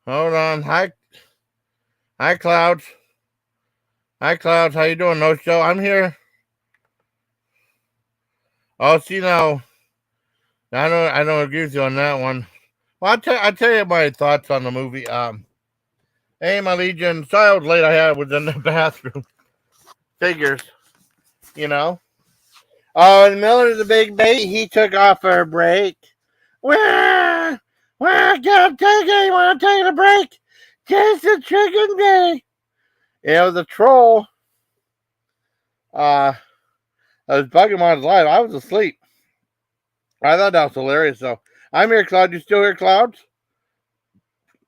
Hold on. Hi, Clouds. Hi, Clouds. How you doing? No show. I'm here. Oh, see now. I don't agree with you on that one. Well, I'll tell you my thoughts on the movie. Hey, my Legion. Sorry I was late. I was in the bathroom. Figures, you know. Oh, in the middle of the big baby, he took off for a break. Where? Where? Can't take it. You want to take a break? Taste the chicken day. It was a troll. I was bugging him on his live. I was asleep. I thought that was hilarious, though. I'm here, Cloud. You still here, Clouds?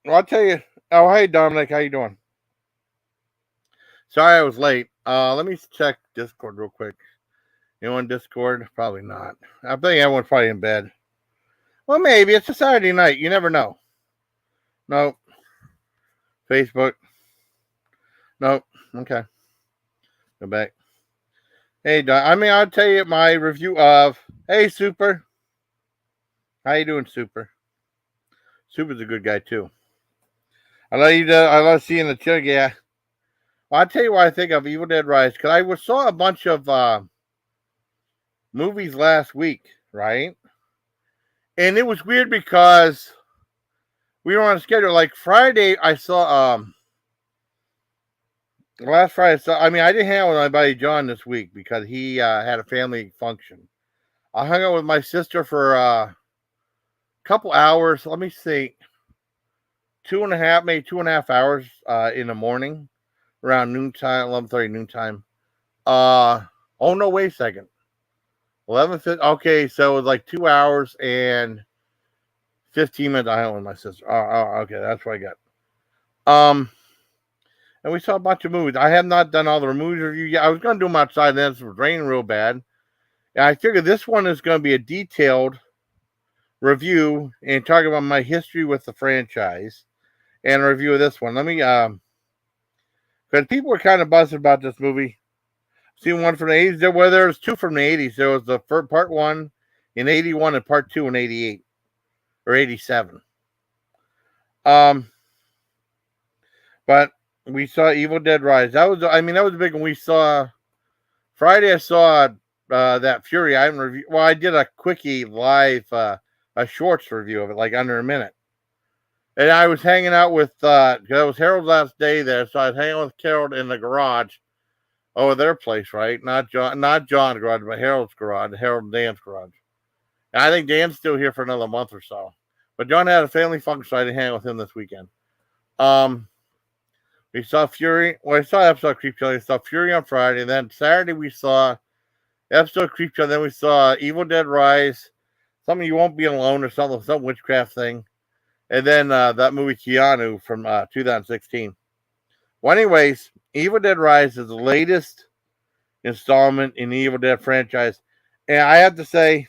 Well, I'll tell you. Oh, hey, Dominic. How you doing? Sorry I was late. Let me check Discord real quick. You on Discord? Probably not. I think everyone's probably in bed. Well, maybe. It's a Saturday night. You never know. Nope. Facebook. Nope. Okay. Go back. Hey, I'll tell you my review of. Hey, Super. How you doing, Super? Super's a good guy too. I love seeing the chick. Yeah. Well, I'll tell you what I think of Evil Dead Rise because I saw a bunch of movies last week, right? And it was weird because we were on a schedule. Like Friday, I saw last Friday. I didn't hang out with my buddy John this week because he had a family function. I hung out with my sister for a couple hours. Let me see, 2.5, maybe 2.5 hours in the morning, around noontime, 11:30 noontime. Oh no, wait a second. 11:50. Okay, so it was like 2 hours and 15 minutes. I hung out with my sister. Okay, that's what I got. And we saw a bunch of movies. I have not done all the movies review yet. I was going to do them outside, then it was raining real bad. And I figured this one is going to be a detailed review and talk about my history with the franchise and a review of this one. Let me, because people were kind of buzzing about this movie. Seen one from the 80s. There's two from the 80s. There was the first part one in 81 and part two in 88 or 87. But we saw Evil Dead Rise. That was a big one. We saw Friday. I saw that Fury. I haven't reviewed. Well, I did a quickie live, a shorts review of it, like under a minute. And I was hanging out with. It was Harold's last day there, so I was hanging with Harold in the garage over their place, right? Not John's garage, but Harold's garage, Harold and Dan's garage. And I think Dan's still here for another month or so. But John had a family function, so I didn't hang out with him this weekend. We saw Fury. Well, I saw episode Creep Show. We saw Fury on Friday. And then Saturday we saw episode Creep Show. Then we saw Evil Dead Rise. Something You Won't Be Alone or some witchcraft thing. And then that movie Keanu from 2016. Well, anyways, Evil Dead Rise is the latest installment in the Evil Dead franchise. And I have to say,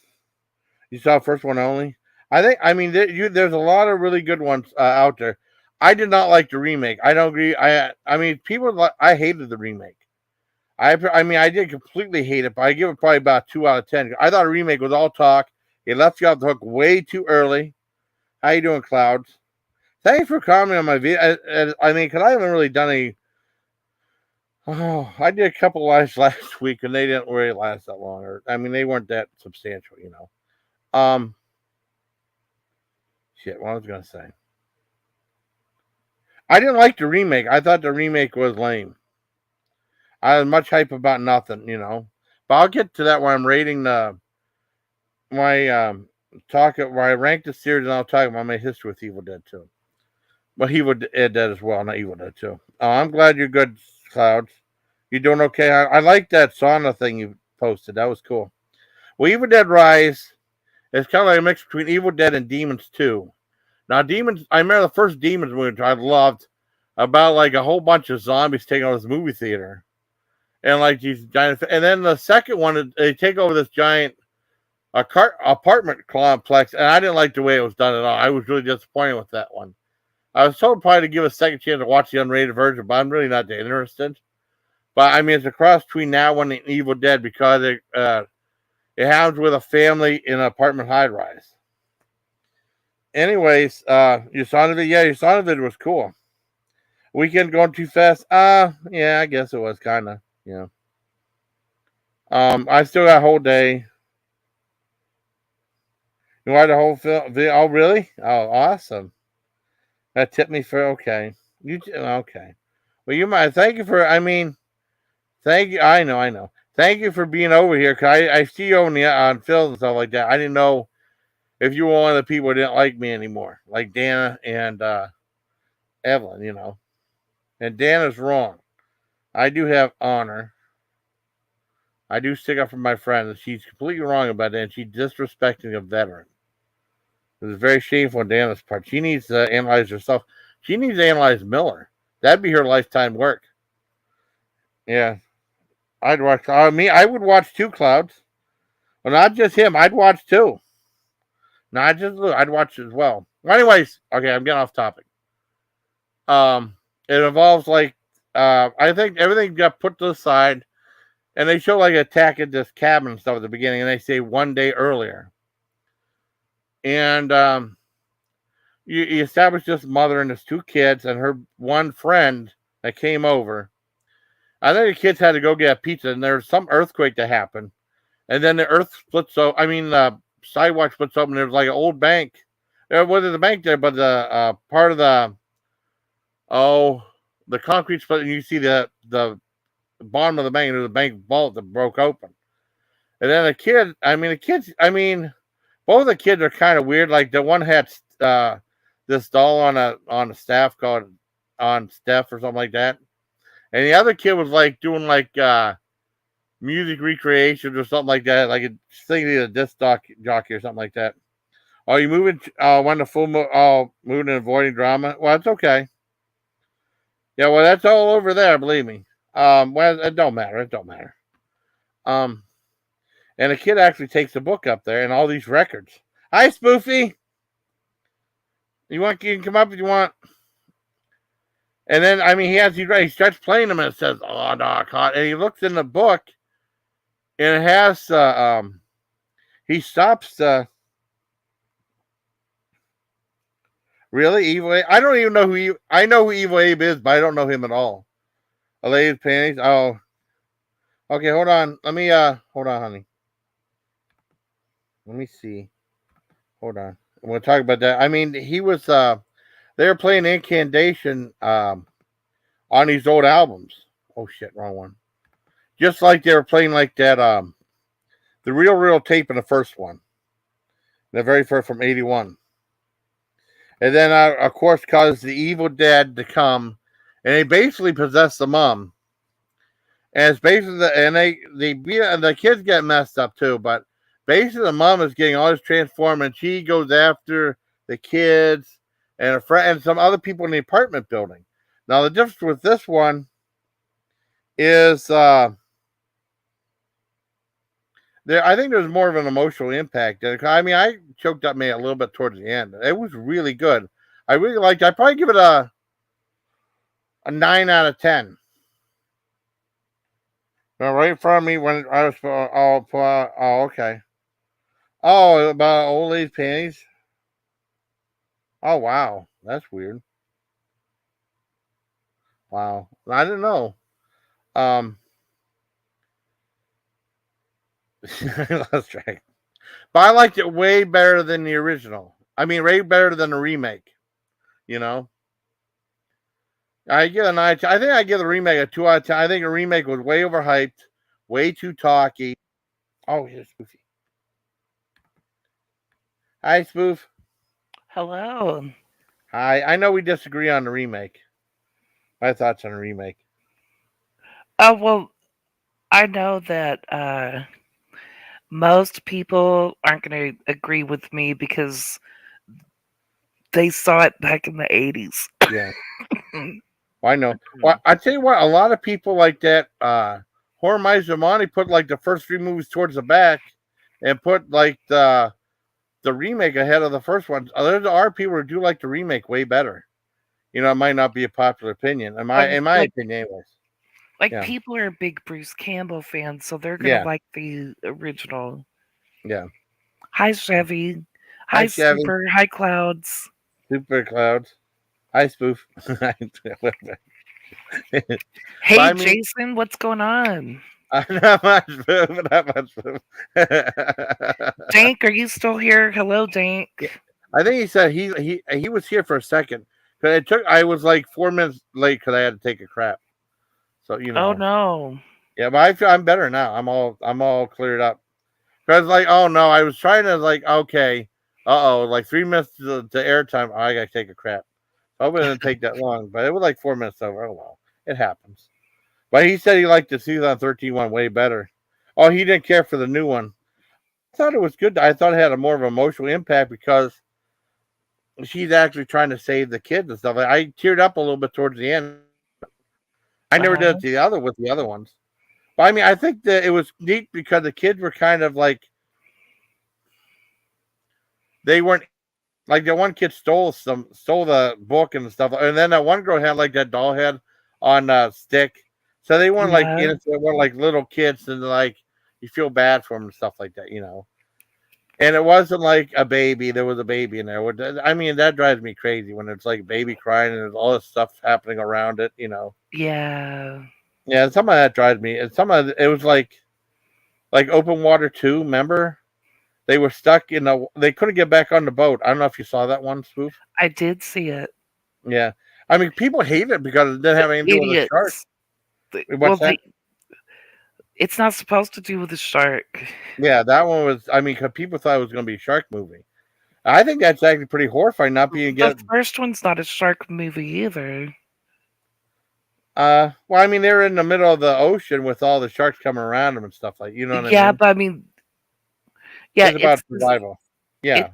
you saw the first one only. There's a lot of really good ones out there. I did not like the remake. I don't agree. I hated the remake. I did completely hate it, but I give it probably about 2 out of 10. I thought a remake was all talk. It left you off the hook way too early. How you doing, Clouds? Thanks for commenting on my video. Because I haven't really done any. Oh, I did a couple lives last week, and they didn't really last that long. They weren't that substantial, you know. Shit, what I was gonna say. I didn't like the remake. I thought the remake was lame. I was much hype about nothing, you know. But I'll get to that when I'm rating where I rank the series, and I'll talk about my history with Evil Dead 2. Well, Evil Dead as well, not Evil Dead 2. I'm glad you're good, Clouds. You doing okay? I like that sauna thing you posted. That was cool. Well, Evil Dead Rise is kind of like a mix between Evil Dead and Demons 2. Now, Demons, I remember the first Demons movie, which I loved, about like a whole bunch of zombies taking over this movie theater. And like these giant, and then the second one, they take over this giant apartment complex, and I didn't like the way it was done at all. I was really disappointed with that one. I was told probably to give a second chance to watch the unrated version, but I'm really not that interested. But it's a cross between that one and Evil Dead because it happens with a family in an apartment high rise. Anyways, your Sonovid, yeah, your Sonovid was cool. Weekend going too fast. Yeah, I guess it was kind of. Yeah. I still got a whole day. You watched the whole film? Oh, really? Oh, awesome. That tipped me for okay. Okay? Well, you might. Thank you for. I mean, thank you. I know. Thank you for being over here. Cause I see you on film and stuff like that. I didn't know if you were one of the people who didn't like me anymore, like Dana and Evelyn. And Dana's wrong. I do have honor. I do stick up for my friend, and she's completely wrong about that. And she's disrespecting a veteran. It was very shameful on Dana's part. She needs to analyze herself. She needs to analyze Miller. That'd be her lifetime work. Yeah, I'd watch. I would watch Two Clouds. Well, not just him. I'd watch too. Not just Lou. I'd watch as well. Anyways, okay, I'm getting off topic. It involves like I think everything got put to the side, and they show like attack at this cabin and stuff at the beginning, and they say one day earlier, and you establish this mother and his two kids and her one friend that came over. I think the kids had to go get a pizza, and there's some earthquake that happened, and then the earth splits. So I mean, the sidewalk splits open. There's like an old bank. There wasn't the bank there, but the part of the concrete split, and you see the bottom of the bank. There's a bank vault that broke open, and then both of the kids are kind of weird. Like the one had this doll on a staff called on Steph or something like that. And the other kid was like doing like music recreations or something like that, like singing a disc jockey or something like that. Oh, you moving? Want the full moving and avoiding drama? Well, it's okay. Yeah, well, that's all over there. Believe me. Well, it don't matter. It don't matter. Um, and the kid actually takes the book up there and all these records. Hi, Spoofy. You can come up if you want. And then, I mean, he starts playing them and it says, "Oh, no, and he looks in the book and it has, he stops, really? Evil Abe? I don't even know I know who Evil Abe is, but I don't know him at all. A lady's panties? Oh. Okay, hold on. Hold on, honey. Let me see. Hold on. We'll talk about that. I mean, they were playing Incantation, on these old albums. Oh, shit, wrong one. Just like they were playing like that, the real tape in the first one. The very first from 81. And then, of course, caused the evil dad to come, and they basically possess the mom. And it's basically, the kids get messed up too, but basically the mom is getting all this transformed, and she goes after the kids and a friend and some other people in the apartment building. Now, the difference with this one is, I think there's more of an emotional impact. I mean, I choked up me a little bit towards the end. It was really good. I really liked it. I'd probably give it a 9 out of 10. Right in front of me when I was, okay. Oh, about old lady's panties? Oh, wow. That's weird. Wow. I didn't know. Let's try. But I liked it way better than the original. I mean, way better than the remake. You know? I give a 9. I think I give the remake a 2 out of 10. I think the remake was way overhyped, way too talky. Oh, here's Spoofy. Hi, Spoof. Hello. Hi. I know we disagree on the remake. My thoughts on the remake. Oh, well, I know that most people aren't going to agree with me because they saw it back in the 80s. Yeah. I know. Well, I tell you what, a lot of people like that. Horror Mizumani put like the first 3 movies towards the back, and put like the remake ahead of the first one. There are people who do like the remake way better. It might not be a popular opinion, in my like, opinion, anyways. like Yeah, people are big Bruce Campbell fans, so they're going to yeah, like the original. yeah. Hi, Chevy. Hi, Chevy. Super. Hi, Clouds. Super Clouds. Hi, Spoof. But Hey, I mean, Jason. What's going on? not much Spoof. Not much Spoof. Dank, are you still here? Hello, Dank. Yeah, I think he said he was here for a second. Cause it took. I was like 4 minutes late because I had to take a crap. So Oh, no. yeah, but I feel I'm better now. I'm all cleared up. Cause like, oh no, I was trying to like, okay, like 3 minutes to airtime. Oh, I gotta take a crap. I hope it didn't take that long, but it was like 4 minutes over. Oh well, it happens. But he said he liked the 2013 one way better. Oh, he didn't care for the new one. I thought it was good. I thought it had a more of an emotional impact because she's actually trying to save the kids and stuff. I teared up a little bit towards the end. I never did Uh-huh. it to the other with the other ones. But I mean, I think that it was neat because the kids were kind of like they weren't like the one kid stole the book and stuff, and then that one girl had like that doll head on a stick. So they weren't like Yeah. innocent, they weren't like little kids, and like you feel bad for them and stuff like that. And it wasn't like a baby. There was a baby in there. I mean, that drives me crazy when it's like baby crying and there's all this stuff happening around it. Yeah. Yeah, some of that drives me. And some of it was like Open Water 2. Remember, they were stuck in a. They couldn't get back on the boat. I don't know if you saw that one, Spoof. I did see it. Yeah, I mean, people hate it because it didn't The have anything to do with a shark. idiots. What's that? It's not supposed to do with the shark. Yeah, that one was. I mean, 'cause people thought it was going to be a shark movie. I think that's actually pretty horrifying. Not being The get. first one's not a shark movie either. Well, I mean, they're in the middle of the ocean with all the sharks coming around them and stuff like. You know what I Yeah, mean? but I mean, yeah, It's about survival. it Yeah.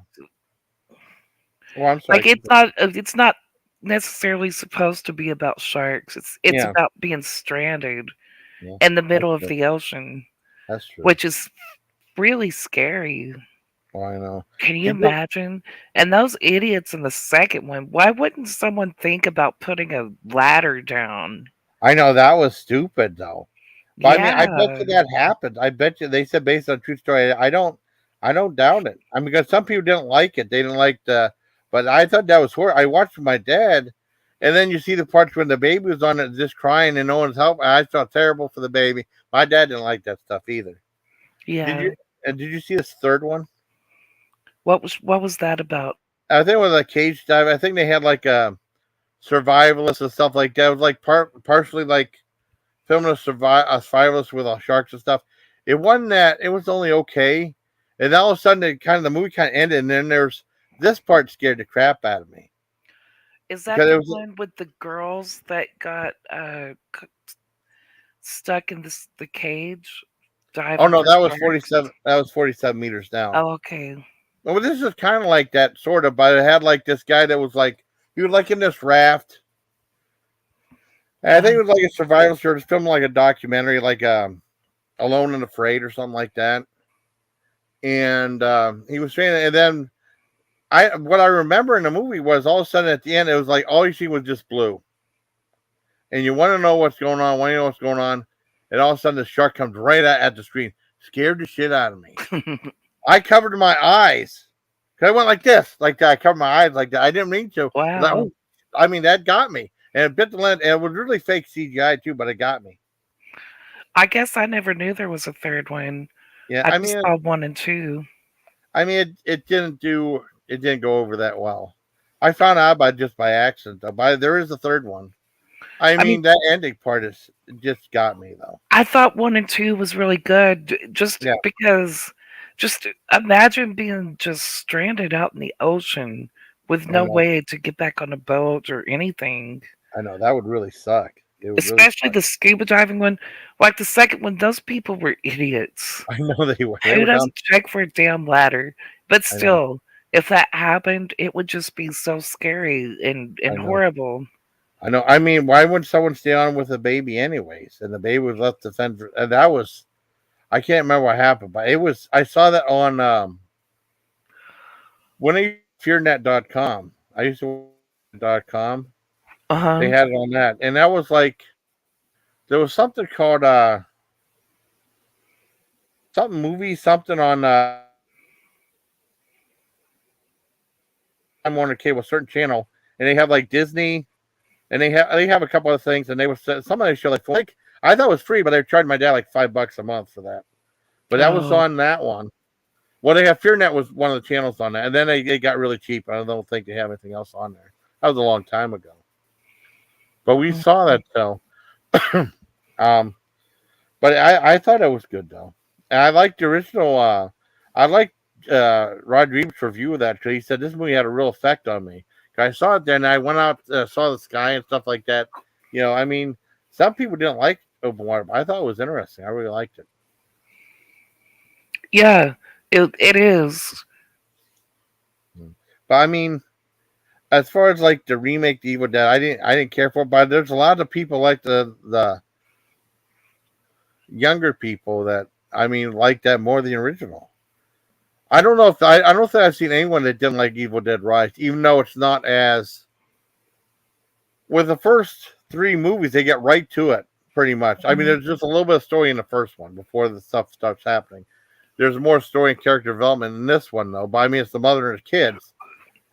Well, I'm sorry. like it's not necessarily supposed to be about sharks. It's Yeah. about being stranded Yeah. in the That's middle of true. the ocean, That's true. which is really scary. Oh, I know. Can you Did you? imagine? And those idiots in the second one, why wouldn't someone think about putting a ladder down? I know that was stupid though. But I mean, I bet Yeah, you that happened. I bet you they said based on true story. I don't doubt it. I mean, because some people didn't like it. They didn't like the, but I thought that was horrible. I watched with my dad, and then you see the parts when the baby was on it, just crying and no one's helping. I felt terrible for the baby. My dad didn't like that stuff either. Did yeah. you? And did you see this third one? What was that about? I think it was a cage dive. I think they had like a survivalist and stuff like that. It was like partially like filming a survivalist with sharks and stuff. It wasn't that. It was only okay, and then all of a sudden, the movie kind of ended, and then there's this part scared the crap out of me Is that because it the was. one with the girls that got stuck in the cage Oh diving no, for that was sharks? 47. That was 47 meters down. Oh, okay. Well, this is kind of like that sort of, but it had like this guy that was like he was like in this raft. And I think it was like a survival show, just filming like a documentary, like Alone and Afraid or something like that. And he was saying, and then what I remember in the movie was all of a sudden at the end it was like all you see was just blue, and you want to know what's going on, want to know what's going on, and all of a sudden the shark comes right at the screen, scared the shit out of me. I covered my eyes. 'Cause I went like this, like that. I covered my eyes like that. I didn't mean to. I was like, Wow. oh, I mean that got me, and it bit the lens, and it was really fake CGI too, but it got me. I guess I never knew there was a third one. Yeah, I I just mean, saw one and two. it didn't go over that well. I found out about just by accident though. But there is a third one. I I mean, mean, that ending part is just got me though. I thought one and two was really good just Yeah, because just imagine being just stranded out in the ocean with I no know. way to get back on a boat or anything. I know that would really suck. It would really Especially suck. the scuba diving one. Like the second one, those people were idiots. I know they were. They Who were dumb. doesn't check for a damn ladder? But I know. still, if that happened, it would just be so scary and I know. horrible. I know. I mean, why wouldn't someone stay on with a baby anyways? And the baby was left to fend. And that was. I can't remember what happened, but it was. I saw that on when I fearnet.com. I used to .com. Uh They huh. had it on that, and that was like there was something called something movie something on Time Warner Cable, a certain channel, and they have like Disney, and they have a couple of things, and they was some of they show like I thought it was free, but they charged my dad like $5 a month for that. But that was Oh, on that one. Well, they have FearNet was one of the channels on that, and then they got really cheap. I don't think they have anything else on there. That was a long time ago, but we mm, saw that show. um, but I thought it was good though, and I liked the original. I liked Rod Reed's review of that because he said this movie had a real effect on me. 'Cause I saw it then, I went out, saw the sky and stuff like that. I mean, some people didn't like open water, but I thought it was interesting. I really liked it. yeah, it is. But I mean, as far as like the remake, The Evil Dead, I didn't care for it. But there's a lot of people like the younger people that I mean like that more than the original. I don't think I've seen anyone that didn't like Evil Dead Rise, even though it's not as with the first three movies, they get right to it pretty much. I mean, Mhm, there's just a little bit of story in the first one before the stuff starts happening. There's more story and character development in this one though. But I mean, it's the mother and the kids,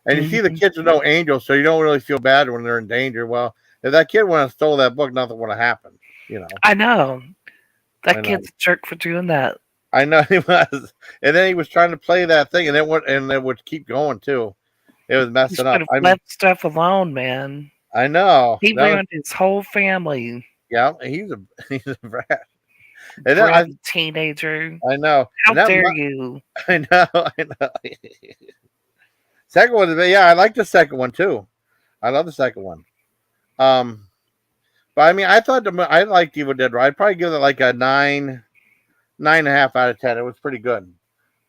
and you see the mhm. kids are no angels, so you don't really feel bad when they're in danger. Well, if that kid went and stole that book, nothing would have happened. You know, I know I that know. kid's a jerk for doing that. I know he was, and then he was trying to play that thing, and it would keep going too. It was He messing should up. have I mean, left stuff alone, man. I know He that was ruined his whole family. yeah. He's a he's a brat, and then Bratty teenager. I know, How and that dare you? I know I know. Second one, yeah, I like the second one too. I love the second one. Um, but I mean, I liked Evil Dead. I'd probably give it like a 9.5 out of 10. It was pretty good.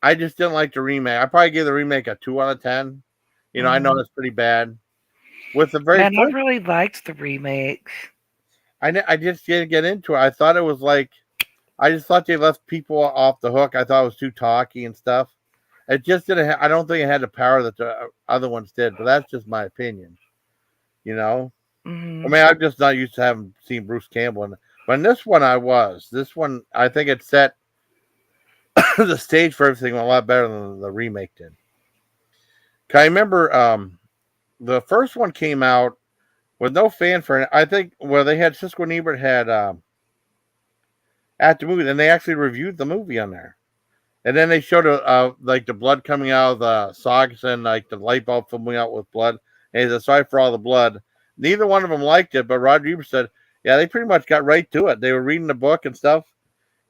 I just didn't like the remake. I probably give the remake a 2 out of 10. I know Mhm. that's pretty bad. With the very Man, I first, really liked the remake. I just didn't get into it. I thought it was like I just thought they left people off the hook. I thought it was too talky and stuff. It just didn't. I don't think it had the power that the other ones did. But that's just my opinion. You know. I Mhm. mean, I'm just not used to having seen Bruce Campbell, but in this one I was. This one I think it set the stage for everything a lot better than the remake did. 'Cause I remember the first one came out with no fanfare. I think they had Cisco and Ebert had at the movie, and they actually reviewed the movie on there. And then they showed like the blood coming out of the socks and like the light bulb filling out with blood. And he said, "Sorry for all the blood." Neither one of them liked it, but Roger Ebert said, "Yeah, they pretty much got right to it. They were reading the book and stuff,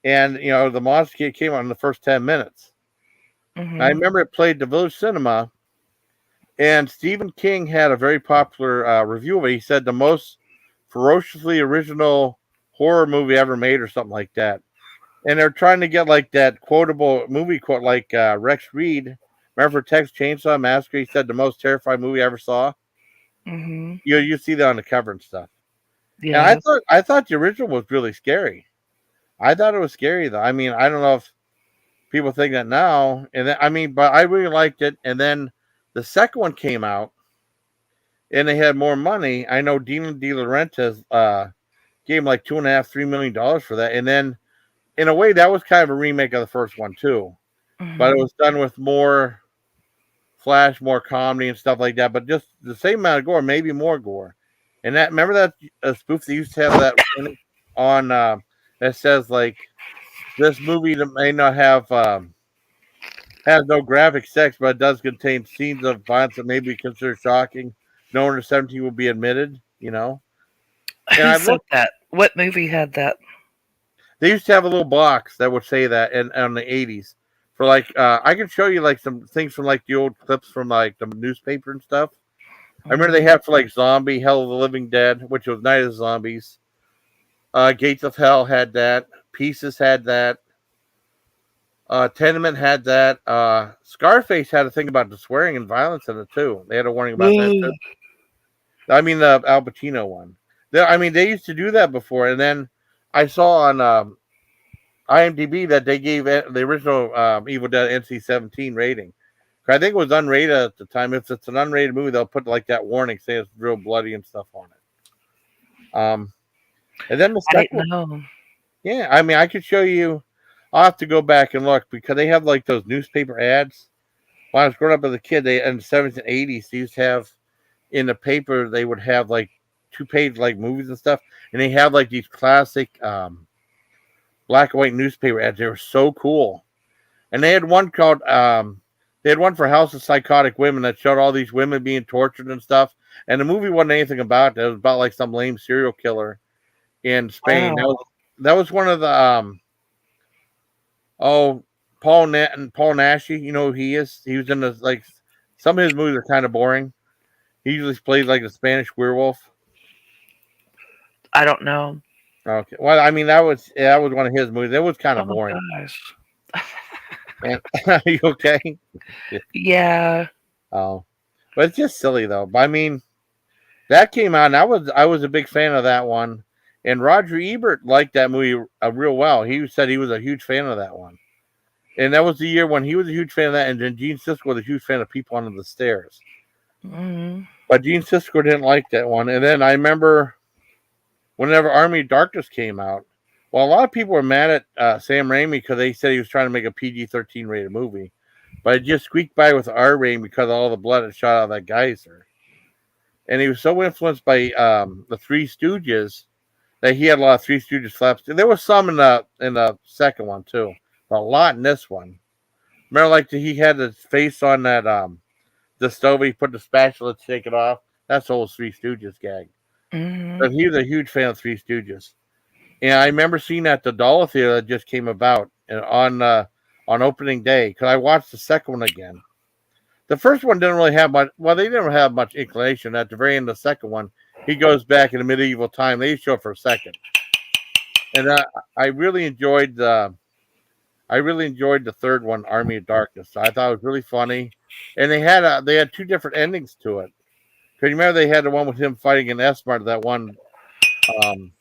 and the monster kid came out in the first 10 minutes." I Mhm. remember it played the Village Cinema, and Stephen King had a very popular review of it. He said the most ferociously original horror movie ever made, or something like that. And they're trying to get like that quotable movie quote, like Rex Reed. Remember for Texas Chainsaw Massacre? He said the most terrifying movie I ever saw. Mhm. You see that on the cover and stuff. And I Yeah. thought I thought the original was really scary. I thought it was scary though. I mean, I don't know if people think that now. And then, I mean, but I really liked it. And then the second one came out, and they had more money. I know Dino De Laurentiis gave him like $2.5-3 million for that. And then in a way, that was kind of a remake of the first one too, but it Mhm. was done with more flash, more comedy and stuff like that. But just the same amount of gore, maybe more gore. And that remember that spoof they used to have that on that says like this movie that may not have has no graphic sex, but it does contain scenes of violence that may be considered shocking. No under 17 will be admitted. And Who I said looked. that? What movie had that? They used to have a little box that would say that in the 80s. For like, I can show you like some things from like the old clips from like the newspaper and stuff. I remember they Mhm. had for like Zombie, Hell of the Living Dead, which was Night of the Zombies. Gates of Hell had that. Pieces had that. Tenement had that. Scarface had a thing about the swearing and violence in it too. They had a warning about that too. Ugh. I mean the Al Pacino one. I mean they used to do that before, and then I saw on IMDb that they gave the original Evil Dead NC-17 rating. I think it was unrated at the time. If it's an unrated movie, they'll put like that warning, say it's real bloody and stuff on it. And then the I second, didn't know. yeah, I mean, I could show you. I'll have to go back and look because they have like those newspaper ads. when I was growing up as a kid, they in the 70s and 80s, they used to have in the paper, they would have like 2 page like movies and stuff, and they have like these classic black and white newspaper ads. They were so cool. And they had one called they had one for House of Psychotic Women that showed all these women being tortured and stuff. And the movie wasn't anything about that. It was about like some lame serial killer in Spain. Wow. That was one of the oh Paul Nashi. You know who he is? He was in the like some of his movies are kind of boring. He usually plays like a Spanish werewolf. I don't know. Okay, well, I mean that was one of his movies. It was kind of Oh boring. gosh. And are you okay? Yeah. Oh, but it's just silly though. But I mean, that came out, and I was a big fan of that one. And Roger Ebert liked that movie real well. He said he was a huge fan of that one. And that was the year when he was a huge fan of that, and then Gene Siskel was a huge fan of People Under the Stairs. Mm. But Gene Siskel didn't like that one. And then I remember whenever Army of Darkness came out, well, a lot of people were mad at Sam Raimi because they said he was trying to make a PG-13 rated movie. But it just squeaked by with R rating because of all the blood that shot out of that geyser. And he was so influenced by the Three Stooges that he had a lot of Three Stooges slaps. There was some in the second one too, but a lot in this one. Remember, like he had his face on that the stove. He put the spatula to take it off. That's the whole Three Stooges gag. Mm. But he was a huge fan of Three Stooges, and I remember seeing that the Dollar Theater that just came about and on opening day because I watched the second one again. The first one didn't really have much. Well, they didn't have much inclination. At the very end of the second one, he goes back in the medieval time. They show it for a second, and I really enjoyed the. I really enjoyed the third one, Army of Darkness. I thought it was really funny, and they had 2 different endings to it. Because you remember they had the one with him fighting in S-Mart, that one. Um,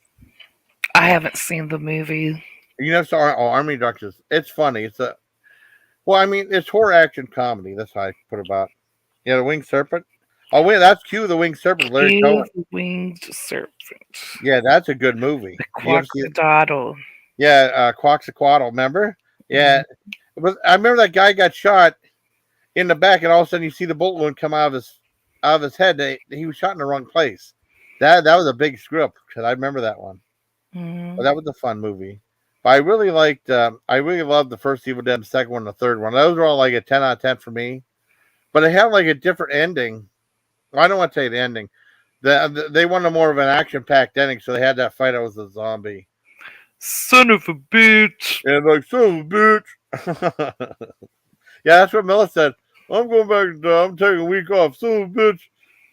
I haven't seen the movie. you know, Army of Darkness. It's funny. Well, I mean, it's horror action comedy. That's how I put it about. Yeah, the Winged Serpent. Oh, wait, that's Q, the Winged Serpent, Larry You, Cohen. the winged serpent. Yeah, that's a good movie. The You ever see it? quackadaddle. Yeah, Quaxaquatl, remember? Mm. Yeah. But I remember that guy got shot in the back, and all of a sudden you see the bullet wound come out of his head. He was shot in the wrong place. That was a big screw up because I remember that one. But Mm. that was a fun movie. But I really loved the first Evil Dead, the second one, the third one. Those were all like a 10 out of 10 for me. But it had like a different ending. Well, I don't want to tell you the ending. They wanted more of an action packed ending, so they had that fight out with the zombie. Son of a bitch. And like, son of a bitch. Yeah, that's what Miller said. I'm going back to I'm taking a week off. Son of a bitch.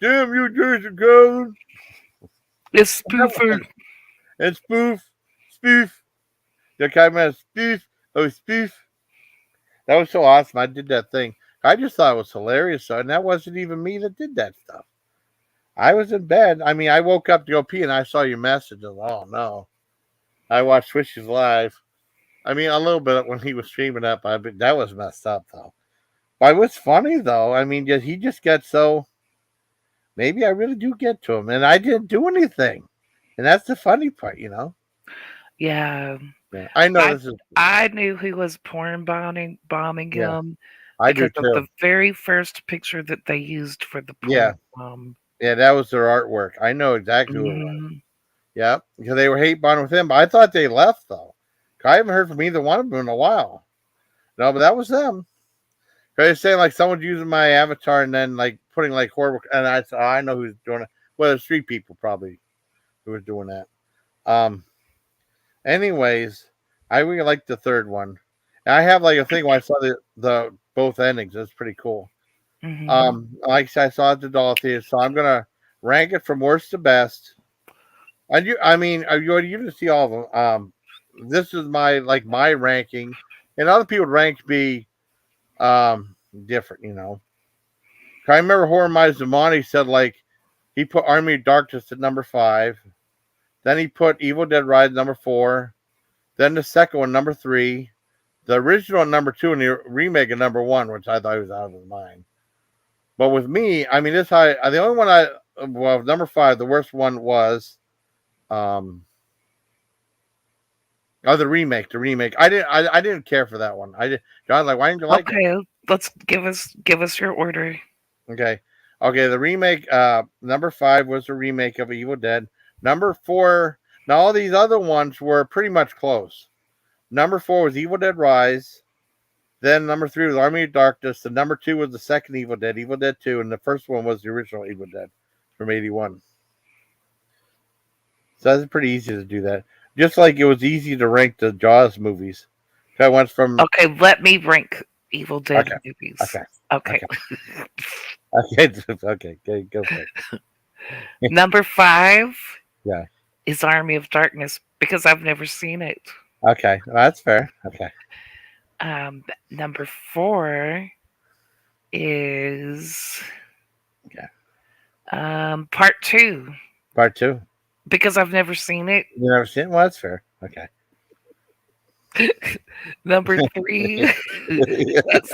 Damn you, Jason Callan. It's Spoofer. And spoof. The guy man, spoof. That was so awesome. I did that thing. I just thought it was hilarious. And that wasn't even me that did that stuff. I was in bed. I mean, I woke up to go pee and I saw your message. Oh, no. I watched Switches live. I mean, a little bit when he was streaming that, but that was messed up, though. But it was funny, though. I mean, he just got so. Maybe I really do get to him. And I didn't do anything. And that's the funny part, you know? Yeah. Yeah. I know I this is. I knew he was bombing Yeah, him I do because of too. the very first picture that they used for the porn Yeah. bomb. Yeah, that was their artwork. I know exactly who it was. Mhm. Yeah, because they were hate bonding with him. But I thought they left though. I haven't heard from either one of them in a while. No, but that was them. They're saying like someone's using my avatar and then like putting like horrible. And I said, oh, I know who's doing it. Well, there's 3 people probably who was doing that. Um. Anyways, I really liked the third one. And I have like a thing where I saw the both endings. It's pretty cool. Mhm. Like I said, I saw it at the Dollar Theater, so I'm gonna rank it from worst to best. And I mean, you can see all of them. This is my ranking, and other people rank be different. You know, I remember Horror Mizumani said like he put Army of Darkness at number 5, then he put Evil Dead Rise number 4, then the second one number 3, the original number 2, and the remake at number 1, which I thought he was out of his mind. But with me, I mean, the only one number 5, the worst one was um oh, the remake. I didn't care for that one. I was like, why didn't you like it? Okay. let's give us your order. Okay. Okay, the remake number 5 was a remake of Evil Dead. Number 4, now all these other ones were pretty much close. Number 4 was Evil Dead Rise. Then number 3 was Army of Darkness. The number 2 was the second Evil Dead 2, and the first one was the original Evil Dead from 81. So that's pretty easy to do that. Just like it was easy to rank the Jaws movies. I went from Okay, let me rank Evil Dead okay, movies. okay, Okay. okay, okay, okay, go for it. Number 5 Yeah. is Army of Darkness because I've never seen it. Okay, well, that's fair. Okay. Number 4 is Okay. Part 2 Part 2. because I've never seen it. You never seen it? Well, that's fair. Okay. Number 3 is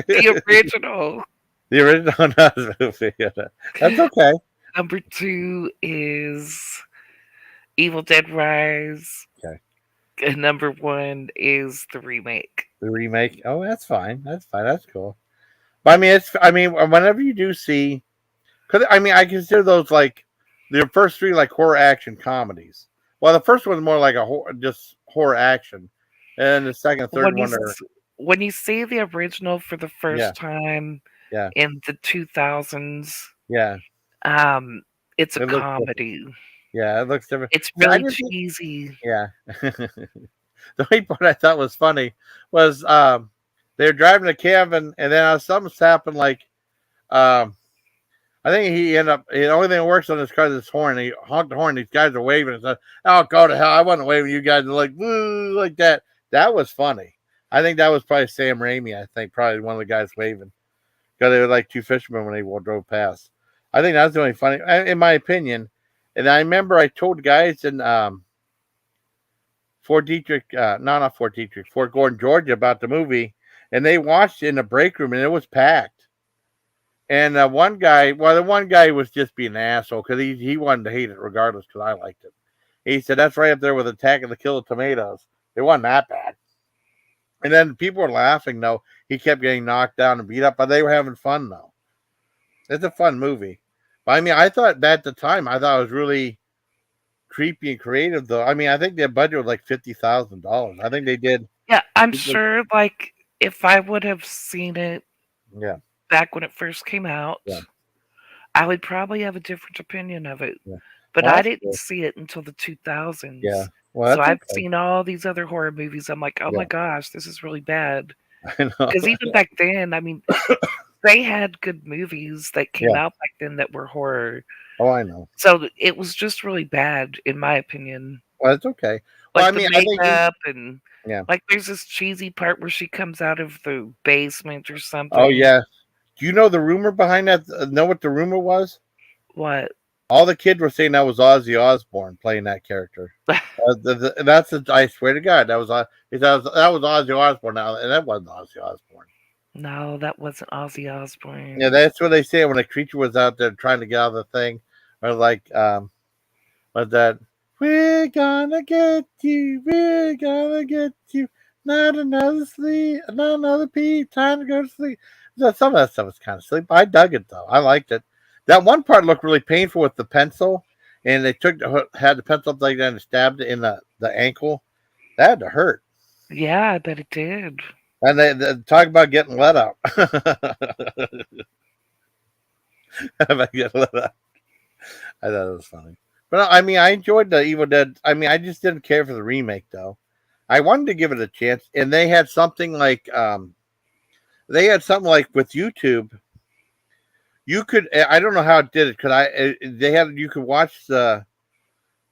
the original. The original Nas movie. That's okay. Number 2 is Evil Dead Rise. Okay. And number 1 is the remake. The remake. Oh, that's fine. That's fine. That's cool. But I mean, it's. I mean, whenever you do see, because I mean, I consider those like the first 3 like horror action comedies. Well, the first one's more like a just horror action, and the second, and third When you one are when you see the original for the yeah, first time yeah, in the 2000s, yeah. um, it's a It looks different. comedy. Yeah, it looks different. It's So I really didn't think. cheesy. Yeah. The only part I thought was funny was they were driving a cabin, and then something's happened. Like um, I think he ended up. The only thing that works on this car is this horn. He honked the horn. These guys are waving and said, "Oh, go to hell! I wasn't waving. You guys are like woo like that." That was funny. I think that was probably Sam Raimi. I think probably one of the guys waving because they were like 2 fishermen when they drove past. I think that's the only funny, in my opinion. And I remember I told guys in Fort Detrick, no, not Fort Detrick, Fort Gordon, Georgia, about the movie, and they watched it in the break room, and it was packed. And one guy, well, the one guy was just being an asshole because he wanted to hate it regardless because I liked it. He said that's right up there with Attack of the Killer Tomatoes. It wasn't that bad. And then people were laughing. Though he kept getting knocked down and beat up, but they were having fun though. It's a fun movie. But I mean, I thought that at the time, I thought it was really creepy and creative though. I mean, I think their budget was like $50,000. I think they did. Yeah, I'm sure, like, if I would have seen it Yeah, back when it first came out, yeah, I would probably have a different opinion of it. yeah. But Well, I that's didn't cool. see it until the 2000s. Yeah. Well, So that's I've okay. seen all these other horror movies. I'm like, oh Yeah, my gosh, this is really bad. I know. Because even back then, I mean, they had good movies that came Yeah. out back then that were horror. Oh, I know. So it was just really bad, in my opinion. Well, it's okay. Well, I Like the mean, I think makeup and yeah. like there's this cheesy part where she comes out of the basement or Oh, something. yeah. Do you know the rumor behind that? Know what the rumor was? What? All the kids were saying that was Ozzy Osbourne playing that character. That's I swear to God, that was that was Ozzy Osbourne now, and that wasn't Ozzy Osbourne. No, that wasn't Ozzy Yeah, Osbourne. that's what they say when a creature was out there trying to get out of the thing, or like was that we're gonna get you, we're gonna get you, not another sleep, not another pee, time to go to sleep. So some of that stuff was kind of sleep. I dug it though. I liked it. That one part looked really painful with the pencil, and they had the pencil up like that and stabbed it in the ankle. That had to hurt. Yeah, I bet it did. And they talk about getting let out. About getting let out. I thought it was funny. But I mean, I enjoyed the Evil Dead. I mean, I just didn't care for the remake though. I wanted to give it a chance, and they had something like with YouTube. You could I don't know how it did it because they had you could watch the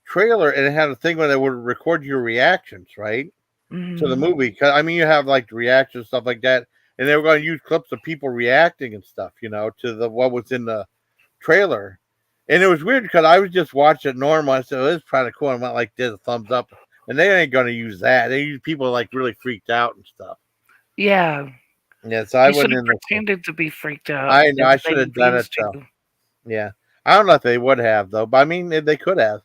trailer and it had a thing where they would record your reactions right to the Hmm. movie. Cause I mean, you have like the reactions stuff like that, and they were going to use clips of people reacting and stuff, to the what was in the trailer. And it was weird because I was just watching it normal. I said, oh, "This is kind of cool." I went like did a thumbs up, and they ain't going to use that. They use people like really freaked out and stuff. Yeah, Yeah, so I you should went have in there. pretended to be freaked out I know if I they should have done it used though. you. Yeah, I don't know if they would have though, but I mean they could have.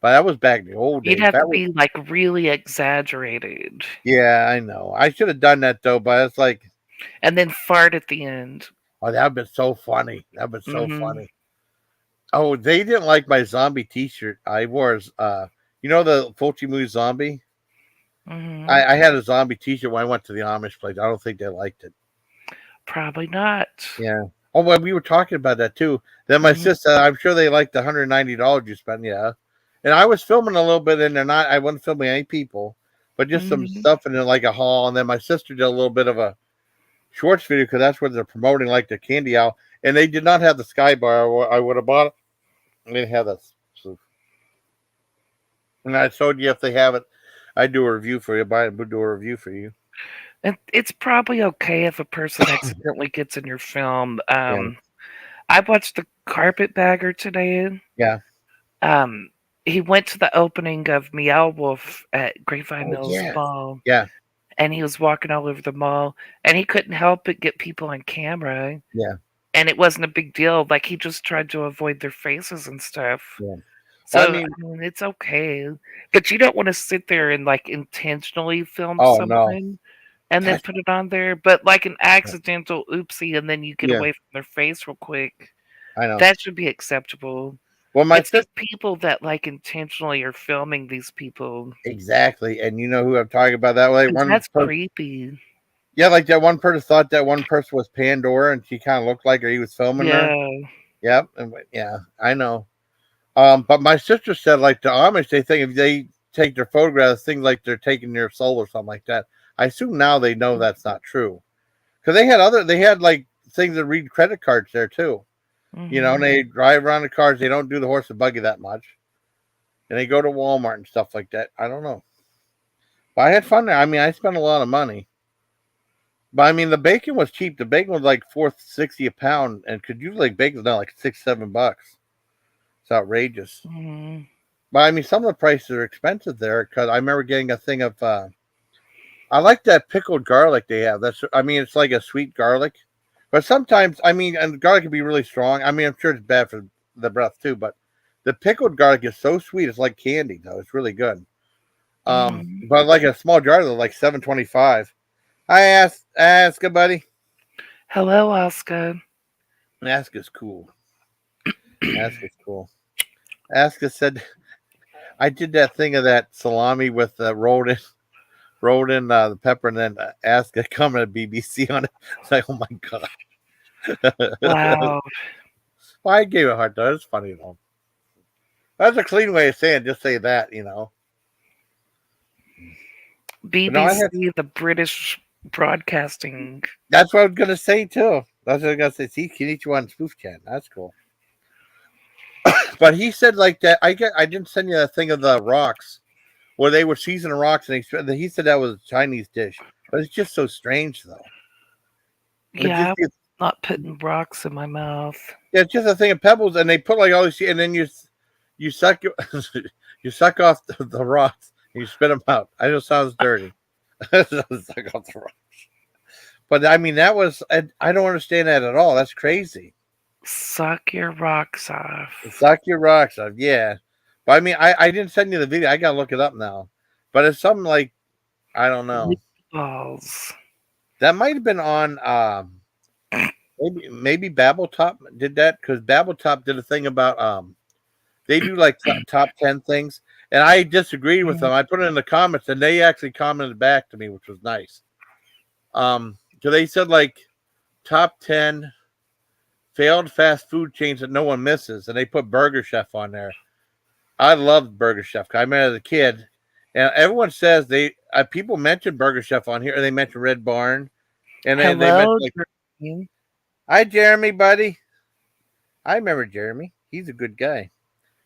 But that was back in the old You'd days. have to That was be like really exaggerated yeah, I know. I should have done that though, but it's like, and then fart at the end. oh, that'd been so funny. That'd been so Hmm. funny. Oh, they didn't like my zombie T-shirt. I wore, you know, the Fulci movie Zombie. Hmm. I had a zombie T-shirt when I went to the Amish place. I don't think they liked it. Probably not. Yeah. Oh, well, we were talking about that too. Then my Hmm. sister, I'm sure they liked the $190 you spent. Yeah. And I was filming a little bit, and I wasn't filming any people, but just some Hmm. stuff in like a hall. And then my sister did a little bit of a shorts video because that's what they're promoting, like the candy owl. And they did not have the sky bar. I would have bought it. They didn't have that. So, and I told you if they have it, I'd do a review for you. Buy it, we'll do a review for you. And it's probably okay if a person accidentally gets in your film. Yeah. I watched the Carpetbagger today. Yeah. Um, he went to the opening of Meow Wolf at Grapevine Oh, Mills yeah. Mall, Yeah. and he was walking all over the mall, and he couldn't help but get people on camera, Yeah. and it wasn't a big deal. Like he just tried to avoid their faces and stuff. Yeah. Well, I So mean, I mean, it's okay, but you don't want to sit there and like intentionally film oh, no. someone and then That's, put it on there. But like an accidental oopsie, and then you get yeah. away from their face real quick. I know. That should be acceptable. Well, my It's these sister, people that like intentionally are filming these people. exactly. And you know who I'm talking about that way? 'Cause that's creepy. Yeah, like that one person thought that one person was Pandora and she kind of looked like her. He was filming her. Yeah. Yep. And yeah, I know. But my sister said, like the Amish, they think if they take their photographs, things like they're taking their soul or something like that. I assume now they know that's not true because they had like things that read credit cards there too. You know, and Mhm. they drive around the cars. They don't do the horse and buggy that much, and they go to Walmart and stuff like that. I don't know, but I had fun there. I mean, I spent a lot of money, but I mean, the bacon was cheap. The bacon was like $4.60 a pound, and could you like bacon's now like $6-7. It's outrageous. Mhm. But I mean, some of the prices are expensive there because I remember getting a thing of. I like that pickled garlic they have. I mean, it's like a sweet garlic, but sometimes I mean, and garlic can be really strong. I mean, I'm sure it's bad for the breath too, but the pickled garlic is so sweet. It's like candy, though. It's really good. Mhm. But like a small jar, they're like $7.25. Ask a buddy. Hello, Oscar. Ask is cool. Ask is cool. Ask said I did that thing of that salami with rolled in the pepper, and then Ask comment at BBC on it. It's like, oh my god. Wow. Well, I gave it a hard time. It's funny though. That's a clean way of saying just say that, you know. But no, I had BBC, the British Broadcasting. that's what I was gonna say too. That's what I was gonna say. See, Kenichiwa Spoof Chat. That's cool. But he said like that. I didn't send you a thing of the rocks where they were seasoning rocks, and he said that was a Chinese dish. But it's just so strange though. It Yeah, just I'm not putting rocks in my mouth. yeah, it's just a thing of pebbles, and they put like all this, and then you suck you suck off the rocks and you spit them out. I know it sounds dirty. Suck off the rocks. But I mean, I don't understand that at all. That's crazy. Suck your rocks off. Suck your rocks off, yeah. But I mean, I didn't send you the video. I gotta look it up now. But it's something like I don't know. Balls. That might have been on maybe Babbletop did that because Babbletop did a thing about they do like top 10 things, and I disagreed with them. I put it in the comments, and they actually commented back to me, which was nice. So they said like top 10 failed fast food chains that no one misses, and they put Burger Chef on there. I loved Burger Chef. I remember as a kid, and everyone says people mention Burger Chef on here, and they mention Red Barn, and they mention Hello, like, Jeremy. "Hi, Jeremy, buddy." I remember Jeremy. He's a good guy.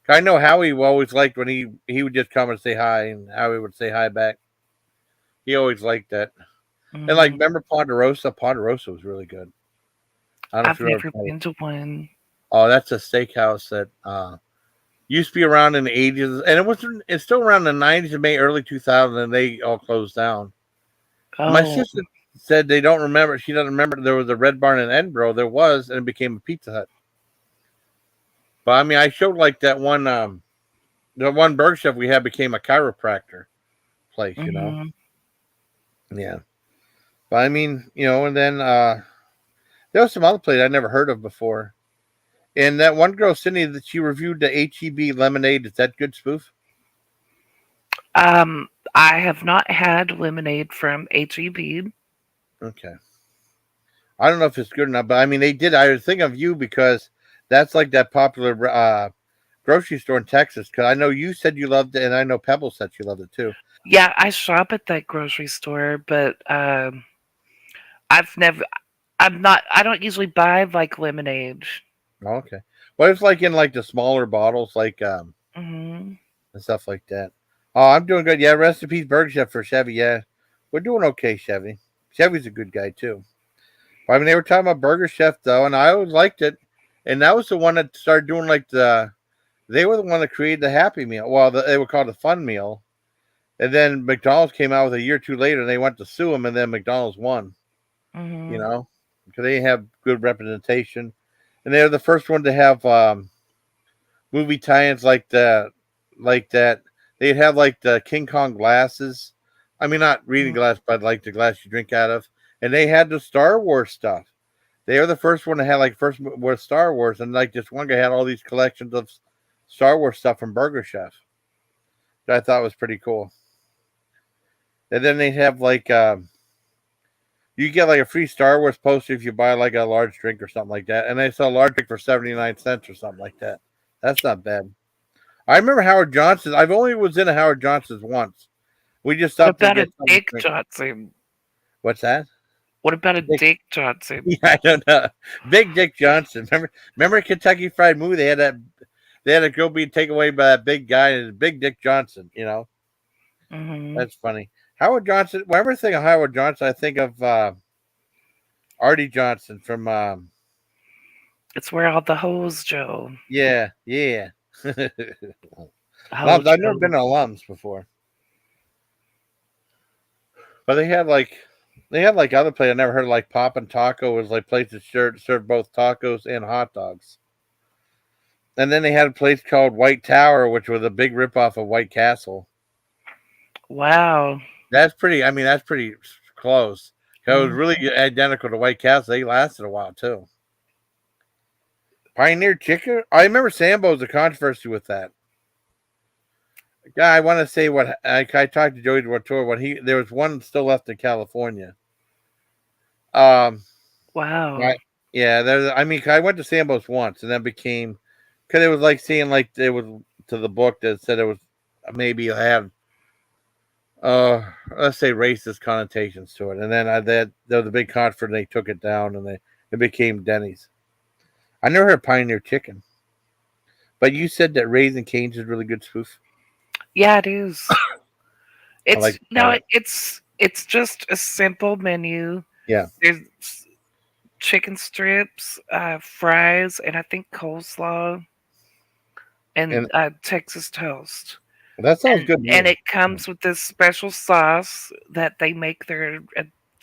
I know Howie always liked when he would just come and say hi, and Howie would say hi back. He always liked that. And like, remember Ponderosa? Ponderosa was really good. I don't know if I've you ever never tried it. been to one. Oh, that's a steakhouse that used to be around in the 80s, and it's still around the 90s and maybe early 2000s, and they all closed down. My Oh, sister said they don't remember. She doesn't remember there was a Red Barn in Edinburgh. There was, and it became a Pizza Hut. But I mean, I showed like that one. the one burger chef we had became a chiropractor place. Hmm. Yeah. But I mean, and then there was some other place I never heard of before. And that one girl, Cindy, that she reviewed the HEB lemonade. Is that good spoof? I have not had lemonade from HEB. Okay. I don't know if it's good enough, but I mean, they did. I was thinking of you because that's like that popular grocery store in Texas. Because I know you said you loved it, and I know Pebble said she loved it too. Yeah, I shop at that grocery store, but I've never. I'm not. I don't usually buy like lemonade. Oh, okay. Well, it's like in like the smaller bottles, like Hmm. and stuff like that. Oh, I'm doing good. Yeah, recipes Burger Chef for Chevy. Yeah, we're doing okay, Chevy. Chevy's a good guy too. But, I mean, they were talking about Burger Chef though, and I always liked it. And that was the one that started doing like the. They were the one that created the Happy Meal. Well, they were called the Fun Meal. And then McDonald's came out with a year or two later, and they went to sue them, and then McDonald's won. You Hmm. know, because they have good representation, and they're the first one to have movie tie-ins like that. They'd have like the King Kong glasses. I mean, not reading glass, but like the glass you drink out of. And they had the Star Wars stuff. They were the first one to have like first was Star Wars, and like this one guy had all these collections of Star Wars stuff from Burger Chef that I thought was pretty cool. And then they have like you get like a free Star Wars poster if you buy like a large drink or something like that. And they sell a large drink for 79 cents or something like that. That's not bad. I remember Howard Johnson's. I've only was in a Howard Johnson's once. We just What stopped to about get a something to Dick drink. Johnson? What's that? What about a Dick, Dick Johnson? yeah, I don't know. Big Dick Johnson. Remember Kentucky Fried Movie? They had a girl being taken away by that big guy and Big Dick Johnson. Hmm. That's funny. Howard Johnson. Whenever I think of Howard Johnson, I think of Artie Johnson from It's where all the hoes Joe. yeah, yeah. Ho Lums. I've never Joe. been to Lums before, but they had like other places I never heard of, like Pop and Taco was like places served both tacos and hot dogs. And then they had a place called White Tower, which was a big ripoff of White Castle. Wow. That's pretty. I mean, that's pretty close. It was Mhm. really identical to White Castle. They lasted a while too. Pioneer Chicken. I remember Sambo's a controversy with that. Yeah, I want to say what I talked to Joey Tortora when there was one still left in California. Um, Wow. right. Yeah, I mean, I went to Sambo's once, and then became because it was like seeing like it was to the book that said it was maybe had let's say racist connotations to it, and then there was a big conference, and they took it down, and it became Denny's. I never heard Pioneer Chicken, but you said that Raising Cane's is really good spoof. Yeah, it is. I like It's to try no, it. it's just a simple menu. Yeah, There's chicken strips, fries, and I think coleslaw and and Texas toast. that sounds And good to and me. it comes with this special sauce that they make their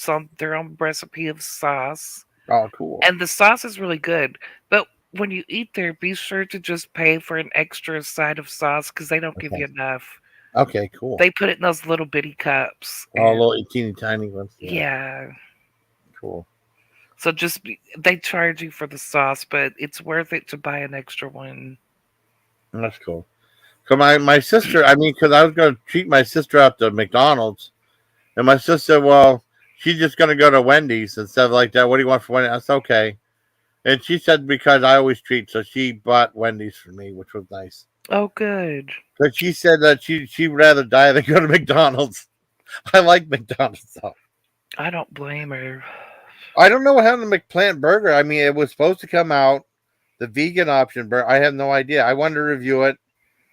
own recipe of sauce. Oh, cool. And the sauce is really good. But when you eat there, be sure to just pay for an extra side of sauce because they don't give Okay. you enough. Okay, cool. They put it in those little bitty cups, Oh, and little teeny tiny ones. Yeah, yeah. cool. So they charge you for the sauce, but it's worth it to buy an extra one. That's cool. So my sister, I mean, because I was going to treat my sister out to McDonald's, and my sister said, well, she's just going to go to Wendy's and stuff like that. What do you want for Wendy's? I said, okay. And she said because I always treat, so she bought Wendy's for me, which was nice. Oh, good. But she said that she'd rather die than go to McDonald's. I like McDonald's though. I don't blame her. I don't know what happened to McPlant Burger. I mean, it was supposed to come out the vegan option burger. I have no idea. I wanted to review it.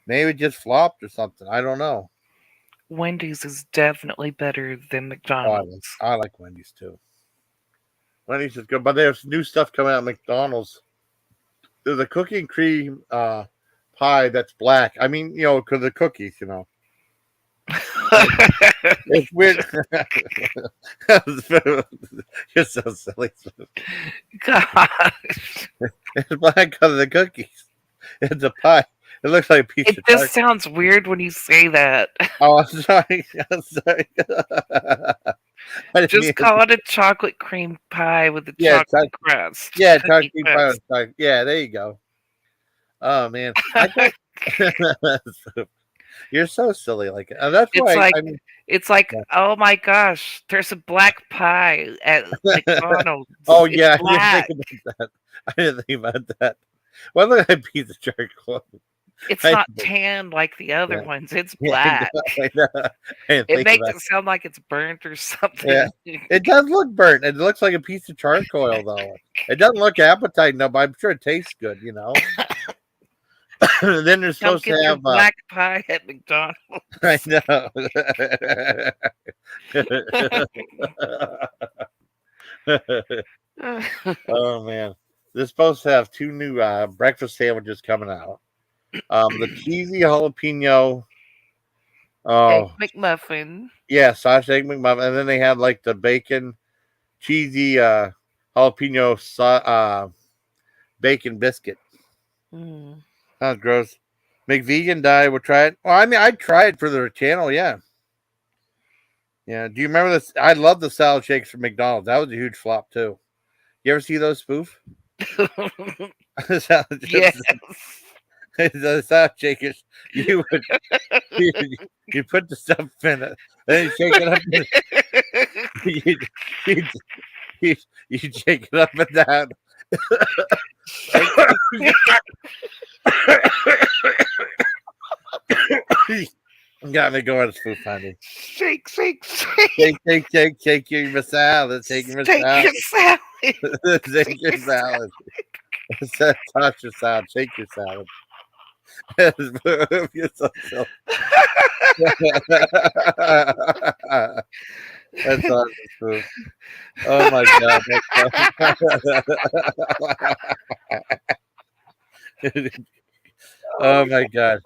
Maybe it just flopped or something. I don't know. Wendy's is definitely better than Oh, McDonald's. I like Wendy's too. Wendy's is good, but there's new stuff coming out at McDonald's. There's a cookie and cream pie that's black. I mean, because the cookies, it's weird. You're so silly. Gosh. It's black because of the cookies. It's a pie. It looks like a piece It of just charcoal. sounds weird when you say that. Oh, I'm sorry. I'm sorry. I didn't mean Just it. call it a chocolate cream pie with a Yeah, chocolate crust. yeah, Cookie chocolate pie. crust. Yeah, there you go. Oh man, I can't. You're so silly. Like that's It's why like I mean. it's like, Yeah. oh my gosh, there's a black pie at McDonald's. Oh It's yeah, I didn't think black. about that. I didn't think about that. Well, look at that piece of charcoal. It's I not did. tan like the other Yeah, ones. It's yeah, I know. black. I know. I didn't It think makes about. it sound like it's burnt or Yeah, something. it does look burnt. It looks like a piece of charcoal, though. It doesn't look appetizing, though, but I'm sure it tastes good. And then they're Come supposed to get your have. black pie at McDonald's. I know. Oh man, they're supposed to have two new breakfast sandwiches coming out. The cheesy jalapeno. Egg Oh McMuffin. yeah, sausage egg McMuffin, and then they have like the bacon cheesy jalapeno bacon biscuit. Mm. Sounds gross. McVegan diet. We'll try it. Well, I mean, I'd try it for their channel. Yeah, yeah. Do you remember this? I love the salad shakes from McDonald's. That was a huge flop too. You ever see those spoof? salad, Yes. the salad shakers. You would you, you put the stuff in it, then you shake it up. And, you, you, you shake it up and down. Shake, Got me going, spoof honey. shake, shake, shake. Shake your salad. Take your Shake salad. your salad. Shake your salad. Toss your salad. Shake your salad. You're so silly. That's awesome, spoof. Oh my god. Oh my god.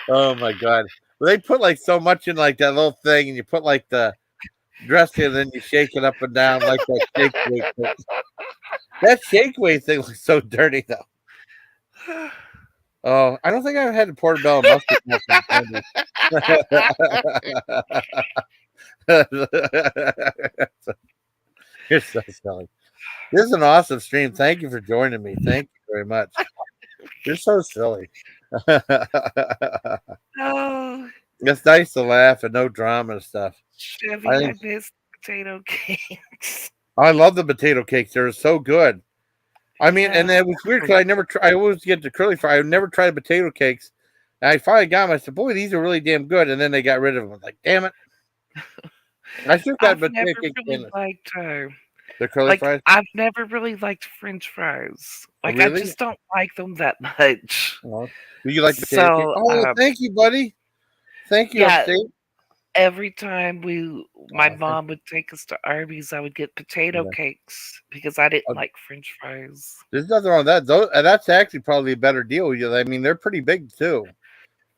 Oh my god. Well, they put like so much in like that little thing, and you put like the dressing, and then you shake it up and down like that shake weight thing. That shake weight thing looks so dirty though. Oh, I don't think I've had a portobello mustard muffin. You're so silly. This is an awesome stream. Thank you for joining me. Thank you very much. You're so silly. Oh, It's nice to laugh and no drama and stuff. I Chevy, I think miss potato cakes. I love the potato cakes. They're so good. I mean, and Yeah. it was weird because I always get the curly fry. I never tried potato cakes. And I finally got them. I said, boy, these are really damn good. And then they got rid of them. I was like, damn it. I should have got I've never potato cakes really in liked the curly like fries. I've never really liked French fries. Like I Really? just don't like them that much. Well, do you like potato cake? So Oh, thank you, buddy. Thank you, yeah, Upstate. every time my Thank mom would take us to Arby's, I would get potato you. cakes because I didn't Uh, like French fries. There's nothing wrong with that. That's actually probably a better deal. I mean, they're pretty big too.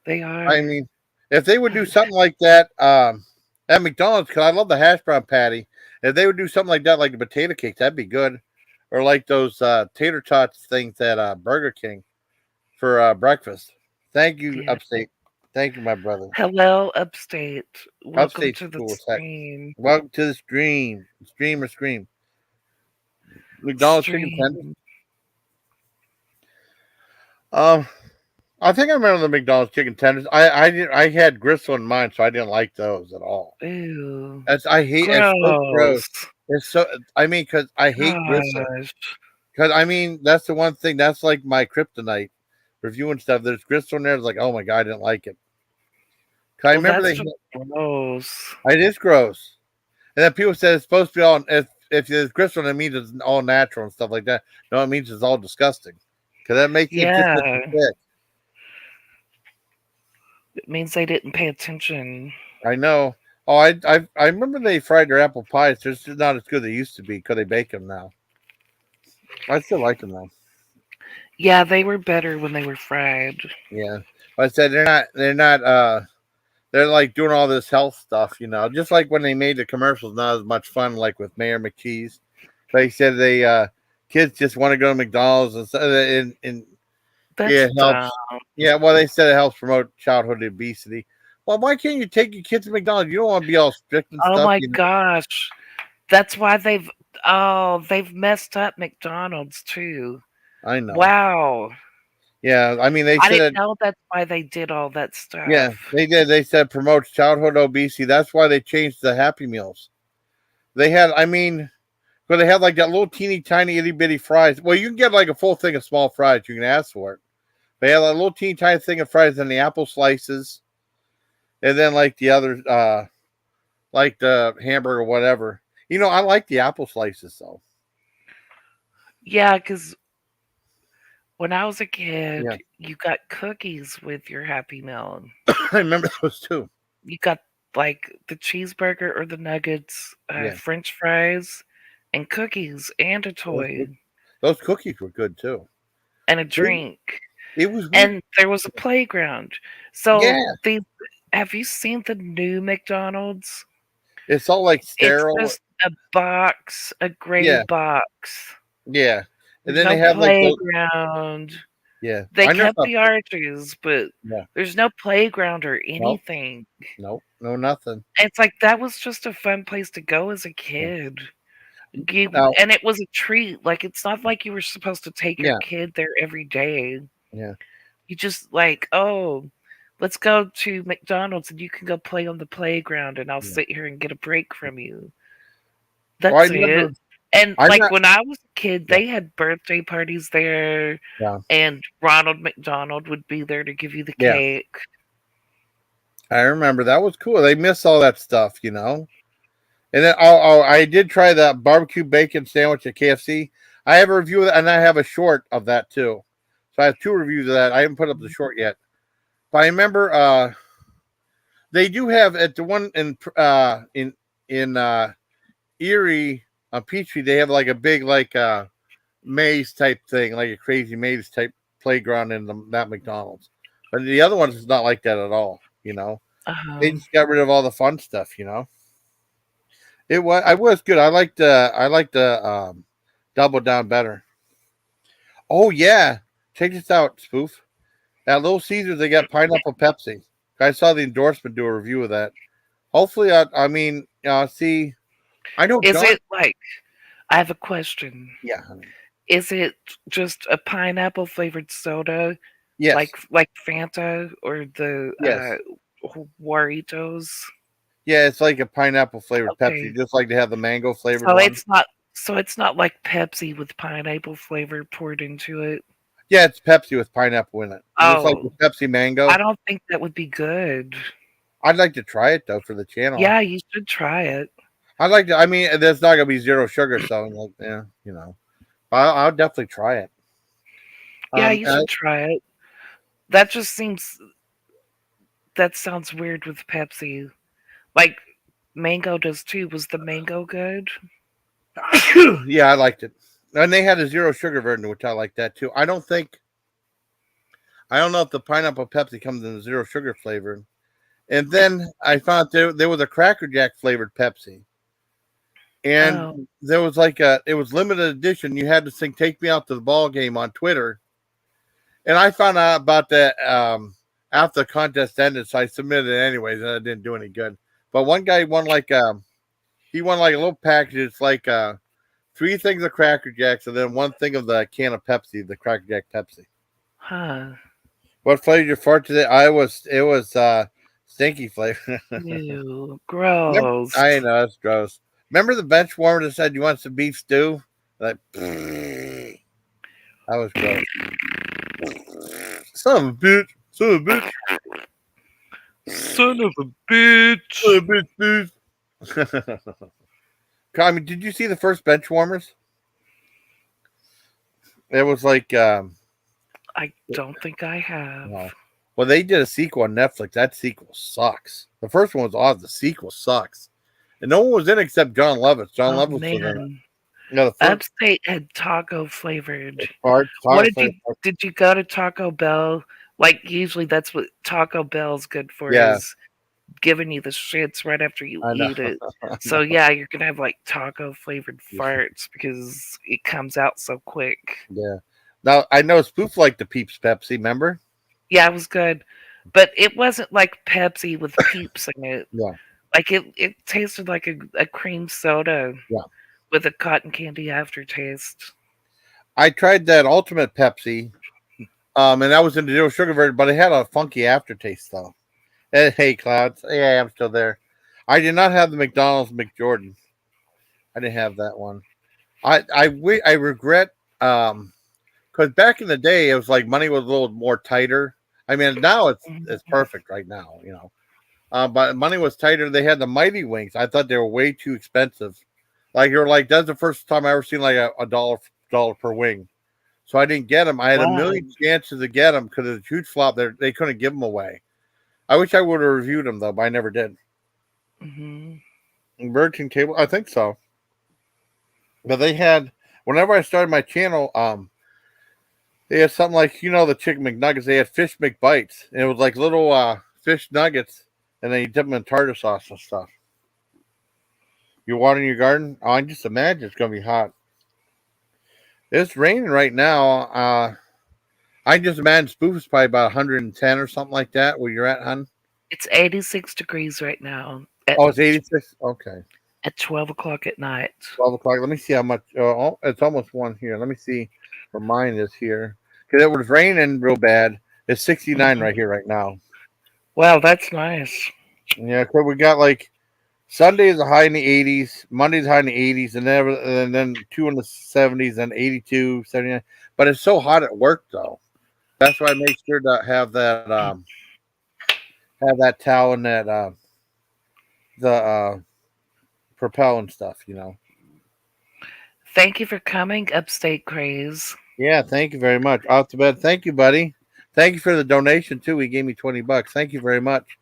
They I are. mean, if they would do something like that at McDonald's, because I love the hash brown patty, if they would do something like that, like the potato cakes, that'd be good. Or like those tater tots things at Burger King for breakfast. Thank you, Yeah. Upstate. Thank you, my brother. Hello, Upstate. Welcome Upstate's to the cool as heck. stream. Welcome to the stream. Stream or scream. McDonald's chicken tenders. Stream. Um, I think I remember the McDonald's chicken tenders. I had gristle in mine, so I didn't like those at all. Ew. I hate it's so gross. Gross. It's so I mean, because I hate gristle. Gosh. Because I mean, that's the one thing that's like my kryptonite. Reviewing stuff, there's gristle in there. It's like, oh my god, I didn't like it. 'Cause I Well, remember that's just gross. it is gross, and then people said it's supposed to be all. If there's gristle, it means it's all natural and stuff like that. No, it means it's all disgusting. Because that makes it Yeah. sick. It means they didn't pay attention. I know. Oh, I remember they fried their apple pies. They're just not as good as they used to be because they bake them now. I still like them though. Yeah, they were better when they were fried. Yeah, but I said they're like doing all this health stuff, just like when they made the commercials. Not as much fun, like with Mayor McCheese. They said they kids just want to go to McDonald's and That's it dumb. helps. Yeah, well, they said it helps promote childhood obesity. Well, why can't you take your kids to McDonald's? You don't want to be all strict and Oh stuff, my you know. gosh. That's why they've messed up McDonald's too. I know. Wow. Yeah, I mean, they I said didn't it. know that's why they did all that Yeah, stuff. they did. They said promotes childhood obesity. That's why they changed the Happy Meals. They had, I mean, but they had like that little teeny tiny itty bitty fries. Well, you can get like a full thing of small fries. You can ask for it. They had a little teeny tiny thing of fries and the apple slices, and then like the other, like the hamburger or whatever. You know, I like the apple slices though. Yeah, because when I was a Yeah, kid, you got cookies with your Happy Meal. I remember those too. You got like the cheeseburger or the nuggets, Yeah, French fries, and cookies, and a those, toy, those cookies were good too. and a It, drink. it was weird. And there was a playground. Yeah, So these have you seen the new McDonald's? it's all like It's sterile. just a box, a gray Yeah, box. yeah. And There's then no they have like those. playground. Yeah, They I never kept thought. the arches, but Yeah, there's no playground or no, anything. no, no, nothing. It's like that was just a fun place to go as a Yeah. kid. Now, And it was a treat. Like it's not like you were supposed to take your yeah, kid there every day. yeah. You just like, oh, let's go to McDonald's and you can go play on the playground and I'll Yeah. sit here and get a break from you. Well, I That's it. never. And I like not. when I was a kid, Yeah, they had birthday parties there yeah, and Ronald McDonald would be there to give you the yeah. cake. I remember that was cool. They miss all that stuff, you know. And then, I did try that barbecue bacon sandwich at KFC. I have a review of that, and I have a short of that too. So I have two reviews of that. I haven't put up the short yet, but I remember they do have at the one in Erie on Peachtree. They have like a big like maze type thing, like a crazy maze type playground in that McDonald's. But the other ones is not like that at all. You know, they Um, just got rid of all the fun stuff. You know, I was good. I like the double down better. Oh yeah, check this out, spoof. At Little Caesars, they got pineapple Pepsi. I saw the endorsement do a review of that. Hopefully, I mean, see, I know is John. it like, I have a question. Yeah, Is it just a pineapple flavored soda yes, like Fanta or the yes, Warritos? yeah. It's like a pineapple flavored Pepsi, Okay. just like they have the mango flavored So one. it's not like Pepsi with pineapple flavor poured into it. Yeah, it's Pepsi with pineapple in it, just like the Oh, Pepsi I mango. don't think that would be good. I'd like to try it though for the channel. Yeah, you should try it. I'd like to. I mean, there's not gonna be zero sugar, so like, yeah, you know. I'll definitely try it. Yeah, you And should try it. That just seems that sounds weird with Pepsi. Like mango does too. Was the mango good? yeah, I liked it. And they had a zero sugar version, which I like that too. I don't know if the pineapple Pepsi comes in a zero sugar flavor. And then I found there was a Cracker Jack flavored Pepsi. Oh, And there was like it was limited edition. You had to sing "Take Me Out to the Ball Game" on Twitter. And I found out about that after the contest ended, so I submitted it anyways, and it didn't do any good. But one guy won he won like a little package. It's like three things of Cracker Jacks and then one thing of the can of Pepsi, the Cracker Jack Pepsi. huh. What flavor did you fart today? It was stinky flavor. Ew, Remember, gross. I know that's gross. Remember the bench warmer that said you want some beef stew? Like that was gross. Son of a bitch. Son of a bitch. Son of a bitch. Son of a bitch, dude. I mean, did you see the first bench warmers? It was like I don't think I have. no. Well, they did a sequel on Netflix. That sequel sucks. The first one was awesome. The sequel sucks. And no one was in it except John Lovitz. John Oh Lovitz was in it. man. No, the first Upstate had taco flavored. part, What Taco flavor. did you go to Taco Bell? Like usually that's what Taco Bell's good for Yeah. is giving you the shits right after you I know. eat it. I So know. yeah, you're gonna have like taco flavored farts because it comes out so quick. Yeah. Now I know Spoof liked the Peeps Pepsi. Remember? Yeah, it was good, but it wasn't like Pepsi with peeps in it. Yeah. Like it tasted like a cream soda Yeah. with a cotton candy aftertaste. I tried that Ultimate Pepsi, and that was in the zero sugar version, but it had a funky aftertaste though. Hey, Clouds. Yeah, I'm still there. I did not have the McDonald's McJordan. I didn't have that one. I regret because back in the day it was like money was a little more tighter. I mean now it's Mhm. perfect right now, you know. But money was tighter. They had the Mighty Wings. I thought they were way too expensive. Like you're like that's the first time I ever seen like a dollar per wing. So I didn't get them. I had a Wow. million chances to get them because it's a huge flop. They couldn't give them away. I wish I would have reviewed them though, but I never did. Hmm. Virgin Cable, I think so. But they had whenever I started my channel, they had something like the chicken McNuggets. They had fish McBites, and it was like little fish nuggets, and then you dip them in tartar sauce and stuff. You watering your garden? Oh, I just imagine it's gonna be hot. It's raining right now. I just imagine Spoof is probably about 110 or something like that. Where you're at, hon? It's 86 degrees right now Oh, it's 86. Okay, at 12 o'clock at night. 12 o'clock. Let me see how much. Oh, it's almost one here. Let me see where mine is here because it was raining real bad. It's 69 Mhm. right here right now. Wow, that's nice. Yeah, cause we got like Sunday is a high in the 80s, Monday's high in the 80s, and then two in the 70s, and 82, 79. But it's so hot at work though. That's why I make sure to have that towel and that the propel and stuff. Thank you for coming, Upstate Craze. Yeah, thank you very much. Off to bed. Thank you, buddy. Thank you for the donation too. He gave me $20. Thank you very much.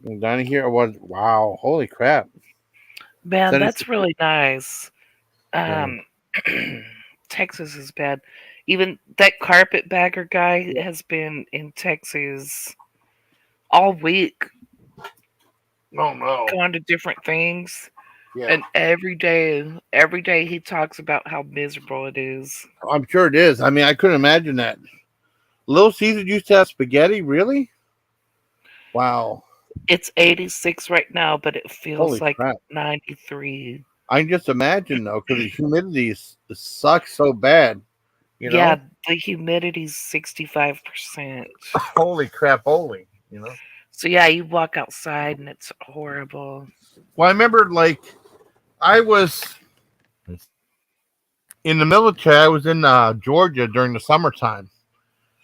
And Donnie here was wow, holy crap. Man, 76, that's really nice. yeah, Um, Texas is bad. Even that carpetbagger guy yeah. has been in Texas all week, Oh no. going to different things, Yeah. and every day he talks about how miserable it is. I'm sure it is. I mean, I couldn't imagine that. Little Caesar used to have spaghetti, really? Wow. It's 86 right now, but it feels Holy like crap. 93. I can just imagine though, because the humidity sucks so bad, you Yeah, know? the humidity's 65%. Holy crap, holy. So yeah, you walk outside and it's horrible. Well, I remember like I was in the military, I was in Georgia during the summertime,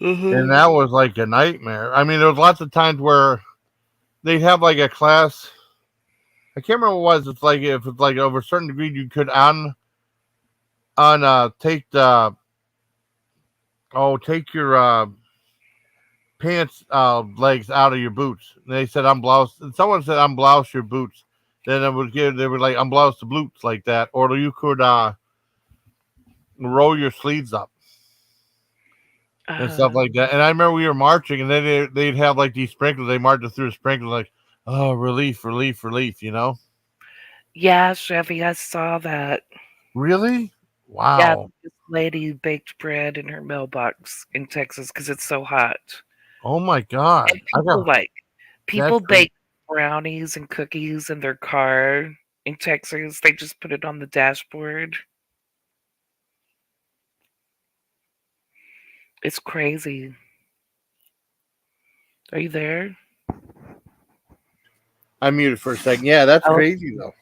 and Hmm. that was like a nightmare. I mean, there was lots of times where they'd have like a class. I can't remember what it was. It's like if it's like over a certain degree, you could on take the take your pants legs out of your boots. And they said unblouse. And someone said unblouse your boots. Then they were like unblouse the boots like that, or you could roll your sleeves up and stuff Uh, like that. And I remember we were marching, and then they'd have like these sprinklers. They marched us through the sprinklers, like, oh, relief, relief, relief. yeah, Chevy, I saw that. Really? Yeah, Wow. this lady baked bread in her mailbox in Texas because it's so hot. Oh my God. And people That's crazy. bake brownies and cookies in their car in Texas. They just put it on the dashboard. It's crazy. Are you there? I muted for a second. Yeah, that's Oh, crazy though.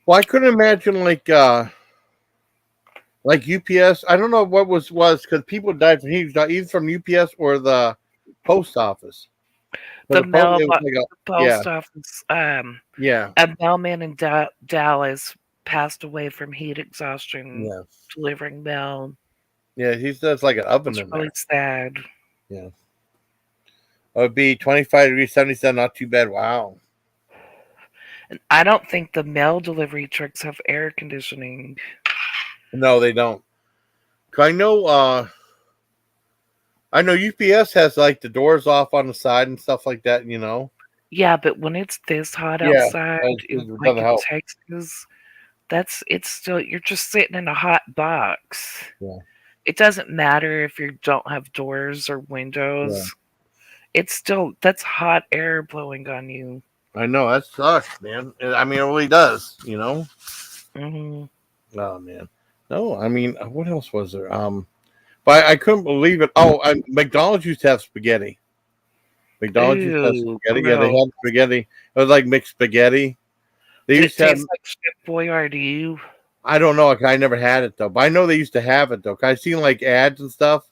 Well, I couldn't imagine like UPS. I don't know what was because people died from heat, either from UPS or the post office. But the the post, it was mailbox, like a the yeah, post office. yeah, A mailman in Dallas passed away from heat exhaustion yeah, delivering mail. yeah. He says like an oven It's in really there. sad. Yeah, it would be 25 degrees, 77. Not too bad. Wow. And I don't think the mail delivery trucks have air conditioning. No, they don't. 'Cause I know. I know UPS has like the doors off on the side and stuff like that. Yeah, but when it's this hot Yeah, outside, it like doesn't in help. Texas, it's still you're just sitting in a hot box. Yeah, It doesn't matter if you don't have doors or yeah. windows. It's still that's hot air blowing on you. I know that sucks, man. I mean, it really does. Hmm. Oh man. No, I mean, what else was there? But I couldn't believe it. Oh, McDonald's used to have spaghetti. McDonald's used to have Ooh, spaghetti. Yeah, they gross. had spaghetti. It was like mixed spaghetti. They Did used it to have. taste like Chef Boyardee? I don't know. I never had it though, but I know they used to have it though. 'Cause I seen like ads and stuff.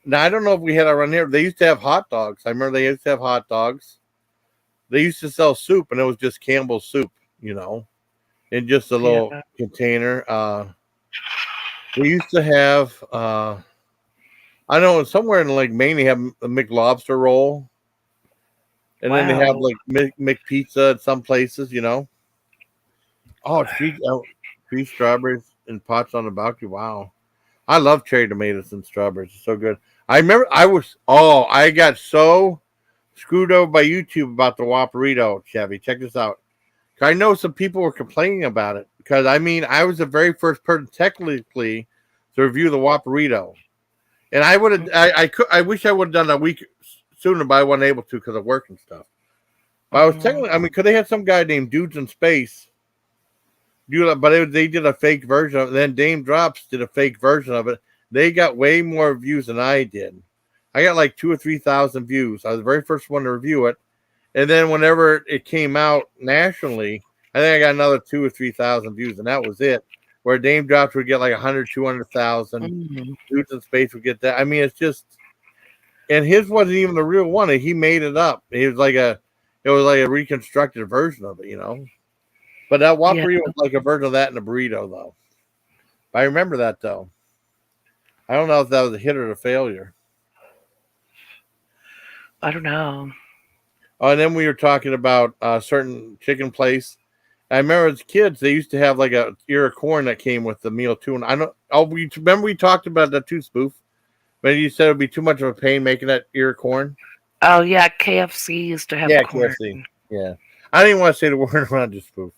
Now I don't know if we had it around here. They used to have hot dogs. I remember they used to have hot dogs. They used to sell soup, and it was just Campbell's soup, in just a little Yeah. container. They used to have. I know somewhere in like Maine they have a McLobster roll, and then they have Wow. like McPizza at some places. Oh, tree strawberries and pots on the balcony. Wow. I love cherry tomatoes and strawberries. It's so good. I remember I got so screwed over by YouTube about the Whopperito, Chevy. Check this out. I know some people were complaining about it because I mean I was the very first person technically to review the Whopperito, and I would have I wish I would have done that a week sooner, but I wasn't able to because of work and stuff. But I was Hmm. technically I mean because they had some guy named Dudes in Space they did a fake version of it. Then Dame Drops did a fake version of it. They got way more views than I did. I got like 2,000 or 3,000 views. I was the very first one to review it. And then whenever it came out nationally, I think I got another 2,000 or 3,000 views, and that was it. Where Dame Drops would get like 100, 200,000. Hmm. Dudes in Space would get that. I mean, it's just, and his wasn't even the real one. He made it up. It was like a reconstructed version of it. But that Yeah. Whopper was like a version of that in a burrito, though. I remember that though. I don't know if that was a hit or a failure. I don't know. Oh, and then we were talking about a certain chicken place. I remember as kids they used to have like a ear of corn that came with the meal too. And I don't. Oh, we remember we talked about that too, Spoof. But you said it'd be too much of a pain making that ear of corn. Oh yeah, KFC used to have Yeah, corn. KFC. Yeah, I didn't want to say the word around just Spoof.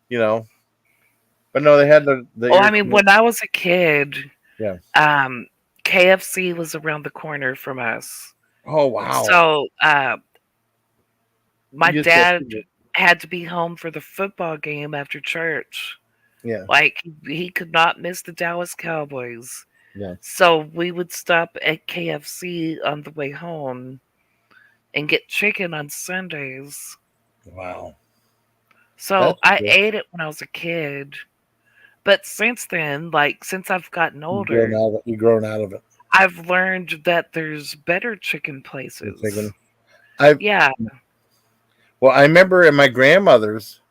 You know, but no, they had the Well, ear I of mean, corn. when I was a kid, Yeah. um, KFC was around the corner from us. Oh wow. So my You just got dad had to be home for the football game after church. yeah, Like he could not miss the Dallas Cowboys. yeah. So we would stop at KFC on the way home and get chicken on Sundays. Wow. So That's I good. ate it when I was a kid. But since then, like since I've gotten older, You've grown out of it. I've learned that there's better chicken The places. chicken. I Yeah, Well, I remember in my grandmother's,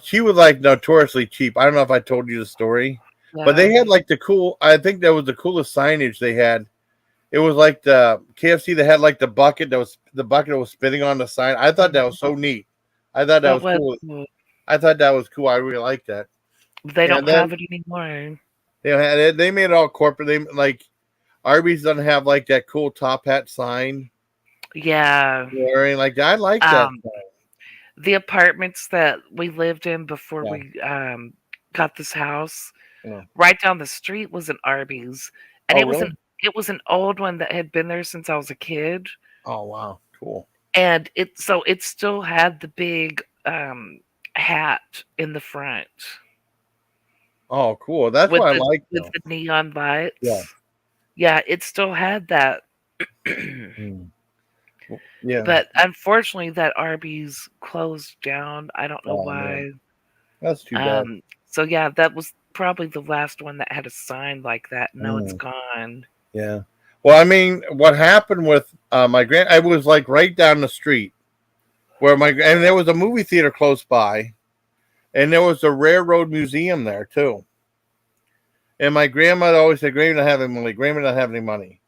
she was like notoriously cheap. I don't know if I told you the story, but yeah. they had like I think that was the coolest signage they had. It was like the KFC that had like the bucket that was spinning on the sign. I thought that was Mhm. so neat. I thought that That was was cool. cool. I thought that was cool. I really liked that. They And don't then have it anymore. they made it all corporate. They like Arby's doesn't have like that cool top hat sign Yeah. or anything like that. I like that. Um, the apartments that we lived in before Yeah. we got this house, Yeah. right down the street was an Arby's, and Oh really? it was an old one that had been there since I was a kid, Oh wow, cool. and it still had the big hat in the front Oh, cool. That's what I like with though. the neon Yeah. lights. Yeah, it still had that. Mm. Yeah. But unfortunately, that Arby's closed down. I don't know Oh man, why. that's too bad. Um, so yeah, that was probably the last one that had a sign like that. Now it's Mm. gone. Yeah. Well, I mean, what happened with my grand? I was like right down the street where and there was a movie theater close by, and there was a railroad museum there too. And my grandmother always said, "Grandma don't have any money. Grandma don't have any money."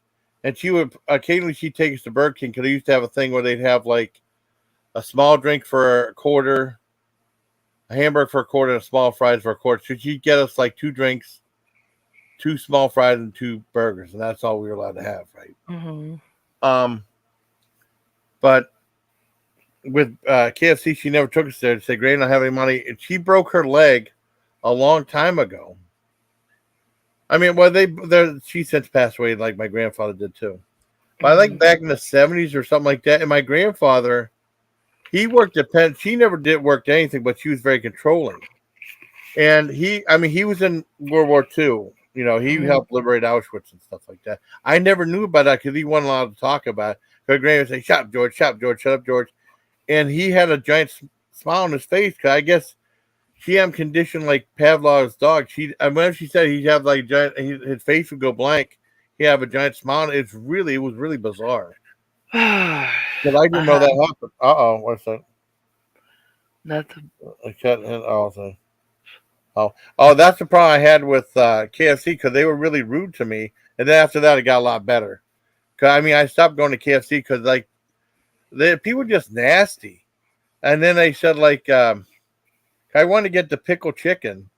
And she would occasionally she'd take us to Burger King because they used to have a thing where they'd have like a small drink for a quarter, a hamburger for a quarter, and a small fries for a quarter. So she'd get us like two drinks 2 small fries and 2 burgers, and that's all we were allowed to have, right? Mhm. Um, but with KFC, she never took us there to say, "Great, I don't have any money." And she broke her leg a long time ago. I mean, well, she since passed away, like my grandfather did too. But I think Mhm. back in the 70s or something like that. And my grandfather, he worked at Penn. She never did work anything, but she was very controlling. And I mean, he was in World War II. You know, he Mhm. helped liberate Auschwitz and stuff like that. I never knew about that because he wasn't allowed to talk about it. Her grandma would say, "Shut up, George. Shut up, George. Shut up, George." And he had a giant smile on his face because I guess she had him conditioned like Pavlov's dog. When she said he'd have like giant, his face would go blank. He have a giant smile. It was really bizarre. I But I didn't know have that happened. What's that? nothing. I cut in. That's the problem I had with KFC because they were really rude to me. And then after that, it got a lot better. Cause I mean, I stopped going to KFC because like the people were just nasty. And then they said like I wanted to get the pickle chicken,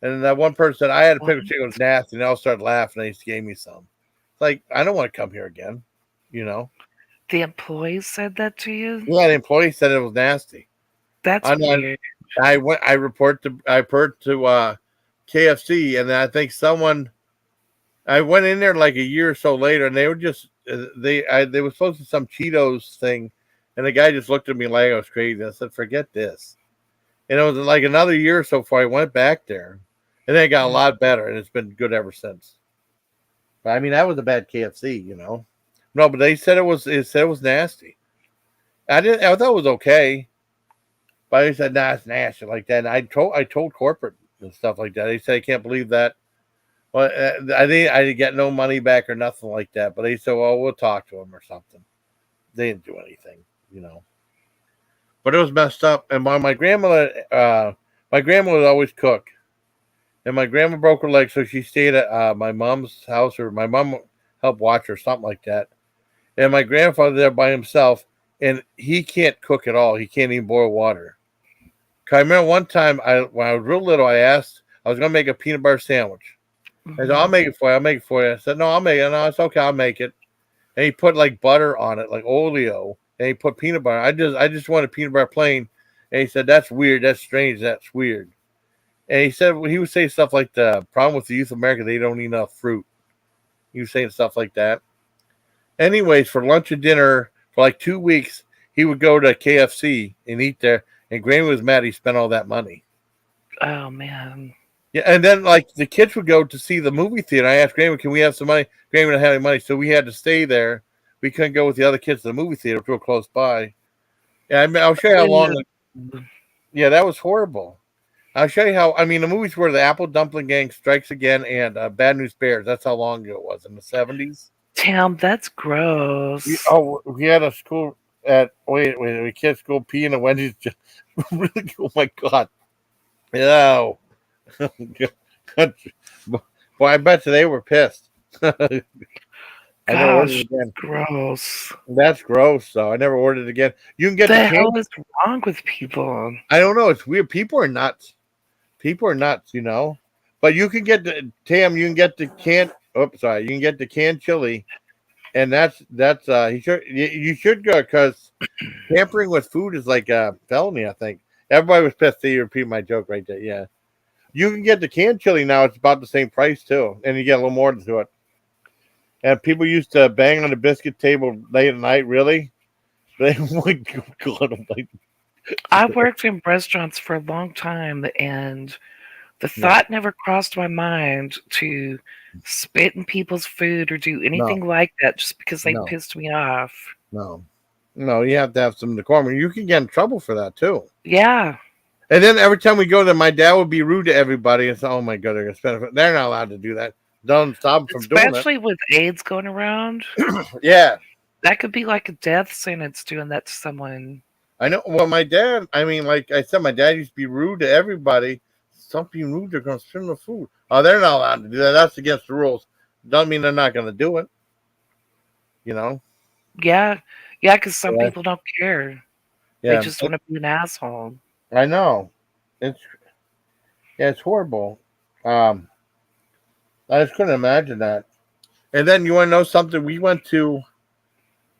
and that one person said I had a What? pickle chicken it was nasty, and they all started laughing. And they just gave me some. It's like I don't want to come here again. You know. The employees said that to you? Yeah, the employee said it was nasty. I That's know. weird. I went. I report to KFC, and then I think someone. I went in there like a year or so later, and they were just they were supposed to some Cheetos thing, and the guy just looked at me like I was crazy. I said, "Forget this." And it was like another year or so before I went back there, and then it got a Mm. lot better, and it's been good ever since. But I mean, that was a bad KFC, you know. No, but they said it said it was nasty. I didn't. I thought it was okay, but they said, "Nah, it's nasty like that." And I told corporate and stuff like that. They said, "I can't believe that." Well, I didn't get no money back or nothing like that. But they said, "Well, we'll talk to them or something." They didn't do anything, you know. But it was messed up. And my grandmother would always cook, and my grandma broke her leg, so she stayed at my mom's house, or my mom helped watch her, something like that. And my grandfather there by himself, and he can't cook at all. He can't even boil water. 'Cause I remember one time, when I was real little, I asked, I was gonna make a peanut butter sandwich. I said, "I'll Mhm. make it for you. I'll make it for you." I said, "No, I'll make it." No, it's okay. I'll make it. And he put like butter on it, like oleo, and he put peanut butter. I just wanted peanut butter plain. And he said, "That's weird. That's strange. That's weird." And he said he would say stuff like the problem with the youth of America, they don't eat enough fruit. He was saying stuff like that. Anyways, for lunch and dinner for like 2 weeks, he would go to KFC and eat there. And Granny was mad he spent all that money. Oh man. Yeah, and then like the kids would go to see the movie theater. I asked Granny, "Can we have some money?" Granny didn't have any money, so we had to stay there. We couldn't go with the other kids to the movie theater, which were close by. Yeah, I mean, I'll show you how long. Ew. Yeah, that was horrible. I'll show you how. I mean, the movies were The Apple Dumpling Gang, Strikes Again, and Bad News Bears. That's how long ago it was in the 70s. Damn, that's gross. We had a school at we kids go pee in the Wendy's. Really? Oh my god! No. Boy, I bet you they were pissed. I never ordered Gosh, it again. gross. That's gross, though. I never ordered it again. You can get the The can. hell is wrong with people? I don't know. It's weird. People are nuts. People are nuts, you know. But you can get the Tam. You can get the can. Oops, sorry. You can get the canned chili, and that's you should go because tampering with food is like a felony. I think everybody was pissed. You repeat my joke right there. Yeah, you can get the canned chili now. It's about the same price too, and you get a little more to it. And people used to bang on the biscuit table late at night. Really? They would God, I'm like, I worked in restaurants for a long time, and the no, thought never crossed my mind to spit in people's food or do no, anything like that just because they no, pissed me off. no, no. You have to have some decorum. You can get in trouble for that too. Yeah, And then every time we go there, my dad would be rude to everybody and say, "Oh my god, they're gonna spend it." They're not allowed to do that. Don't stop them from doing it. especially with AIDS going around. Yeah, That could be like a death sentence doing that to someone. I know. Well, my dad. I mean, like I said, my dad used to be rude to everybody. Stop being rude. They're gonna spend the food. Oh, they're not allowed to do that. That's against the rules. Doesn't mean they're not gonna do it. You know. Yeah, yeah, because some Yeah. people don't care. They Yeah. just want to be an asshole. I know. It's yeah, it's horrible. Um, I just couldn't imagine that. And then you want to know something? We went to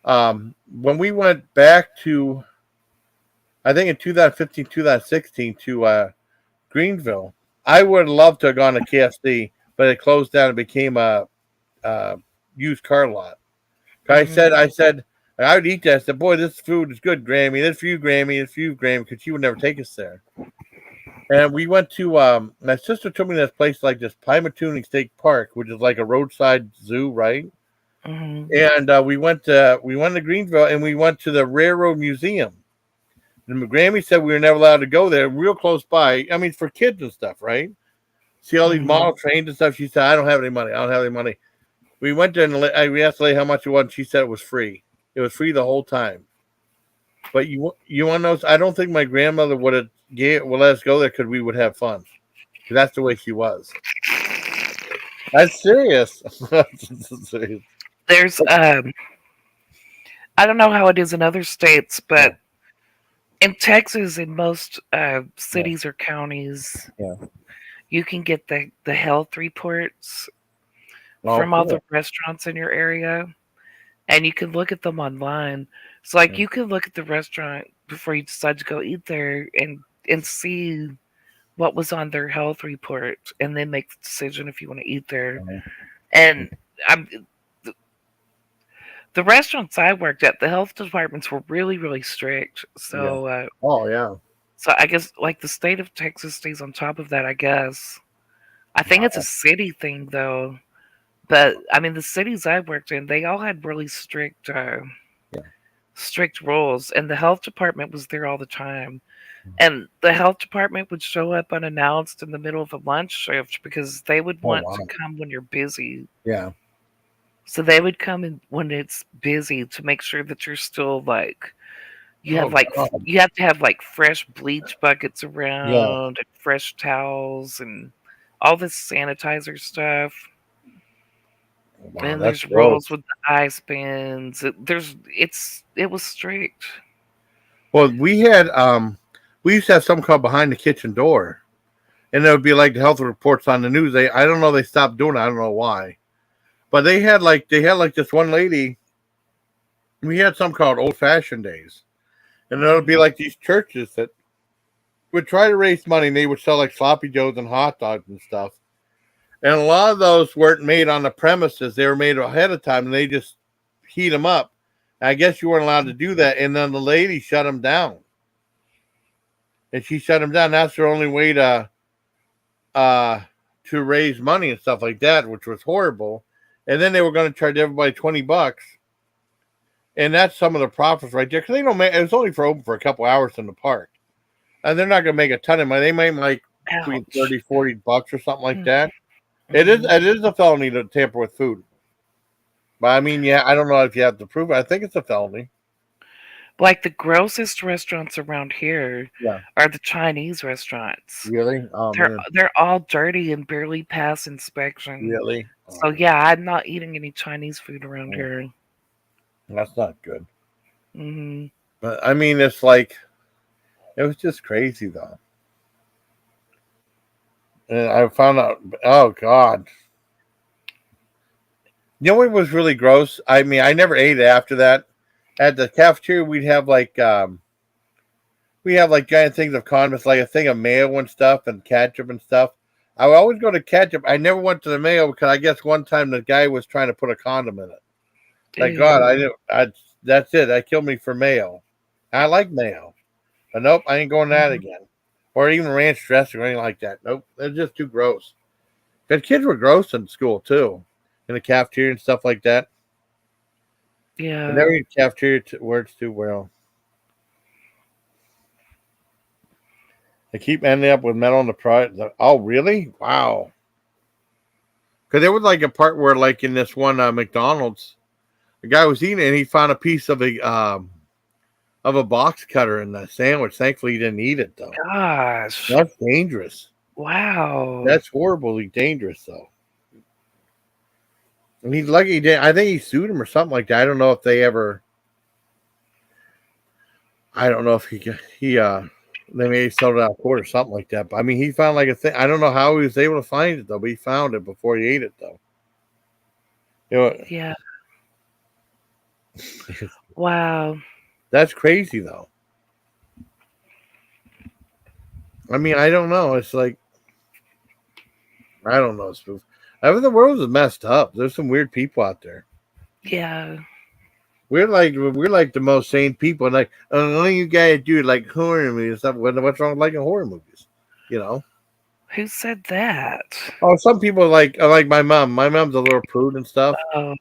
when we went back to I think in 2015, 2016 to Greenville. I would love to have gone to KFC, but it closed down and became a used car lot. Hmm. I said, I would eat that. I said, boy, this food is good, Grammy. This for you, Grammy. This for you, Grammy, because she would never take us there. And we went to, my sister took me to this place like this Pymatuning State Park, which is like a roadside zoo, right? Hmm. And we went to Greenville and we went to the Railroad Museum. And Grammy said we were never allowed to go there, real close by. I mean, for kids and stuff, right? See all these Hmm. model trains and stuff. She said, I don't have any money. I don't have any money. We went there and we asked the lady how much it was. And she said it was free. It was free the whole time. But you want to know? I don't think my grandmother would let us go there because we would have fun. 'Cause that's the way she was. That's serious. That's serious. There's I don't know how it is in other states, Yeah, but in Texas, in most yeah, cities or counties, yeah. you can get the health reports Oh, from all the cool. restaurants in your area, and you can look at them online. So, like, Yeah. you can look at the restaurant before you decide to go eat there, and see what was on their health report, and then make the decision if you want to eat there. And I'm the restaurants I worked at, the health departments were really, really strict. Yeah. Oh, yeah. So I guess like the state of Texas stays on top of that. I guess I think it's a Wow. city thing though. But I mean, the cities I worked in, they all had really Yeah. strict rules, and the health department was there all the time. And the health department would show up unannounced in the middle of a lunch shift because they would Oh, want to wow. come when you're busy. Yeah. So they would come in when it's busy to make sure that you're still like Oh, God. you have to have like fresh bleach buckets Yeah. around and fresh towels and all this sanitizer stuff. Wow. And That's there's rules gross. with the ice bins. It was strict. Well, we used to have something called behind the kitchen door, and it would be like the health reports on the news. I don't know, they stopped doing it. I don't know why, but they had like this one lady. We had something called old fashioned days, and it would be Hmm. like these churches that would try to raise money, and they would sell like sloppy joes and hot dogs and stuff. And a lot of those weren't made on the premises; they were made ahead of time, and they just heat them up. I guess you weren't allowed to do that, and then the lady shut them down, and she shut them down. That's their only way uh to raise money and stuff like that, which was horrible. And then they were going to charge everybody $20, and that's some of the profits right there because they don't make it was only for open for a couple hours in the park, and they're not going to make a ton of money. They make like between Ouch. 30, $40 or something like that. Mm-hmm. It is a felony to tamper with food, but I mean, yeah, I don't know if you have to prove it. I think it's a felony. Like the grossest restaurants around here Yeah. are the Chinese restaurants. Really? Oh They're man. they're all dirty and barely pass inspection. Really? Oh So man. yeah, I'm not eating any Chinese food around Oh, here. that's not good. Hmm. But I mean, it's like it was just crazy though. And I found out. Oh God. You know what was really gross? I mean, I never ate it after that. At the cafeteria, we have like giant things of condiments, like a thing of mayo and stuff, and ketchup and stuff. I would always go to ketchup. I never went to the mayo because I guess one time the guy was trying to put a condom in it. Like God, I Ew. didn't. I That's it. That killed me for mayo. I like mayo, but nope, I ain't going that Mhm. again. Or even ranch dressing or anything like that. Nope, it's just too gross. Because kids were gross in school too, in the cafeteria and stuff like that. I Yeah. never eat cafeteria words too well. They keep ending up with metal on the product. Oh, really? Wow. Because there was like a part where, like in this one McDonald's, the guy was eating it and he found a piece of a box cutter in the sandwich. Thankfully, he didn't eat it though. Gosh. That's dangerous. Wow. That's horribly dangerous though. And he's lucky he did. I think he sued him or something like that. I don't know if they ever. I don't know if he. They may sold it out of court or something like that. But I mean, he found like a thing. I don't know how he was able to find it though, but he found it before he ate it though. You know, Yeah. Wow. that's crazy though. I mean, I don't know. It's like I don't know, Spoof. I mean, the world is messed up. There's some weird people out there. Yeah. We're like the most sane people. And like all you guys do like horror movies and stuff. What's wrong with liking horror movies? You know. Who said that? Oh, some people like my mom. My mom's a little prude and stuff. Oh,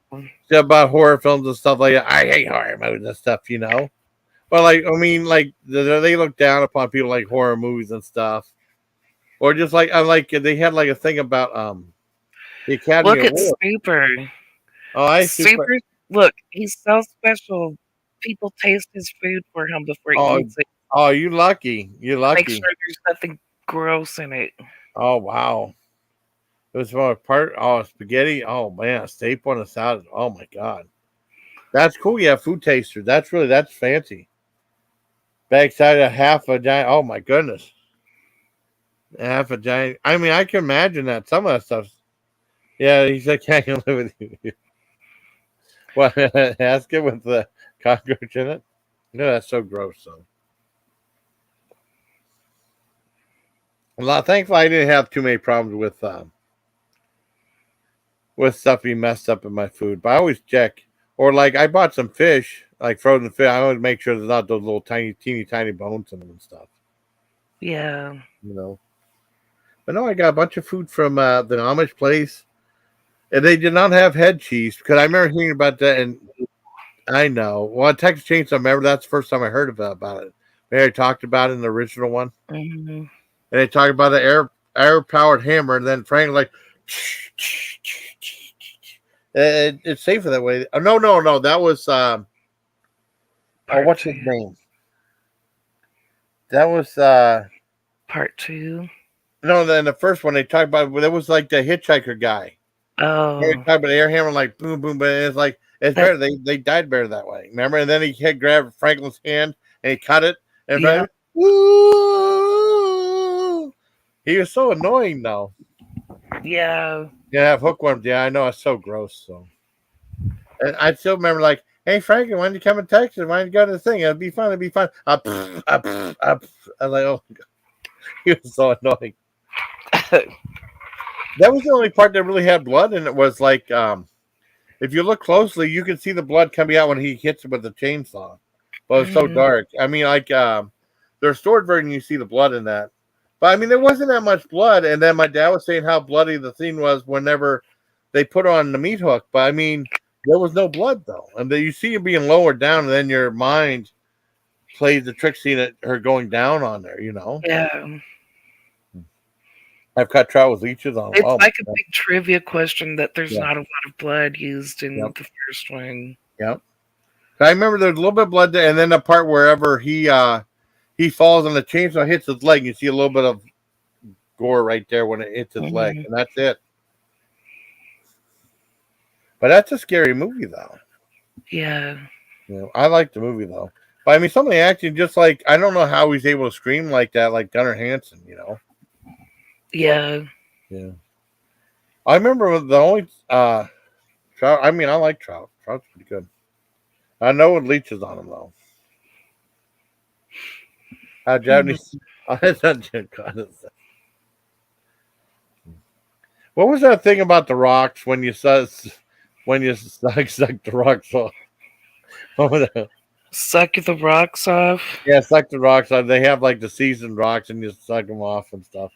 She about horror films and stuff like that. I hate horror movies and stuff. You know. But like I mean, like they look down upon people like horror movies and stuff. Or just like I like they had like a thing about the Academy look at Award. Spooper. Oh, I super. Spooper, look, he's so special. People taste his food for him before he Oh, eats it. oh, you lucky. You Make lucky. sure there's nothing gross in it. Oh wow. It was for a part. Oh, spaghetti. Oh man, a staple and a salad. Oh my god, that's cool. Yeah, food taster. That's fancy. Backside of half a giant. Oh my goodness, half a giant. I mean, I can imagine that some of that stuff. Yeah, he said, "Can't live with you?" What? Ask it with the cockroach in it. No, that's so gross. So, well, thankfully, I didn't have too many problems with stuff being messed up in my food. But I always check. Or like I bought some fish, like frozen fish. I always make sure there's not those little tiny, teeny, tiny bones in them and stuff. Yeah. You know. But no, I got a bunch of food from the Amish place, and they did not have head cheese because I remember hearing about that. And I know, well, Texas Chainsaw. Remember that's the first time I heard about it. Mary talked about it in the original one, Hmm. and they talked about the air powered hammer, and then Frank like. It's safer that way. Oh, no. That was oh, Part what's his two. name? That was Part two. no. Then the first one they talked about that was like the hitchhiker guy. They Oh, talked about the air hammer like boom boom, but it's like it's that. better. They died better that way. Remember? And then he had grabbed Franklin's hand and he cut it and Yeah. Franklin, woo! He was so annoying though. Yeah. Yeah, hookworms. Yeah, I know it's so gross. So and I still remember like, hey Franklin, why don't you come to Texas? Why don't you go to the thing? It'll be fun. It'll be fun. I was like, oh, he was so annoying. That was the only part that really had blood, and it was like, if you look closely, you can see the blood coming out when he hits it with the chainsaw. But it's so Hmm. dark. I mean, like, the restored version, you see the blood in that. But I mean, there wasn't that much blood. And then my dad was saying how bloody the scene was whenever they put on the meat hook. But I mean, there was no blood though, and then you see it being lowered down, and then your mind plays the trick scene at her going down on there. You know, Yeah. I've cut trout with leeches on them. It's Oh my like a god. big trivia question that there's Yeah. not a lot of blood used in Yep. the first one. Yep. I remember there's a little bit of blood there, and then the part wherever he falls and the chainsaw hits his leg, you see a little bit of gore right there when it hits his leg, Hmm. and that's it. But that's a scary movie, though. Yeah. You know, I like the movie though. But I mean, some of the acting, just like I don't know how he's able to scream like that, like Gunnar Hansen. You know. Yeah. Yeah. I remember the only trout. I mean, I like trout. Trout's pretty good. I know with leeches on them though. Hmm. Japanese. What was that thing about the rocks when you suck the rocks off? What was that? Suck the rocks off. Yeah, suck the rocks off. They have like the seasoned rocks and you suck them off and stuff.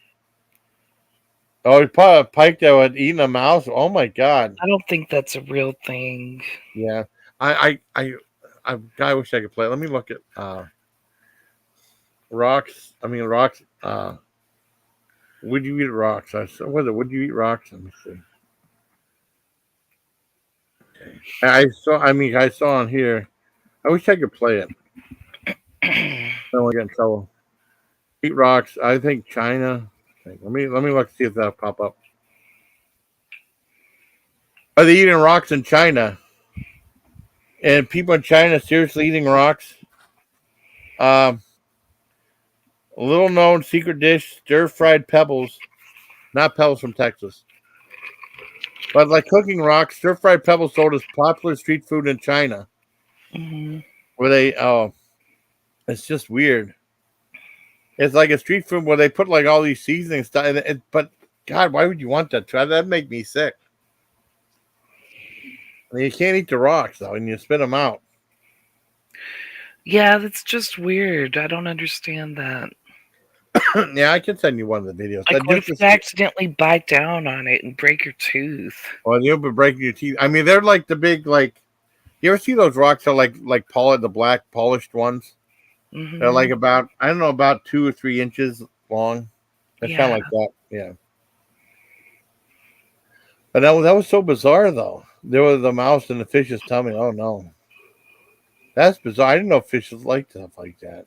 Oh, he put a pike that would eat a mouse. Oh my god. I don't think that's a real thing. Yeah. I wish I could play. Let me look at rocks. I mean rocks. Would you eat rocks? I said, was it? Would you eat rocks? Let me see. I saw. I mean, I saw on here. I wish I could play it. I don't want to get in trouble. Eat rocks. I think China. Okay, let me look see if that'll pop up. Are they eating rocks in China? And people in China seriously eating rocks? Um, A little known secret dish: stir fried pebbles, not pebbles from Texas, but like Cooking Rock. Stir fried pebbles sold as popular street food in China, Hmm. where they it's just weird. It's like a street food where they put like all these seasoning stuff. But God, why would you want that? That'd make me sick. I mean, you can't eat the rocks though, and you spit them out. Yeah, that's just weird. I don't understand that. Yeah, I can send you one of the videos. Like, That what just if you accidentally bite down on it and break your tooth? or you'll be breaking your teeth. I mean, they're like the big like. You ever see those rocks? Are like the black polished ones. They're like Hmm. about I don't know about 2 or 3 inches long. They're kind of Yeah, like that. Yeah. But that was so bizarre though. There was the mouse in the fish's tummy. Oh no, that's bizarre. I didn't know fishes like stuff like that.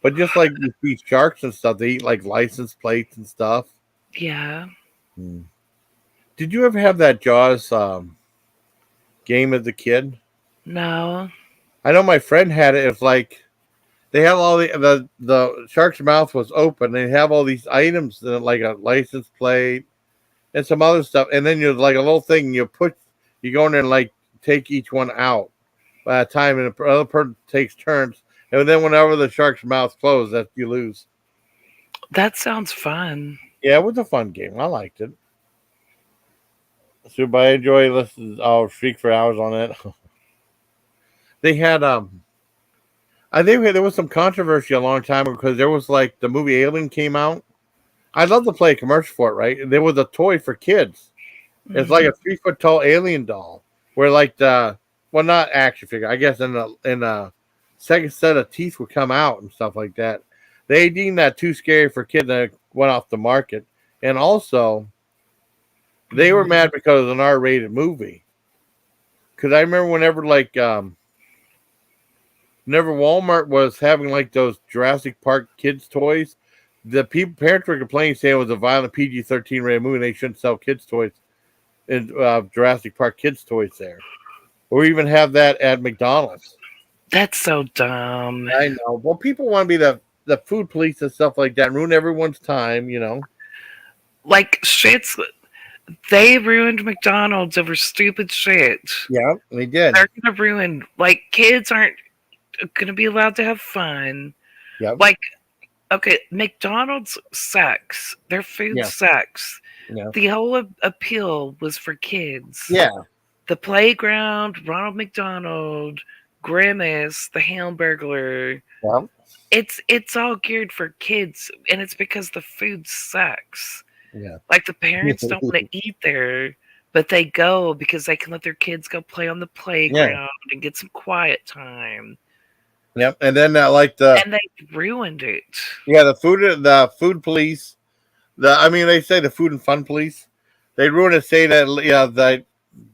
But just like you see sharks and stuff, they eat like license plates and stuff. yeah. Hmm. Did you ever have that Jaws game as a kid? No. I know my friend had it. If like they have all the shark's mouth was open, they have all these items like a license plate and some other stuff, and then you're like a little thing you go in there and like take each one out by a time, and the other person takes turns, and then whenever the shark's mouth closes, that you lose. That sounds fun. Yeah, it was a fun game. I liked it. So, but I enjoy listening. I'll speak for hours on it. They had I think there was some controversy a long time ago because there was like the movie Alien came out. I'd love to play a commercial for it, right? There was a toy for kids. It's like Hmm. a 3 foot tall alien doll, where like not action figure. I guess in a second set of teeth would come out and stuff like that. They deemed that too scary for kids, and it went off the market. And also, they were Hmm. mad because it was an R-rated movie. Because I remember whenever Walmart was having like those Jurassic Park kids toys, the parents were complaining saying it was a violent PG-13 rated movie and they shouldn't sell kids toys in Jurassic Park kids toys there, or even have that at McDonald's. That's so dumb. I know. Well, people want to be the food police and stuff like that, and ruin everyone's time. Like, shit's. They ruined McDonald's over stupid shit. Yeah, they did. They're gonna ruin. Like, kids aren't gonna be allowed to have fun. Yep. Like, okay, McDonald's sucks. Their food Yeah. sucks. Yeah. The whole appeal was for kids. Yeah. The playground, Ronald McDonald, Grimace, the Hamburglar. Yeah. It's all geared for kids, and it's because the food sucks. Yeah. Like, the parents don't want to eat there, but they go because they can let their kids go play on the playground and get some quiet time. Yep. And then like And they ruined it. the food police. They say the food and fun police. They ruin it. Say that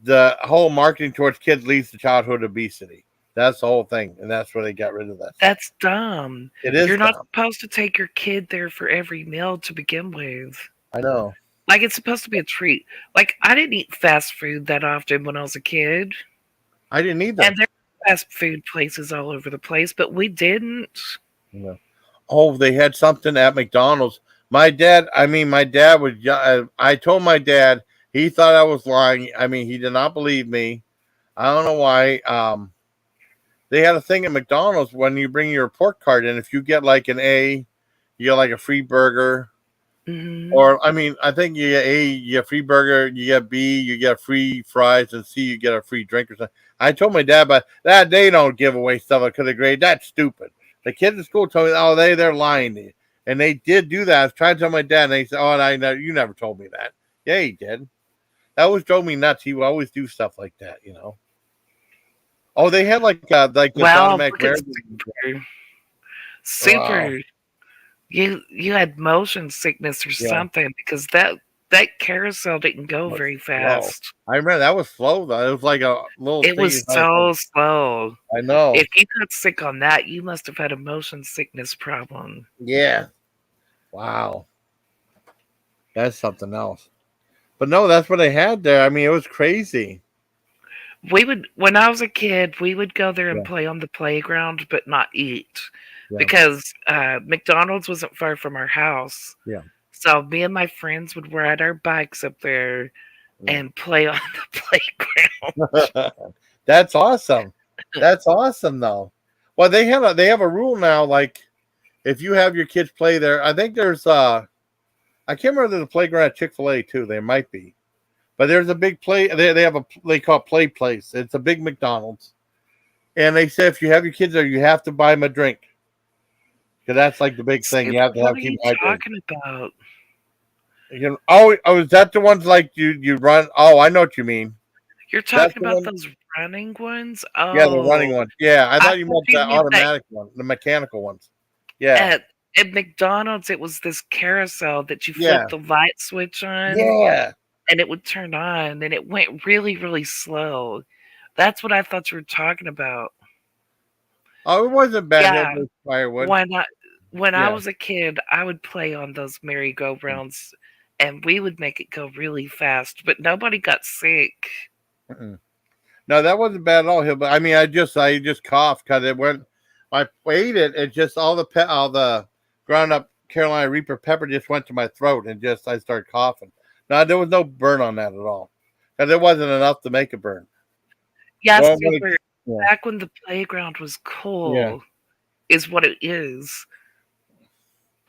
the whole marketing towards kids leads to childhood obesity. That's the whole thing, and that's where they got rid of that. That's dumb. It is. You're not dumb. supposed to take your kid there for every meal to begin with. I know. Like, it's supposed to be a treat. Like, I didn't eat fast food that often when I was a kid. I didn't either. And there were fast food places all over the place, but we didn't. No. Oh, they had something at McDonald's. My dad was. I told my dad. He thought I was lying. He did not believe me. I don't know why. They had a thing at McDonald's when you bring your report card in. If you get like an A, you get like a free burger. Hmm. Or I think you get A, you get free burger. You get B, you get free fries, and C, you get a free drink or something. I told my dad, but that they don't give away stuff because of grade. That's stupid. The kids at school told me, oh, they're lying to you, and they did do that. I was trying to tell my dad, and they said, oh, I know you never told me that. Yeah, he did. That always drove me nuts. He would always do stuff like that. Oh, they had like the Well, Donna look at McMahon. Super. Wow. Super. You had motion sickness or Yeah. something because that carousel didn't go very Slow. fast. I remember that was slow though. It was like a little. It was so slow. I know. If you got sick on that, you must have had a motion sickness problem. Yeah. Wow. That's something else. But no, that's what they had there. It was crazy. When I was a kid, we would go there and Yeah. play on the playground, but not eat. Yeah. because McDonald's wasn't far from our house. Yeah. So me and my friends would ride our bikes up there Yeah. and play on the playground. That's awesome. That's awesome though. Well, they have a rule now, like if you have your kids play there, I think there's I can't remember there's a playground at Chick-fil-A too. There might be. But there's a big play they have a they call it play place. It's a big McDonald's. And they say if you have your kids there, you have to buy them a drink. Because that's like the big thing. See, You have to what have are keep you hydrated. talking about? You know, is that the ones like you run? Oh, I know what you mean. You're That's talking the about one. those running ones? Yeah, the running Oh, one. Yeah, I I thought you thought meant you the meant that automatic one, the mechanical ones. Yeah, at McDonald's it was this carousel that you flip yeah, the light switch on yeah. and it would turn on and it went really, really slow. That's what I thought you were talking about. Oh, it wasn't Bad Yeah, Hillbilly Firewood. when I when I Yeah. was a kid, I would play on those merry-go-rounds and we would make it go really fast, but nobody got sick. Mm-mm. No, that wasn't bad at all. But I mean, I just coughed because it went. I ate it. It just all the ground up Carolina Reaper pepper just went to my throat and just I started coughing. No, there was no burn on that at all because it wasn't enough to make a burn. Yeah, Well, when super. yeah, Back when the playground was yeah. cool is what it is.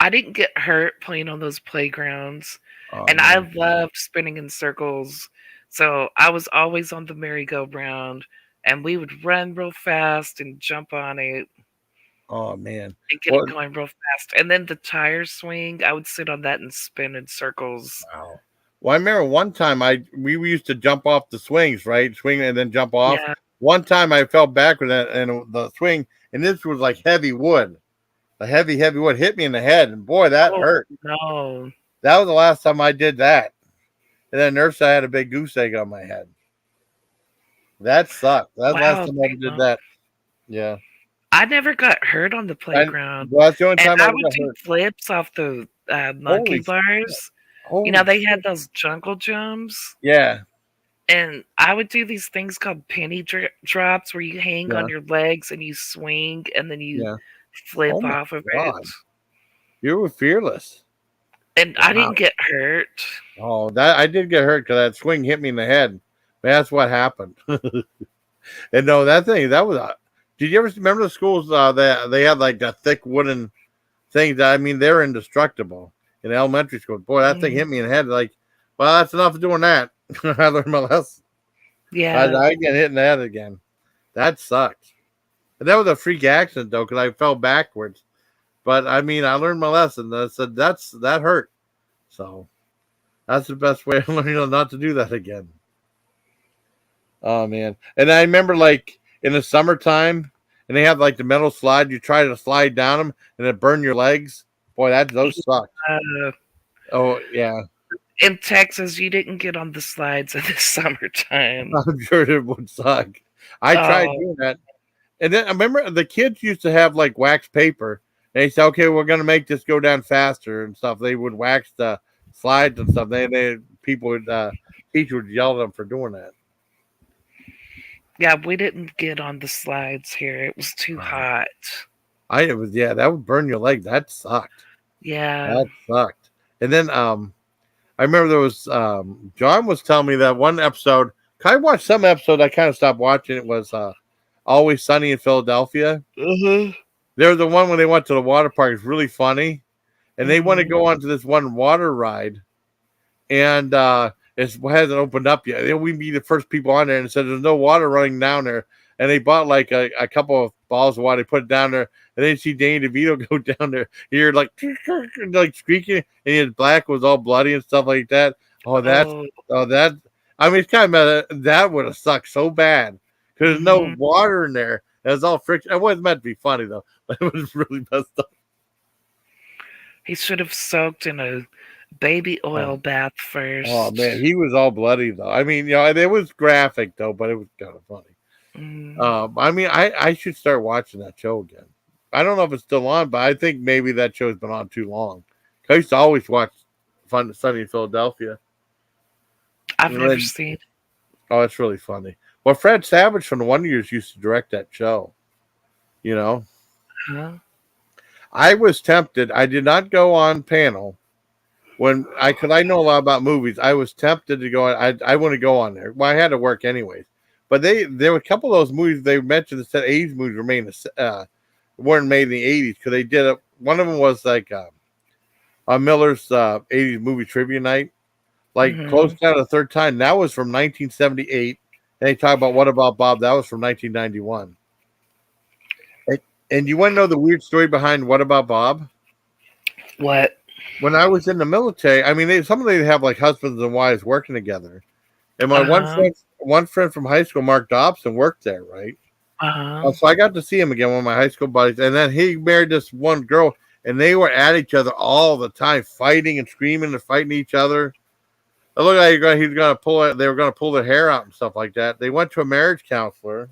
I didn't get hurt playing on those playgrounds, Oh and I man. loved spinning in circles. So I was always on the merry-go-round, and we would run real fast and jump on it Oh man. and get it Well, going real fast. And then the tire swing, I would sit on that and spin in circles. wow. Well, I remember one time we used to jump off the swings, right? Swing and then jump off. Yeah. One time I fell backward and the swing, and this was like heavy wood. The heavy wood hit me in the head, and boy, that Oh hurt. no! That was the last time I did that. And then nurse, I had a big goose egg on my head. That sucked. That's the last Wow, time I ever did that. Yeah. I never got hurt on the And playground, well, that's the only and time I I ever would got do hurt. flips off the monkey Holy shit. bars. You know, Holy they had shit. those jungle jumps, Yeah. and I would do these things called penny drops where you hang on Yeah. your legs and you swing and then you Yeah. Oh flip my off of it. God. You were fearless. And I Wow. didn't get hurt. Oh, that I did get hurt because that swing hit me in the head. That's what happened. And no, that thing that was. Did you ever remember the schools that they had like the thick wooden things? That, I mean, they're indestructible in elementary school. Boy, that thing Mm, hit me in the head. Like, well, that's enough of doing that. I learned my lesson. yeah. I get hit in the head again. That sucked. And that was a freak accident though, because I fell backwards. But I mean, I learned my lesson. I said that hurt. So that's the best way of learning not to do that again. Oh man! And I remember like in the summertime, and they have like the metal slide. You try to slide down them, and it burn your legs. Boy, those suck. Uh, Oh yeah, in Texas, you didn't get on the slides in the summertime. I'm sure it would suck. I tried Oh, doing that, and then I remember the kids used to have like wax paper. They said, "Okay, we're gonna make this go down faster and stuff." They would wax the slides and stuff. They people would teacher would yell at them for doing that. yeah, we didn't get on the slides here. It was too Oh. hot. It was yeah, that would burn your leg. That sucked. Yeah. That sucked. And then I remember there was John was telling me that one episode. I watched some episode. I kind of stopped watching. It was Always Sunny in Philadelphia. Uh-huh. There was the one when they went to the water park. It's really funny, and they want to Mhm. go onto this one water ride, and it hasn't opened up yet. Then we be the first people on there, and it said there's no water running down there. And they bought like a couple of balls of water, they put it down there, and then you see Danny DeVito go down there. You're like squeaking, and his black was all bloody and stuff like that. Oh, Oh, that. I mean, it's kind of that would have sucked so bad because there's no mhm. water in there. It was all friction. It wasn't meant to be funny though, but it was really messed up. He should have soaked in a baby Oh, oil bath oh first. man, he was all bloody though. I mean, it was graphic though, but it was kind of funny. Mm. I mean, I should start watching that show again. I don't know if it's still on, but I think maybe that show's been on too long. I used to always watch Fun Sunny in Philadelphia. I've And never then, seen. oh, it's really funny. Well, Fred Savage from the Wonder Years used to direct that show. You know, Huh? I was tempted. I did not go on panel when because I know a lot about movies. I was tempted to go. I want to go on there. Well, I had to work anyways. But there were a couple of those movies they mentioned that said '80s movies were made weren't made in the '80s because they did it. One of them was like Miller's '80s movie trivia night, like close Hmm. down the third time. That was from 1978. And they talk about What About Bob? That was from 1991. And you want to know the weird story behind What About Bob? What? When I was in the military, I mean, some of them have like husbands and wives working together. And my Uh huh. one friend from high school, Mark Dobson, worked there, right? Uh huh. So I got to see him again, one of my high school buddies. And then he married this one girl, and they were at each other all the time, fighting and screaming and fighting each other. It looked like he was going to pull it. They were going to pull their hair out and stuff like that. They went to a marriage counselor,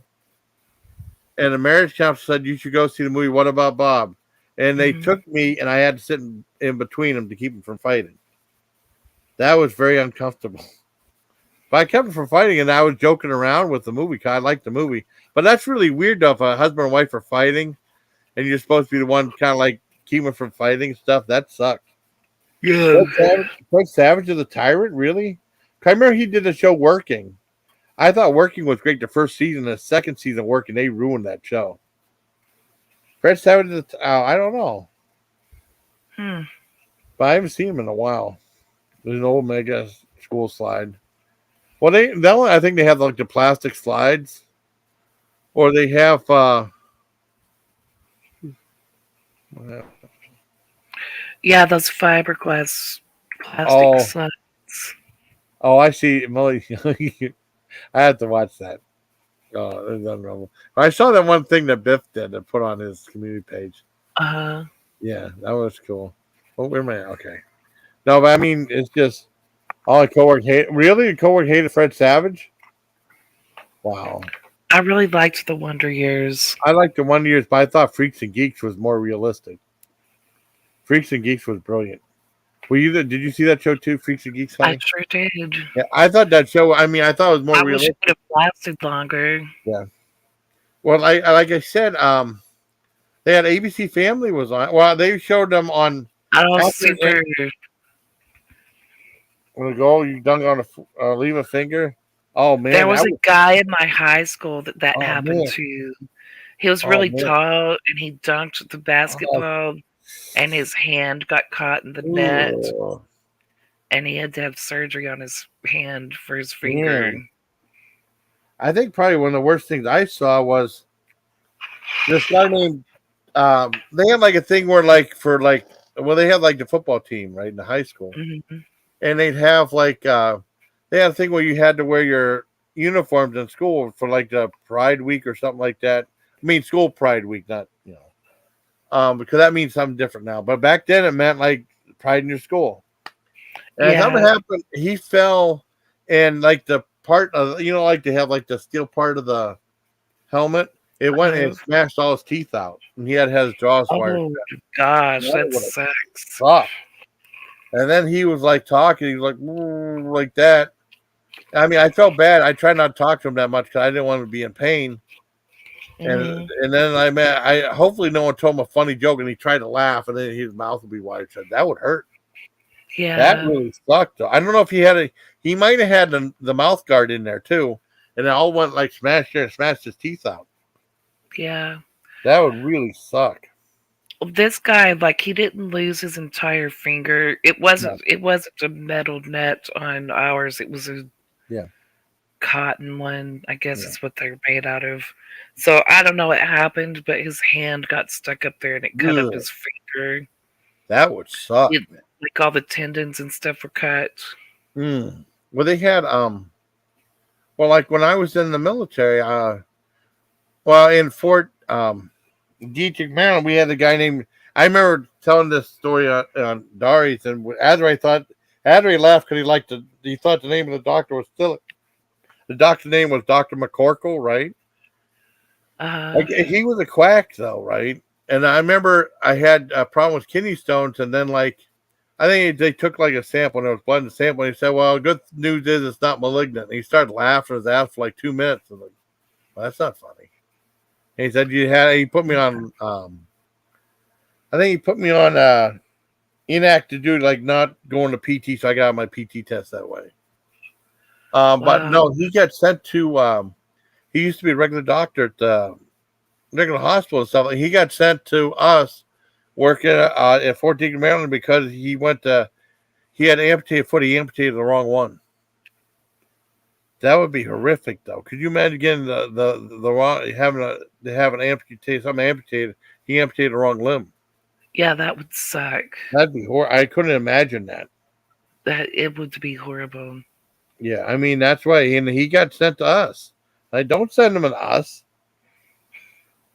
and the marriage counselor said, "You should go see the movie What About Bob?" And they Hmm. took me, and I had to sit in between them to keep them from fighting. That was very uncomfortable. But I kept them from fighting, and I was joking around with the movie because I liked the movie. But that's really weird, though, if a husband and wife are fighting, and you're supposed to be the one kind of like keeping them from fighting and stuff. That sucks. Yeah. Fred Savage is the tyrant, really? I remember he did the show Working. I thought Working was great the first season. The second season Working, they ruined that show. Fred Savage is I don't know. Hmm. But I haven't seen him in a while. There's an old mega school slide. Well, I think they have like the plastic slides, or they have Yeah, those fiberglass plastic oh slides. oh I see Molly. I have to watch that. Oh, there's nothing wrong. I saw that one thing that Biff did to put on his community page. Uh, Yeah, that was cool. Oh, where am I? Okay. No, but I mean, it's just all the cowork hate. Really, the cowork hated Fred Savage. Wow. I really liked the Wonder Years. I liked the Wonder Years, but I thought Freaks and Geeks was more realistic. Freaks and Geeks was brilliant. Did you see that show too, Freaks and Geeks, I honey? sure did. Yeah, I thought that show. I mean, I thought it was more I wish it would realistic. have lasted longer. Yeah. Well, like I said, they had ABC Family was on. Well, they showed them on I don't after super. when the goal you dunk on a leave a finger. Oh There man, was that a was. guy in my high school that Oh happened man. to. He was Oh really man. tall and he dunked the Oh. basketball and his hand got caught in the net Ooh. and he had to have surgery on his hand for his finger. Man. I think probably one of the worst things I saw was this guy named. They had like a thing where like for like well they had like the football team right in the high school, Hmm. and they'd have like they had a thing where you had to wear your uniforms in school for like the Pride Week or something like that. I mean, school Pride Week, not because that means something different now. But back then, it meant like pride in your school. And something Yeah. happened. He fell, and like the part of like they have like the steel part of the helmet. It went and Uh, it smashed all his teeth out, and he had to have his jaws wired. oh gosh, That that would have sucks. sucked. And then he was like talking, he was like "Mm," like that. I mean, I felt bad. I tried not to talk to him that much because I didn't want him to be in pain. Hmm. And then I hopefully no one told him a funny joke and he tried to laugh and then his mouth would be wide shut. That would hurt. That Yeah. really sucked. Though. I don't know if he might have had the mouth guard in there too, and it all went like smashed his teeth out. Yeah. That would really suck. This guy, like, he didn't lose his entire finger. It No. wasn't. It wasn't a metal net on ours. It was a Yeah, cotton one. I guess yeah. it's what they're made out of. So I don't know what happened, but his hand got stuck up there and it cut up Ugh, his finger. that would suck, It, man. like all the tendons and stuff were cut. Mm. Well, they had well, like when I was in the military, well, in Fort Detrick, Maryland, we had a guy named. I remember telling this story on Darius, and Adri laughed because he thought the name of the doctor was still the doctor's name was Doctor McCorkle, right? Uh, Like he was a quack though, right? And I remember I had a problem with kidney stones, and then like I think they took like a sample and it was blood in the sample, and he said, "Well, good news is it's not malignant." And he started laughing his ass for like 2 minutes. I was like, well, that's not funny. And he said he put me on I think he put me on inactive duty, like not going to PT, so I got my PT test that way. But Wow. no, he got sent to. He used to be a regular doctor at the regular hospital and stuff. He got sent to us working at Fort Deacon, Maryland, because he went to. He had an amputated foot. He amputated the wrong one. That would be horrific, though. Could you imagine getting the wrong having a they have an amputated something amputated? He amputated the wrong limb. Yeah, that would suck. That'd be horrible. I couldn't imagine that. That it would be horrible. Yeah, I mean that's why, and he got sent to us. I don't send him to us.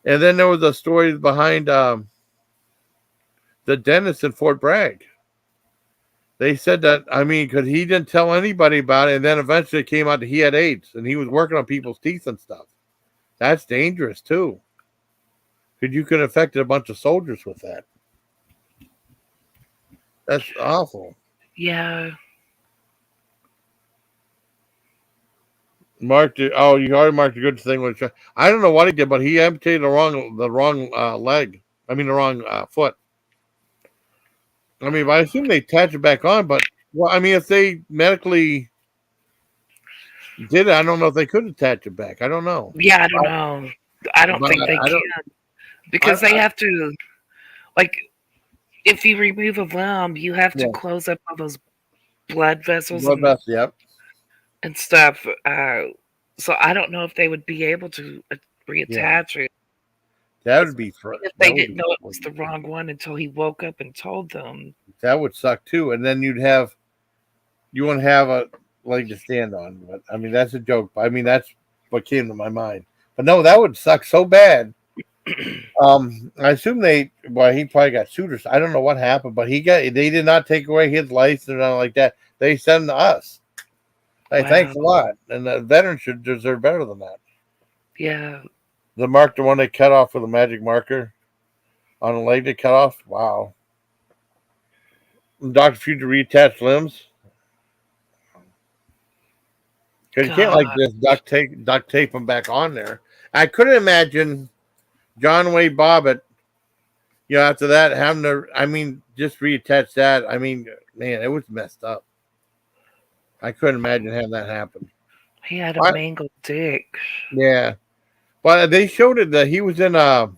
And then there was a story behind the dentist in Fort Bragg. They said that, I mean, because he didn't tell anybody about it, and then eventually it came out that he had AIDS and he was working on people's teeth and stuff. That's dangerous too, because you could have affected a bunch of soldiers with that. That's awful. Yeah. Marked it. Oh, you already marked a good thing. Which I don't know what he did, but he amputated the wrong leg. I mean, the wrong foot. I mean, I assume they attach it back on, but well, I mean, if they medically did it, I don't know if they could attach it back. I don't know. Yeah, I don't know. I don't But think they I can don't. because they I, have to like if you remove a limb, you have to yeah, close up all those blood vessels blood vessel. Yep. and stuff. So I don't know if they would be able to Yeah, reattach it that would be if they that would didn't be know it was the wrong one until he woke up and told them. that would suck too. And then you wouldn't have a leg to stand on. But I mean, that's a joke. I mean, that's what came to my mind. But no, that would suck so bad. I assume he probably got sued or I don't know what happened, but they did not take away his license or nothing like that. They sent him to us. Hey, Wow. thanks a lot. And the veterans should deserve better than that. Yeah. The one they cut off with a magic marker on a leg they cut off. Wow. Dr. Future reattached limbs. Because you can't like God. just duct tape them back on there. I couldn't imagine John Wayne Bobbitt, after that having to, I mean, just reattach that. I mean, man, it was messed up. I couldn't imagine having that happen. He had a I, mangled dick. yeah, but they showed it that he was in the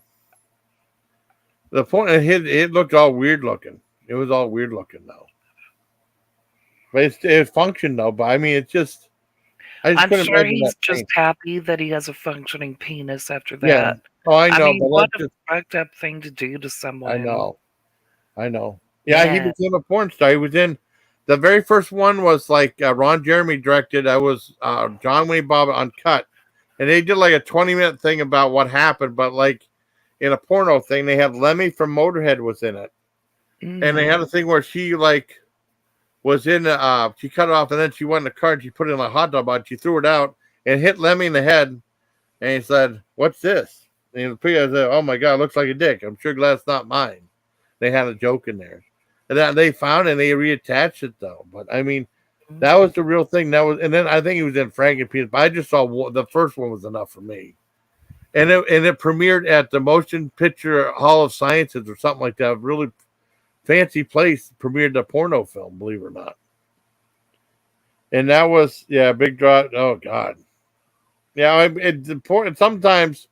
point. It looked all weird looking. It was all weird looking though, but it functioned though. But I mean, I just I'm couldn't sure imagine he's that just pain. happy that he has a functioning penis after Yeah. that. Oh, I I know, mean, but what that's a just fucked up thing to do to I someone. know. I know. Yeah, he Man. became a porn star. He was in the very first one was like Ron Jeremy directed. I was John Wayne Bobbitt Uncut, and they did like a 20-minute thing about what happened. But like in a porno thing, they had Lemmy from Motorhead was in it, and they Mm. had a thing where she like was in. She cut it off, and then she went in the car and she put it in a hot dog box. She threw it out and hit Lemmy in the head, and he said, "What's this?" And the PI said, "Oh my god, it looks like a dick. I'm sure glad it's not mine." They had a joke in there. And then they found it and they reattached it though. But I mean, that was the real thing. And then I think he was in Frankenpenis, but I just saw the first one was enough for me. And it premiered at the Motion Picture Hall of Sciences or something like that. A really fancy place premiered the porno film, believe it or not. And that was big draw. Oh God, yeah. It's important. Sometimes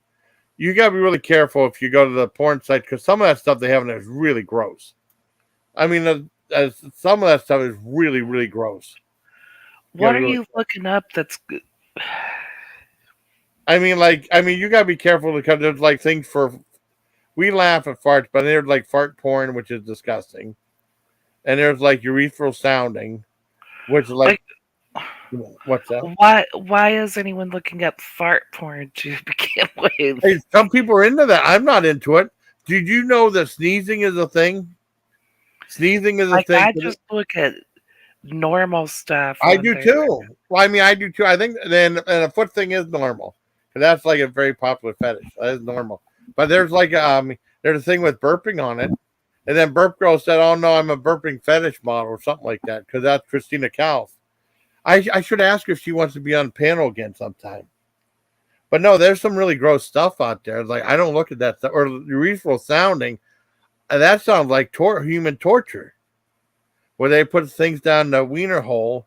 you gotta be really careful if you go to the porn site because some of that stuff they have in there is really gross. I mean, some of that stuff is really, really gross. You What gotta are really. you looking up that's good? You gotta be careful because there's like things for. We laugh at farts, but there's like fart porn, which is disgusting, and there's like urethral sounding, which is like, Like, what's that? why is anyone looking up fart porn to begin with? Hey, some people are into that. I'm not into it. Did you know that sneezing is a thing? Sneezing is a Like, thing. I just look at normal stuff I on do there. too. Well, I mean, I do too. I think then and a foot thing is normal because that's like a very popular fetish. That is normal. But there's a thing with burping on it, and then Burp Girl said, "Oh no, I'm a burping fetish model or something like that," because that's Christina Kauf. I should ask her if she wants to be on panel again sometime. But no, there's some really gross stuff out there. Like I don't look at that stuff or urethral sounding. that sounds like human torture, where they put things down the wiener hole,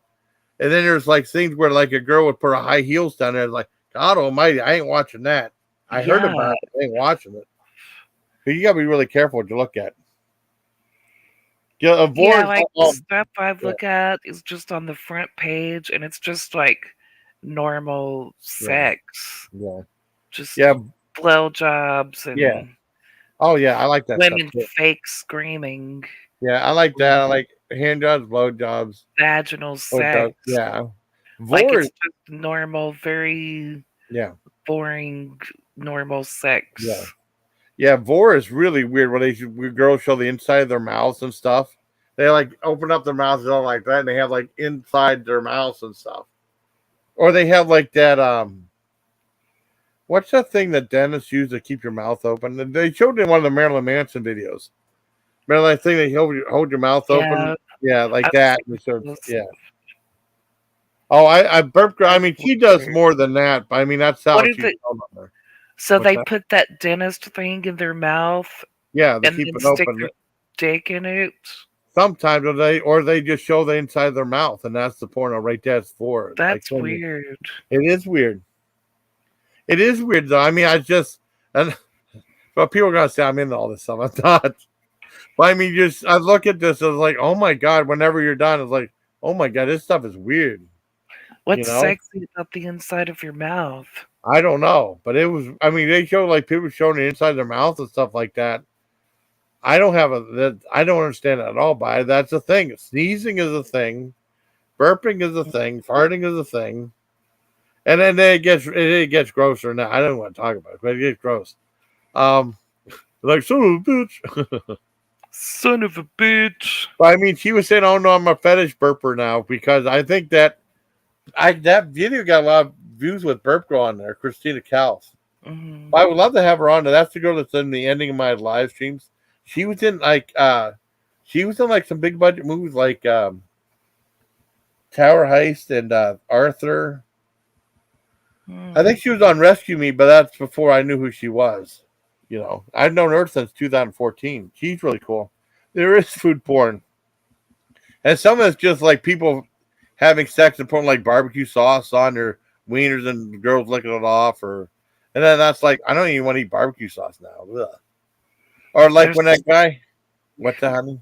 and then there's like things where like a girl would put her high heels down there. Like, God Almighty, I ain't watching that. I heard Yeah, about it, but I ain't watching it. But you gotta be really careful what you look at. Yeah, yeah, Vor's, like, the stuff I look at is just on the front page, and it's just, like, normal yeah, sex. yeah, Just yeah, blowjobs yeah. and Oh yeah, I like that stuff women too. fake screaming, Yeah, I like that. I like hand jobs, blow jobs. vaginal Oh, it does. sex. Yeah, Like, Vor. it's just normal, very Yeah, boring, normal yeah, sex. yeah. Vor is really weird when when girls show the inside of their mouths and stuff. They like open up their mouths and all like that, and they have like inside their mouths and stuff. Or they have like that. What's that thing that dentists use to keep your mouth open? They showed it in one of the Marilyn Manson videos. Remember that thing that you hold your mouth open? Yeah, Yeah, like I've that. seen those. Yeah. Oh, I burped. I That's mean, she does weird. more than that, but I mean, that's What how is she's it? known on her. So What's they that? put that dentist thing in their mouth Yeah, they and keep then it stick open. their dick in it? Sometimes or they just show the inside of their mouth, and that's the porno right there. It's for like That's weird. it is weird. It is weird though. I mean, I just and but people are gonna say I'm into all this stuff. I'm not. But I mean, just I look at this as like, oh my god. Whenever you're done, it's like, oh my god, this stuff is weird. You What's know, sexy about the inside of your mouth? I don't know, but it was. I mean, they show like people showing the inside of their mouth and stuff like that. I don't have I don't understand it at all. But that's a thing. Sneezing is a thing. Burping is a thing. Farting is a thing. And then it gets grosser. Now I don't want to talk about it, but it gets gross. Um, like son of a bitch. Son of a bitch. But I mean, she was saying, "Oh no, I'm a fetish burper now," because I think that video got a lot of views with Burp Girl on there, Christina Kals. Mhm. I would love to have her on. That's the girl that's in the ending of my live streams. She was in like some big budget movies like Tower Heist and Arthur. I think she was on Rescue Me, but that's before I knew who she was. You know, I've known her since 2014. She's really cool. There is food porn, and some of it's just like people having sex and putting like barbecue sauce on their wieners and the girls licking it off, and then that's like I don't even want to eat barbecue sauce now. Ugh. Or like There's when that guy, what's that, honey?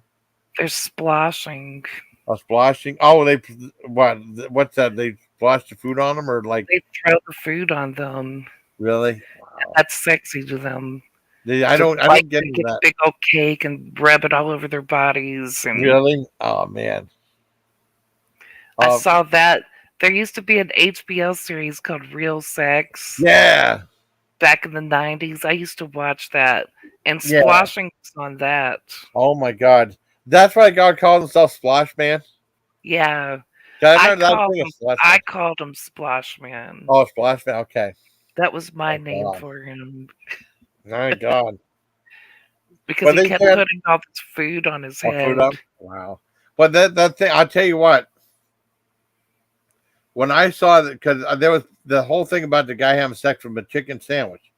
there's splashing. Oh, splashing. Oh, what's that? They splashed the food on them, or like They throw the food on them. really? Wow. That's sexy to them. I To don't. I like don't get to into get a that. big old cake and rub it all over their bodies. And Really? Oh man. I Um. saw that there used to be an HBO series called Real Sex Yeah. back in the 90s. I used to watch that, and Yeah. splashing was on that. Oh my God. That's why God calls himself Splash Man. Yeah, 'Cause I I remember that called thing of him. Splash I Man. called him Splash Man. Oh, Splash Man. Okay. That was my Oh name God. for him My God. because But he they kept said putting all this food on his food head. up. Wow. But that thing, I'll tell you what. When I saw that, because there was the whole thing about the guy having sex with a chicken sandwich.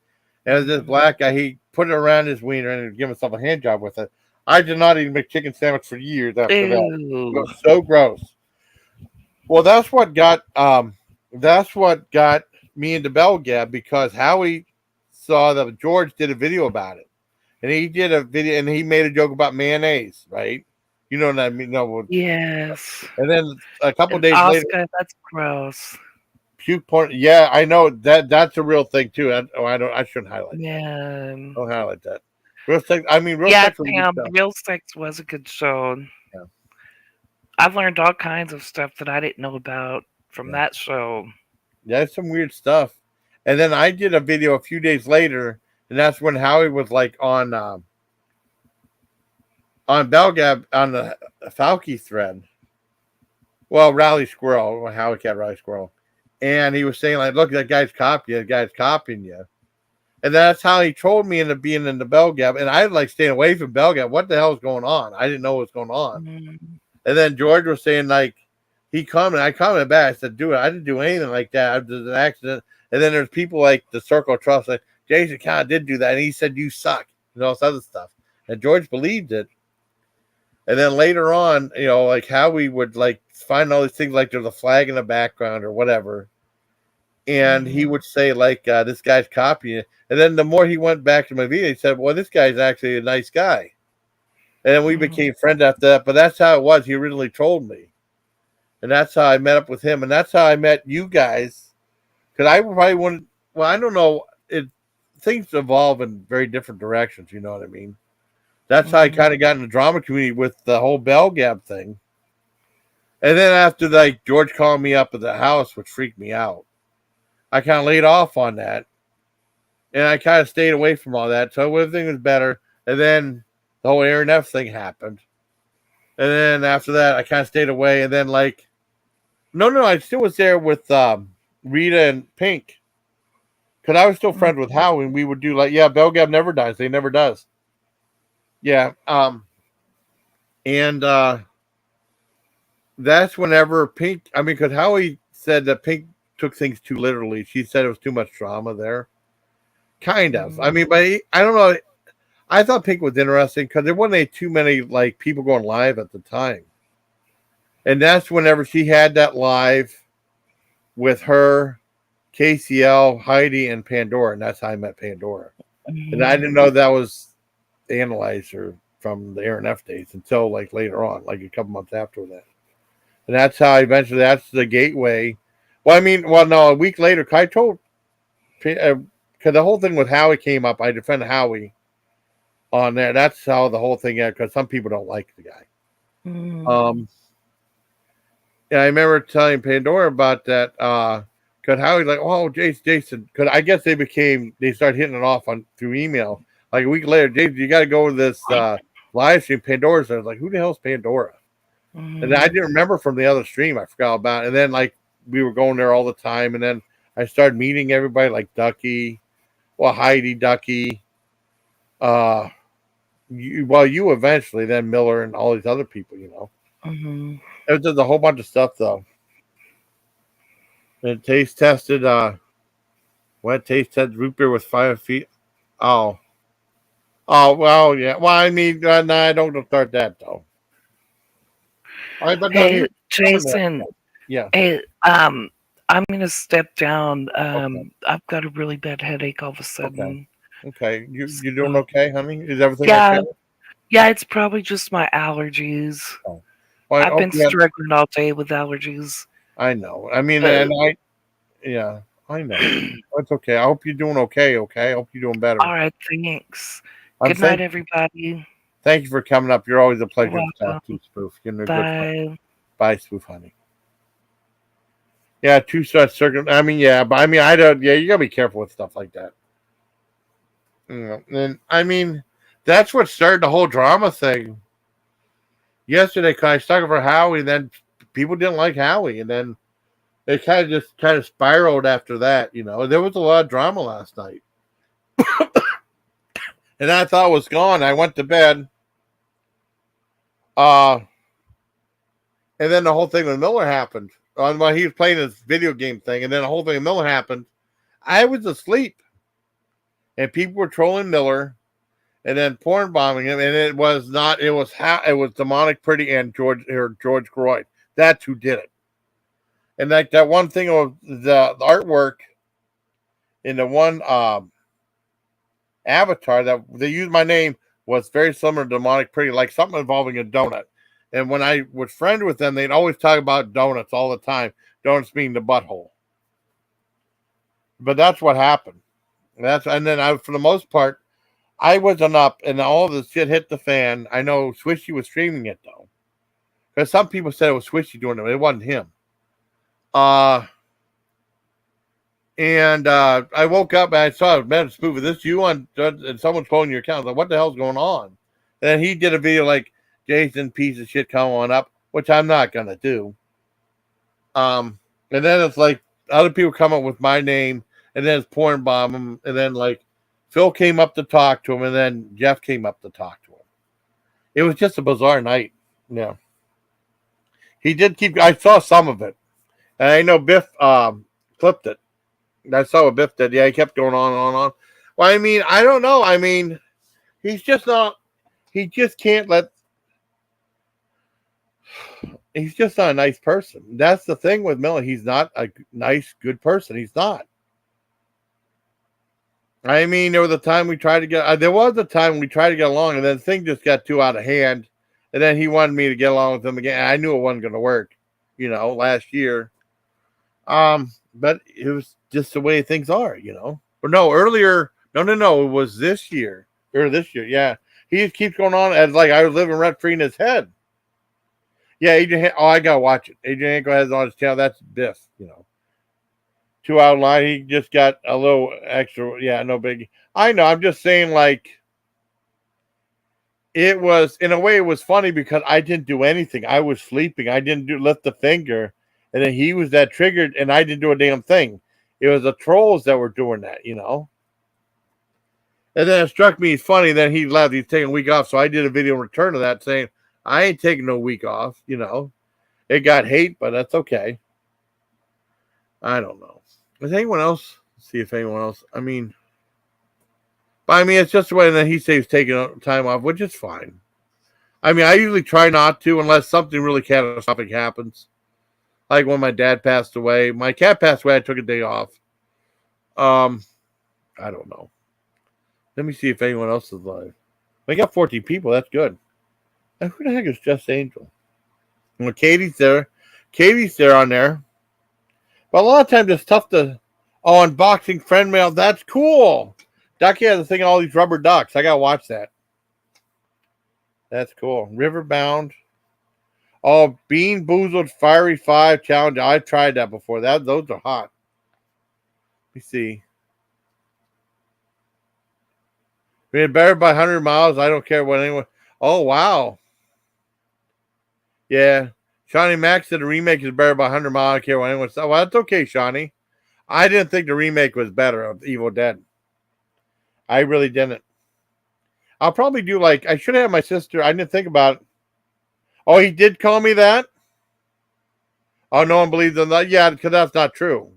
And it was this Mhm. black guy. He put it around his wiener and give himself a hand job with it. I did not eat a McChicken sandwich for years after that. It Ew. was so gross. Well, that's what got me into Bell Gab because Howie saw that George did a video about it, and he did a video and he made a joke about mayonnaise, right? You know what I mean? No, Yes. and then a couple And days later, Oscar, that's gross. puke porn. Yeah, I know that's a real thing too. I don't. I shouldn't highlight that. Man. Don't highlight that. Real sex. I mean, real Yeah, sex was a good Tam, show. Real Sex was a good show. Yeah, I've learned all kinds of stuff that I didn't know about from yeah. that show. That's some weird stuff. And then I did a video a few days later, and that's when Howie was like on Belgab on the Falky thread. Well, Rally Squirrel, Howie Cat Rally Squirrel, and he was saying like, "Look, that guy's copying you. That guy's copying you." And that's how he trolled me into being in the Belgab, and I like staying away from Belgab. What the hell is going on? I didn't know what was going on. Mm. And then George was saying like I commented back. I said, "Dude, I didn't do anything like that. It was an accident." And then there's people like the Circle of Trust like Jason kind of did do that, and he said you suck, all this other stuff. and George believed it. And then later on, like Howie would like find all these things, like there's a flag in the background or whatever, and he would say like, "This guy's copying it." And then the more he went back to my video, he said, "Well, this guy's actually a nice guy." And then we became friends after that. But that's how it was. He originally told me, and that's how I met up with him, and that's how I met you guys. Because I probably wouldn't. Well, I don't know. Things evolve in very different directions. You know what I mean? That's how I kind of got in the drama community with the whole Bell Gab thing. And then after like George calling me up at the house, which freaked me out, I kind of laid off on that, and I kind of stayed away from all that. So everything was better. And then the whole Aaron F thing happened, and then after that, I kind of stayed away. And then like, no, I still was there with Rita and Pink, because I was still friends with Howie, and we would do like, yeah, Bell Gab never dies. They never does. Yeah. And that's whenever Pink, I mean, because Howie said that Pink took things too literally. She said it was too much drama there. Kind of. I mean, but I don't know. I thought Pink was interesting because there wasn't too many like people going live at the time. And that's whenever she had that live with her, KCL, Heidi, and Pandora. And that's how I met Pandora. And I didn't know that was the analyzer from the Aaron F days until like later on, like a couple months after that. And that's how eventually that's the gateway. Well, I mean, no, a week later, I told, because the whole thing with Howie came up, I defended Howie on there. That's how the whole thing ended, because some people don't like the guy. Yeah, I remember telling Pandora about that, because Howie's like, oh, Jason, because I guess they started hitting it off through email. Like a week later, Jason, you got to go to this live stream. Pandora's there. I was like, who the hell's Pandora? And I didn't remember from the other stream. I forgot about it. And then, like, we were going there all the time. And then I started meeting everybody, like Ducky, Heidi, Ducky. You eventually, then Miller and all these other people, It was just a whole bunch of stuff, though. And taste tested, taste tested root beer with 5 feet. Oh, well, yeah. Well, I mean, no, I don't start that, though. All right, but hey, Jason. Yeah. Hey, I'm gonna step down. Okay. I've got a really bad headache all of a sudden. Okay. You doing okay, honey? Is everything yeah, okay? Yeah, it's probably just my allergies. Oh. Well, I've been struggling all day with allergies. I know. I mean, I know. It's okay. I hope you're doing okay. Okay. I hope you're doing better. All right, thanks. Good night, everybody. Thank you for coming up. You're always a pleasure to talk to, Spoof. You're a Bye. good Bye, Spoof, honey. Yeah, two such circumstances. I mean, yeah, but I mean, I don't. Yeah, you gotta be careful with stuff like that. And I mean, that's what started the whole drama thing. Yesterday, cause I stuck up for Howie, and then people didn't like Howie, and then it kind of spiraled after that. There was a lot of drama last night, and I thought it was gone. I went to bed. And then the whole thing with Miller happened. While he was playing his video game thing, and then the whole thing with Miller happened. I was asleep, and people were trolling Miller, and then porn bombing him. And it was not. It was Demonic Pretty and George Groyd. That's who did it. And like that one thing of the artwork in the one avatar that they used my name was very similar to Demonic Pretty, like something involving a donut. And when I was friends with them, they'd always talk about donuts all the time. Donuts being the butthole. But that's what happened. And then for the most part, I wasn't up, and all the shit hit the fan. I know Swishy was streaming it though, because some people said it was Swishy doing it. It wasn't him. And I woke up and I saw Masked Spoofer. This you on, and someone's pulling your account. I was like, what the hell's going on? And then he did a video like, Jason, piece of shit, come on up, which I'm not gonna do. And then it's like other people come up with my name, and then it's porn bomb him, and then like Phil came up to talk to him, and then Jeff came up to talk to him. It was just a bizarre night. Yeah. He did I saw some of it. And I know Biff clipped it. I saw what Biff did. Yeah, he kept going on and on and on. Well, I mean, I don't know. I mean, he's just not. he just can't let. He's just not a nice person. That's the thing with Miller. He's not a nice, good person. He's not. I mean, there was a time we tried to get. There was a time we tried to get along, and then the thing just got too out of hand. And then he wanted me to get along with him again. I knew it wasn't going to work, last year. But it was just the way things are. Or no, earlier. No. It was this year. Or this year, yeah. He just keeps going on as like I was living rent free in his head. Yeah, Adrian. Oh, I gotta watch it. Adrian Hanko has it on his channel. That's Biff. 2 hour line. He just got a little extra. Yeah, no big. I know. I'm just saying, like, it was in a way. It was funny because I didn't do anything. I was sleeping. I didn't lift the finger, and then he was that triggered, and I didn't do a damn thing. It was the trolls that were doing that. And then it struck me as funny. Then he left. He's taking a week off, so I did a video in return of that saying I ain't taking no week off. It got hate, but that's okay. I don't know. Is anyone else? Let's see if anyone else. It's just the way that he says taking time off, which is fine. I usually try not to unless something really catastrophic happens. Like when my dad passed away. My cat passed away, I took a day off. I don't know. Let me see if anyone else is live. We got 14 people. That's good. And who the heck is Just Angel? Well, Katie's there. Katie's there on there. But a lot of times it's tough to... Oh, unboxing friend mail. That's cool. Ducky has a thing of all these rubber ducks. I got to watch that. That's cool. Riverbound. Oh, Bean Boozled Fiery 5 Challenge. I've tried that before. Those are hot. Let me see. Being better by 100 miles. I don't care what anyone... Oh, wow. Yeah. Shawnee Max said the remake is better by 100 miles. I don't care what anyone says. Well, that's okay, Shawnee. I didn't think the remake was better of Evil Dead. I really didn't. I'll probably do I should have my sister. I didn't think about it. Oh, he did call me that? Oh, no one believes in that? Yeah, because that's not true.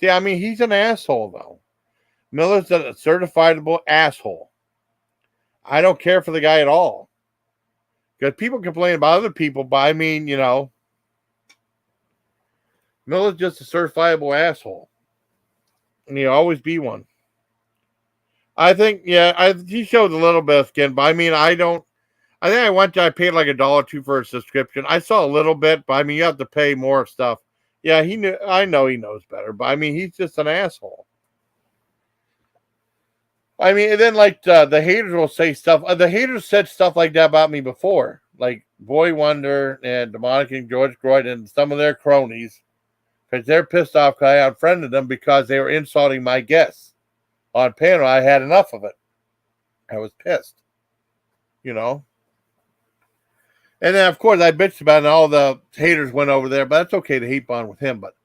See, he's an asshole, though. Miller's a certifiable asshole. I don't care for the guy at all. Because people complain about other people, but Miller's just a certifiable asshole. And he'll always be one. I think, yeah, he showed a little bit of skin, but I think I paid like $1.02 for a subscription. I saw a little bit, but you have to pay more stuff. Yeah, I know he knows better, but he's just an asshole. And then the haters will say stuff. The haters said stuff like that about me before, like Boy Wonder and Demonic and George Groyd and some of their cronies, because they're pissed off because I unfriended them because they were insulting my guests on panel. I had enough of it. I was pissed, And then, of course, I bitched about it, and all the haters went over there, but that's okay to hate bond with him. But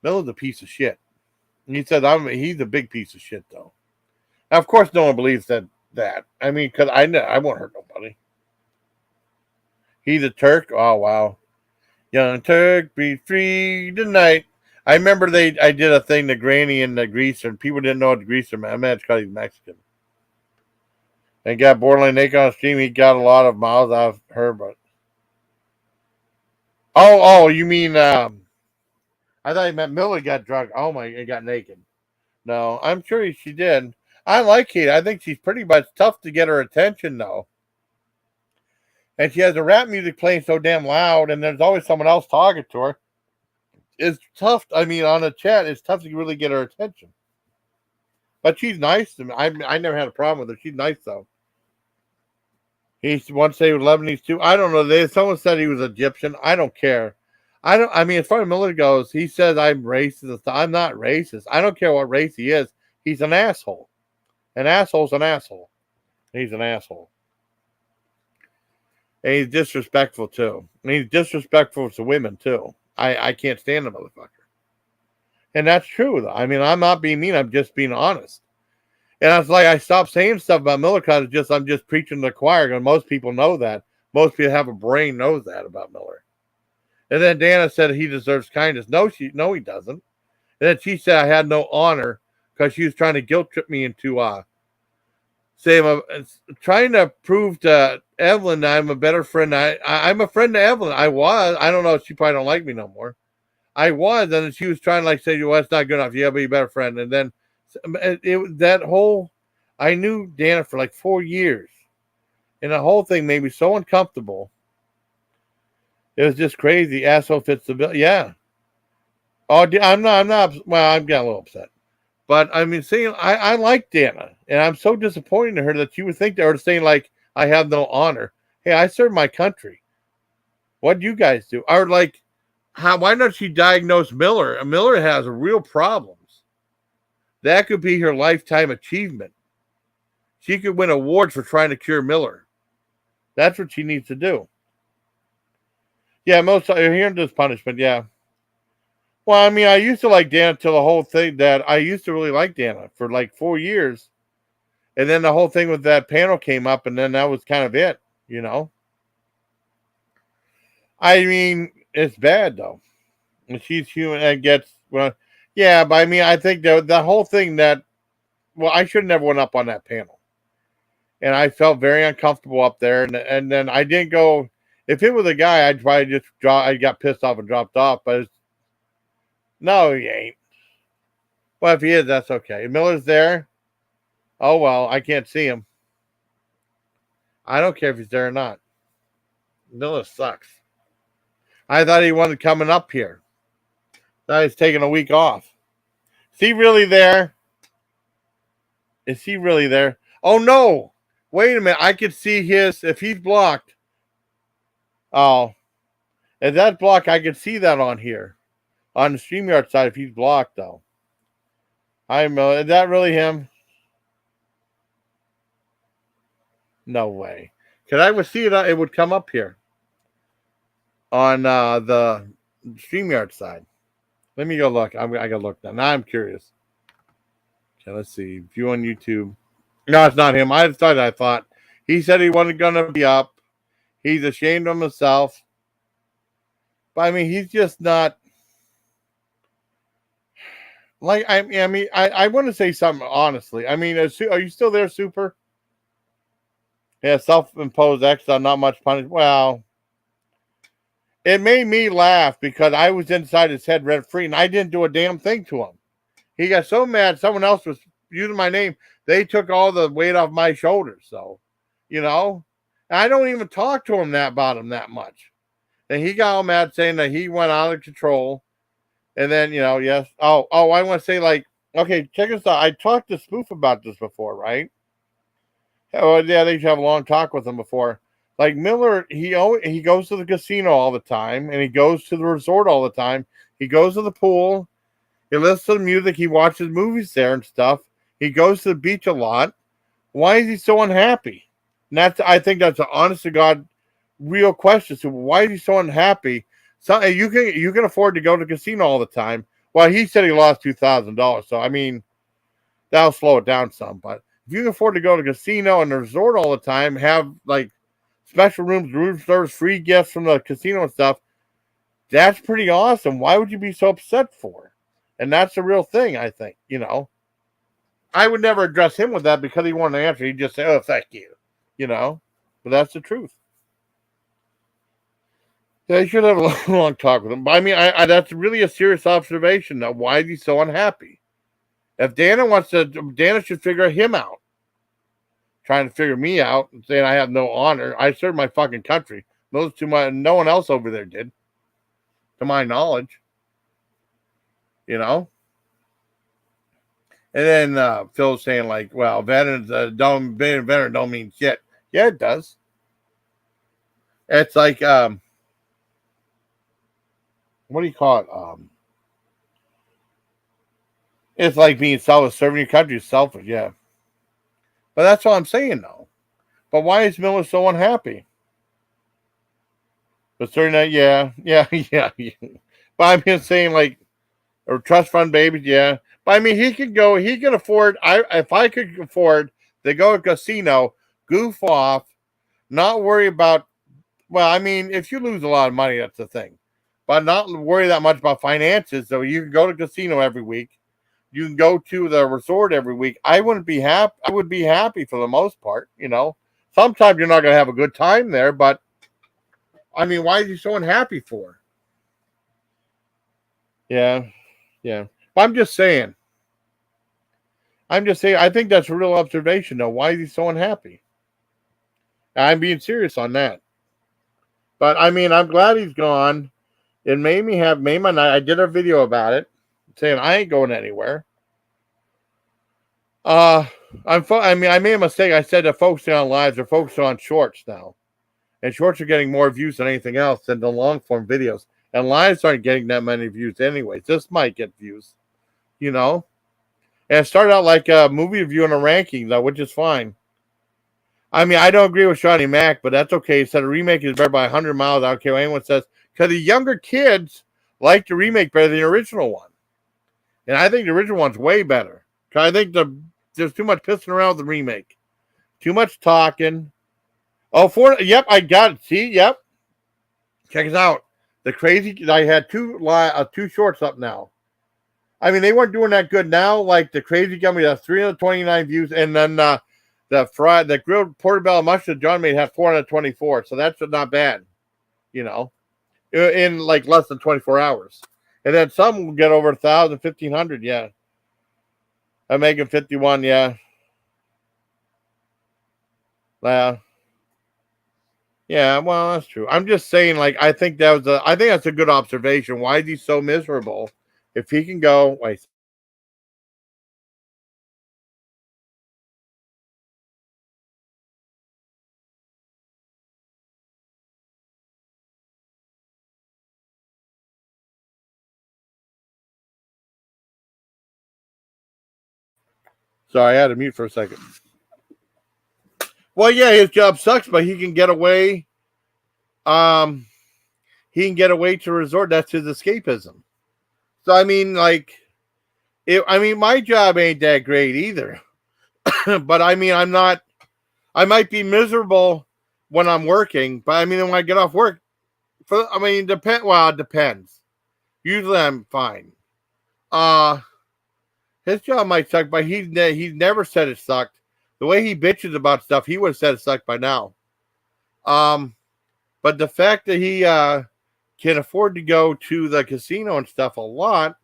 Miller's a piece of shit. And he said, he's a big piece of shit, though. Now, of course, no one believes that. Because I won't hurt nobody. He's a Turk. Oh, wow. Young Turk, be free tonight. I remember I did a thing to Granny and the Greaser, and people didn't know what the Greaser meant. I meant it's because he's Mexican. And got borderline naked on stream. He got a lot of miles out of her, but... Oh, you mean... I thought you meant Miller got drunk. Oh, he got naked. No, I'm sure she did. I like Kate. I think she's pretty, but it's tough to get her attention, though. And she has the rap music playing so damn loud, and there's always someone else talking to her. It's tough. On the chat, it's tough to really get her attention. But she's nice to me. I never had a problem with her. She's nice, though. He once said he was Lebanese, too. I don't know. Someone said he was Egyptian. I don't care. As far as Miller goes, he says I'm racist. I'm not racist. I don't care what race he is. He's an asshole. An asshole's an asshole. He's an asshole. And he's disrespectful, too. And he's disrespectful to women, too. I can't stand the motherfucker. And that's true, though. I'm not being mean. I'm just being honest. And I was like, I stopped saying stuff about Miller because I'm just preaching to the choir. And most people know that. Most people have a brain knows that about Miller. And then Dana said he deserves kindness. No, he doesn't. And then she said I had no honor because she was trying to guilt trip me into Say trying to prove to Evelyn that I'm a better friend. I'm a friend to Evelyn. I was. I don't know. She probably don't like me no more. I was, and she was trying to like say, "Well, that's not good enough. You gotta be a better friend." And then that whole. I knew Dana for like 4 years, and the whole thing made me so uncomfortable. It was just crazy. Asshole fits the bill. Yeah. Oh, I'm not. I'm not. Well, I'm getting a little upset. But I mean, saying I like Dana, and I'm so disappointed in her that you would think they were saying like I have no honor. Hey, I serve my country. What do you guys do? Or like, how? Why not she diagnose Miller? Miller has real problems. That could be her lifetime achievement. She could win awards for trying to cure Miller. That's what she needs to do. Yeah, most hearing this punishment. Yeah. Well, I mean, I used to like Dana till the whole thing that I used to really like Dana for like 4 years. And then the whole thing with that panel came up, and then that was kind of it, you know? I mean, it's bad, though. And she's human and gets, well, yeah, but I mean, I think the whole thing that, well, I should have never went up on that panel. And I felt very uncomfortable up there. And then I didn't go, if it was a guy, I'd probably just I got pissed off and dropped off, but no, he ain't. Well, if he is, that's okay. Miller's there. Oh, well, I can't see him. I don't care if he's there or not. Miller sucks. I thought he wanted coming up here. Thought he's taking a week off. Is he really there? Is he really there? Oh, no. Wait a minute. I could see his, if he's blocked. Oh. If that's blocked, I could see that on here. On the StreamYard side, if he's blocked, though. Is that really him? No way. Because I would see it, it would come up here. On the StreamYard side. Let me go look. I got to look now. Now I'm curious. Okay, let's see. View on YouTube. No, it's not him. I thought. He said he wasn't going to be up. He's ashamed of himself. But I mean, he's just not. Like, I mean, I want to say something honestly. I mean, are you still there, Super? Yeah, self-imposed exile, not much punishment. Well, it made me laugh because I was inside his head rent-free, and I didn't do a damn thing to him. He got so mad someone else was using my name. They took all the weight off my shoulders. So, you know, I don't even talk to him about him that much. And he got all mad saying that he went out of control. And then, yes. Oh, I want to say, like, okay, check this out. I talked to Spoof about this before, right? Oh, yeah, they used to have a long talk with him before. Like, Miller, he goes to the casino all the time, and he goes to the resort all the time. He goes to the pool. He listens to the music. He watches movies there and stuff. He goes to the beach a lot. Why is he so unhappy? And I think that's an honest to God real question. So why is he so unhappy? So you can afford to go to the casino all the time. Well, he said he lost $2,000. So I mean, that'll slow it down some. But if you can afford to go to the casino and the resort all the time, have like special rooms, room service, free gifts from the casino and stuff, that's pretty awesome. Why would you be so upset for? And that's the real thing, I think. I would never address him with that because he wanted to answer. He'd just say, "Oh, thank you," But that's the truth. They should have a long talk with him. But I mean, that's really a serious observation. Now, why is he so unhappy? If Dana should figure him out. Trying to figure me out and saying I have no honor. I serve my fucking country. No one else over there did, to my knowledge. And then Phil's saying like, "Well, veterans being a veteran don't mean shit." Yeah, it does. It's like what do you call it? It's like being selfish. Serving your country is selfish, yeah. But that's what I'm saying, though. But why is Miller so unhappy? But certain that, yeah. But I'm just saying, like, or trust fund babies, yeah. But I mean, he can afford. If I could afford to go to a casino, goof off, not worry about. Well, I mean, if you lose a lot of money, that's the thing. But not worry that much about finances, so you can go to casino every week, you can go to the resort every week. I wouldn't be happy. I would be happy for the most part. Sometimes you're not going to have a good time there, but I mean, why is he so unhappy for? Yeah, yeah. But I'm just saying. I think that's a real observation, though. Why is he so unhappy? I'm being serious on that. But I mean, I'm glad he's gone. It made my night. I did a video about it, saying I ain't going anywhere. Uh, I mean, I made a mistake. I said they're focusing on lives. They're focusing on shorts now, and shorts are getting more views than anything else than the long form videos. And lives aren't getting that many views anyways. This might get views, you know. And it started out like a movie review and a ranking, though, which is fine. I mean, I don't agree with Shawnee Mac, but that's okay. He said a remake is better by 100 miles. I don't care what anyone says. Because the younger kids like the remake better than the original one. And I think the original one's way better. Because I think there's too much pissing around with the remake. Too much talking. Yep, I got it. See, yep. Check it out. I had two shorts up now. I mean, they weren't doing that good now. Like the Crazy Gummy has 329 views, and then the grilled portobello mushroom John made had 424. So that's not bad, in like less than 24 hours. And then some will get over 1,000, 1,500. Yeah, I'm making 51. Yeah, yeah. Well, that's true. I'm just saying, like, I think that's a good observation. Why is he so miserable? If he can go, wait. Sorry, I had to mute for a second. Well, yeah, his job sucks, but he can get away. He can get away to a resort. That's his escapism. So I mean, my job ain't that great either. But I mean, I'm not. I might be miserable when I'm working, but I mean, when I get off work, it depends. Usually, I'm fine. His job might suck, but he's never said it sucked. The way he bitches about stuff, he would have said it sucked by now. But the fact that he can afford to go to the casino and stuff a lot,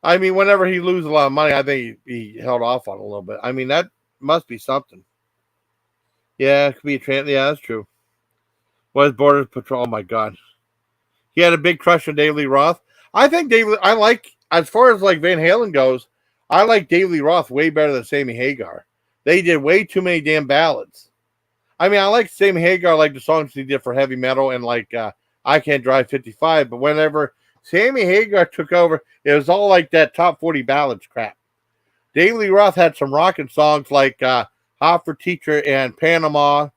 I mean, whenever he loses a lot of money, I think he held off on a little bit. I mean, that must be something. Yeah, it could be a trans. Yeah, that's true. Was Border Patrol? Oh my God, he had a big crush on David Lee Roth. I think I like, as far as like Van Halen goes, I like David Lee Roth way better than Sammy Hagar. They did way too many damn ballads. I mean, I like Sammy Hagar, like the songs he did for heavy metal and like I Can't Drive 55. But whenever Sammy Hagar took over, it was all like that top 40 ballads crap. David Lee Roth had some rocking songs like Hot for Teacher and Panama.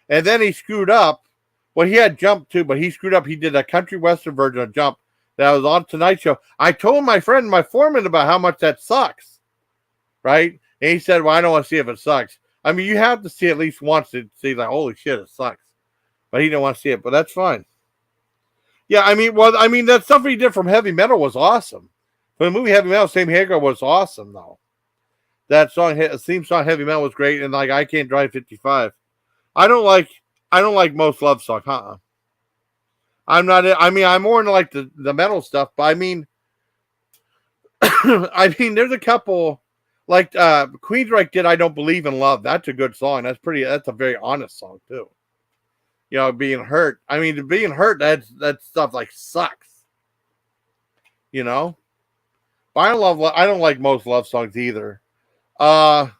And then he screwed up. Well, he had Jump too, but he screwed up. He did a country western version of Jump that was on Tonight Show. I told my friend, my foreman, about how much that sucks. Right? And he said, well, I don't want to see if it sucks. I mean, you have to see it at least once to see, like, holy shit, it sucks. But he didn't want to see it, but that's fine. Yeah, I mean, that stuff he did from Heavy Metal was awesome. For the movie Heavy Metal, Sammy Hagar was awesome, though. That song, theme song, Heavy Metal was great, and like I Can't Drive 55. I don't like most love songs, I'm not. I mean, I'm more into like the metal stuff, but I mean, there's a couple like Queensryche did. I Don't Believe in Love. That's a good song. That's a very honest song too. Being hurt. I mean, being hurt. That stuff like sucks. But I don't like most love songs either. I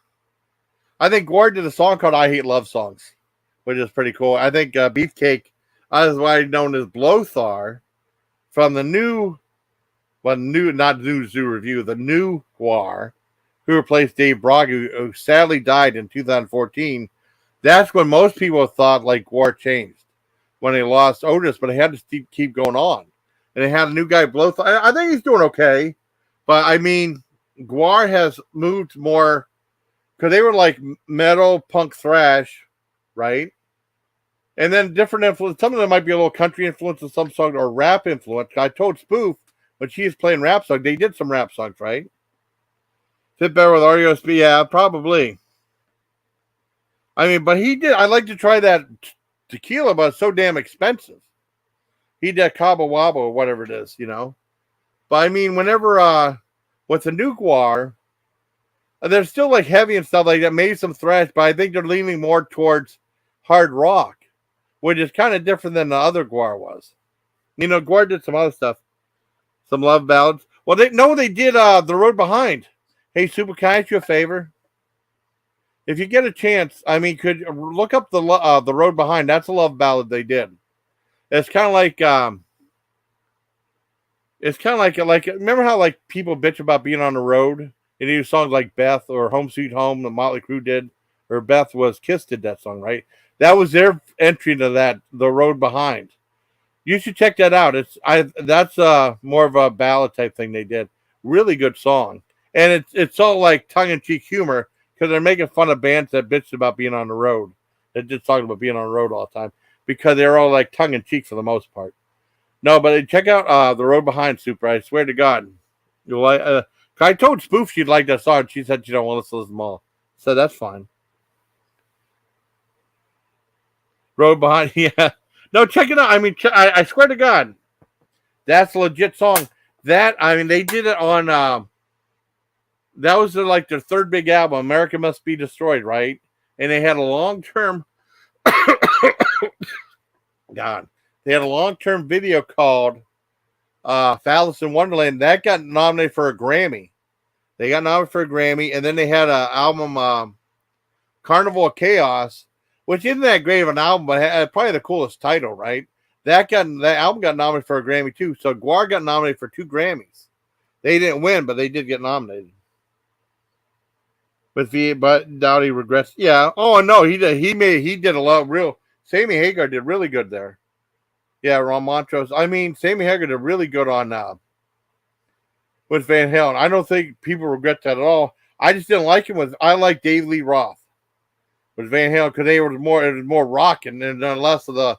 think Gwar did a song called "I Hate Love Songs," which is pretty cool. I think Beefcake, otherwise known as Blothar, from the not new Zoo Review, the new Gwar, who replaced Dave Brogg, who sadly died in 2014. That's when most people thought like Gwar changed when they lost Otis, but they had to keep going on. And they had a new guy, Blothar. I think he's doing okay, but I mean, Gwar has moved more because they were like metal, punk, thrash, right? And then different influence. Some of them might be a little country influence in some songs or rap influence. I told Spoof when she was playing rap songs, they did some rap songs, right? Fit better with RUSB, yeah, probably. I mean, but he did. I'd like to try that tequila, but it's so damn expensive. He did Cabo Wabo or whatever it is, you know. But I mean, whenever with the new Gwar, they're still like heavy and stuff like that, maybe some thrash, but I think they're leaning more towards hard rock, which is kind of different than the other Gwar was. You know, Gwar did some other stuff, some love ballads. Well, they did The Road Behind. Hey, Super, can I ask you a favor? If you get a chance, I mean, could look up the Road Behind? That's a love ballad they did. It's kind of like remember how like people bitch about being on the road and do songs like Beth or Home Sweet Home, the Motley Crue did, or Beth was Kiss did that song, right? That was their entry to that, The Road Behind. You should check that out. That's more of a ballad type thing they did. Really good song, and it's all like tongue in cheek humor because they're making fun of bands that bitched about being on the road. They're just talking about being on the road all the time because they're all like tongue in cheek for the most part. No, but check out The Road Behind, Super. I swear to God, you'll like. I told Spoof she'd like that song. She said she don't want to listen to them all, so that's fine. Road Behind, yeah. No, check it out. I mean, I swear to God, that's a legit song. That I mean, they did it on. That was their third big album, America Must Be Destroyed, right? And they had a long term. God, they had a long term video called Phallus in Wonderland. That got nominated for a Grammy. They got nominated for a Grammy, and then they had an album, Carnival of Chaos, which isn't that great of an album, but had probably the coolest title, right? That album got nominated for a Grammy too. So Gwar got nominated for 2 Grammys. They didn't win, but they did get nominated. But Dowdy regrets. Yeah. Oh no, he did. He did a lot of real. Sammy Hagar did really good there. Yeah, Ron Montrose. I mean, Sammy Hagar did really good on with Van Halen. I don't think people regret that at all. I just didn't like him I like Dave Lee Roth with Van Halen because it was more rocking and less of the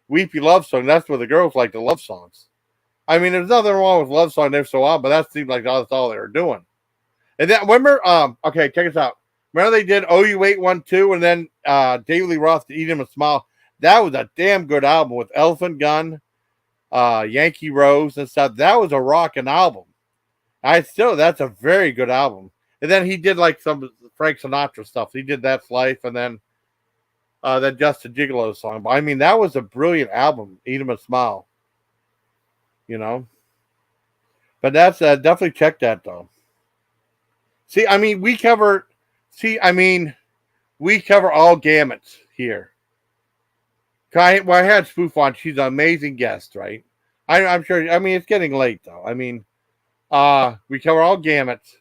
weepy love song. That's what the girls like, the love songs. I mean, there's nothing wrong with love song every so often, but that seemed like that's all they were doing. And then remember, okay, check us out. Remember they did Oh You 812 and then Dave Lee Roth to Eat Him a Smile. That was a damn good album with Elephant Gun, Yankee Rose and stuff. That was a rocking album. That's a very good album. And then he did like some Frank Sinatra stuff. He did That's Life and then that Justin Gigolo song. But I mean, that was a brilliant album. Eat 'Em a Smile. You know? But that's definitely check that though. See, I mean, we cover all gamuts here. I had Spoof on. She's an amazing guest, right? I'm sure. I mean, it's getting late though. I mean, we cover all gamuts.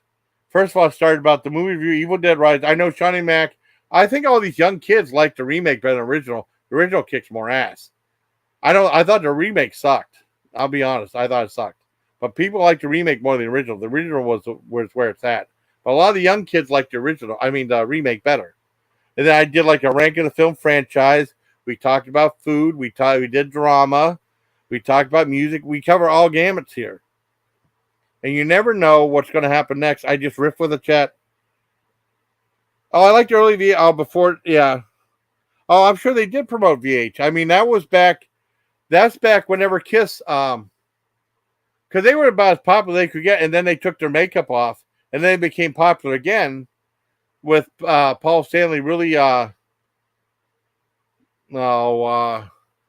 First of all, I started about the movie review, Evil Dead Rise. I know Shawnee Mac. I think all these young kids like the remake better than the original. The original kicks more ass. I thought the remake sucked. I'll be honest. I thought it sucked. But people like the remake more than the original. The original was where it's at. But a lot of the young kids like the remake better. And then I did like a rank of the film franchise. We talked about food. We did drama. We talked about music. We cover all gamuts here. And you never know what's going to happen next. I just riff with the chat. Oh, I like the early VH. Oh, before, yeah. Oh, I'm sure they did promote VH. I mean, that's back whenever Kiss, because they were about as popular they could get, and then they took their makeup off, and then they became popular again with Paul Stanley really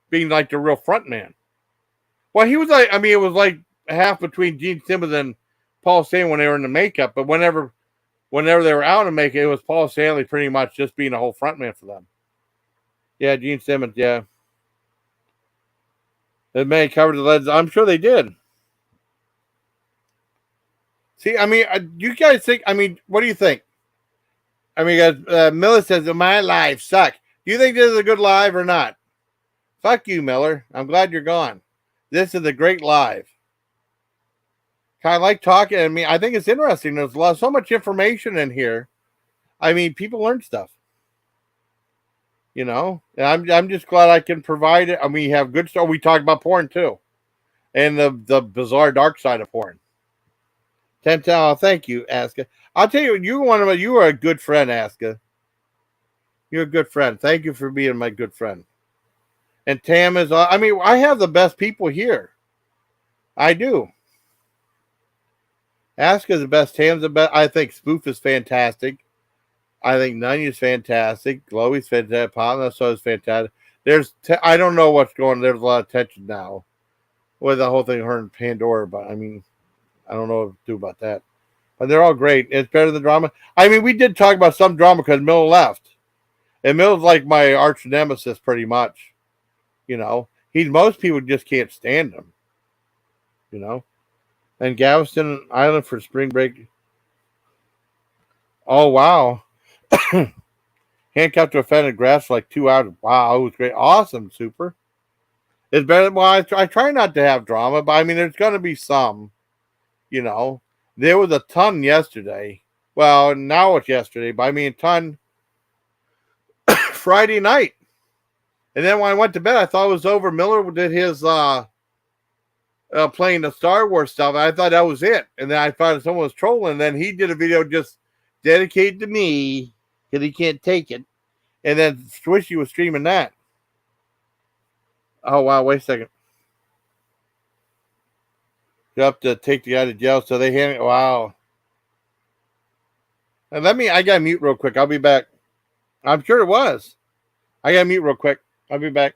being like the real front man. Well, he was like, I mean, it was like half between Gene Simmons and Paul Stanley when they were in the makeup, but whenever they were out in makeup, it was Paul Stanley pretty much just being a whole front man for them. Yeah, Gene Simmons, yeah. They may have covered the leads. I'm sure they did. See, I mean, you guys think, I mean, what do you think? I mean, guys, Miller says, my live suck. Do you think this is a good live or not? Fuck you, Miller. I'm glad you're gone. This is a great live. I like talking. I mean, I think it's interesting. There's so much information in here. I mean, people learn stuff. You know, and I'm just glad I can provide it. I mean, we have good stuff. We talk about porn too, and the bizarre dark side of porn. Oh, thank you, Aska. I'll tell you, you are a good friend, Aska. You're a good friend. Thank you for being my good friend. And Tam is. I mean, I have the best people here. I do. Aska's the best. Tam's the best. I think Spoof is fantastic. I think Nunya's fantastic. Glowy's fantastic. Palma is fantastic. I don't know what's going on. There's a lot of tension now with the whole thing, her and Pandora, but I mean, I don't know what to do about that. But they're all great. It's better than drama. I mean, we did talk about some drama because Miller left. And Miller's like my arch nemesis pretty much. You know, most people just can't stand him. You know, and Galveston Island for spring break. Oh wow, handcuffed to a fence in grass for like 2 hours. Wow, it was great, awesome, super. It's better. Well, I try not to have drama, but I mean, there's going to be some. You know, there was a ton yesterday. Well, now it's yesterday, but I mean, a ton Friday night. And then when I went to bed, I thought it was over. Miller did his playing the Star Wars stuff. I thought that was it. And then I thought someone was trolling. And then he did a video just dedicated to me because he can't take it. And then Swishy was streaming that. Oh, wow. Wait a second. You have to take the guy to jail. So they hand it. Wow. And I got to mute real quick. I'll be back. I'm sure it was. I got to mute real quick. I'll be back.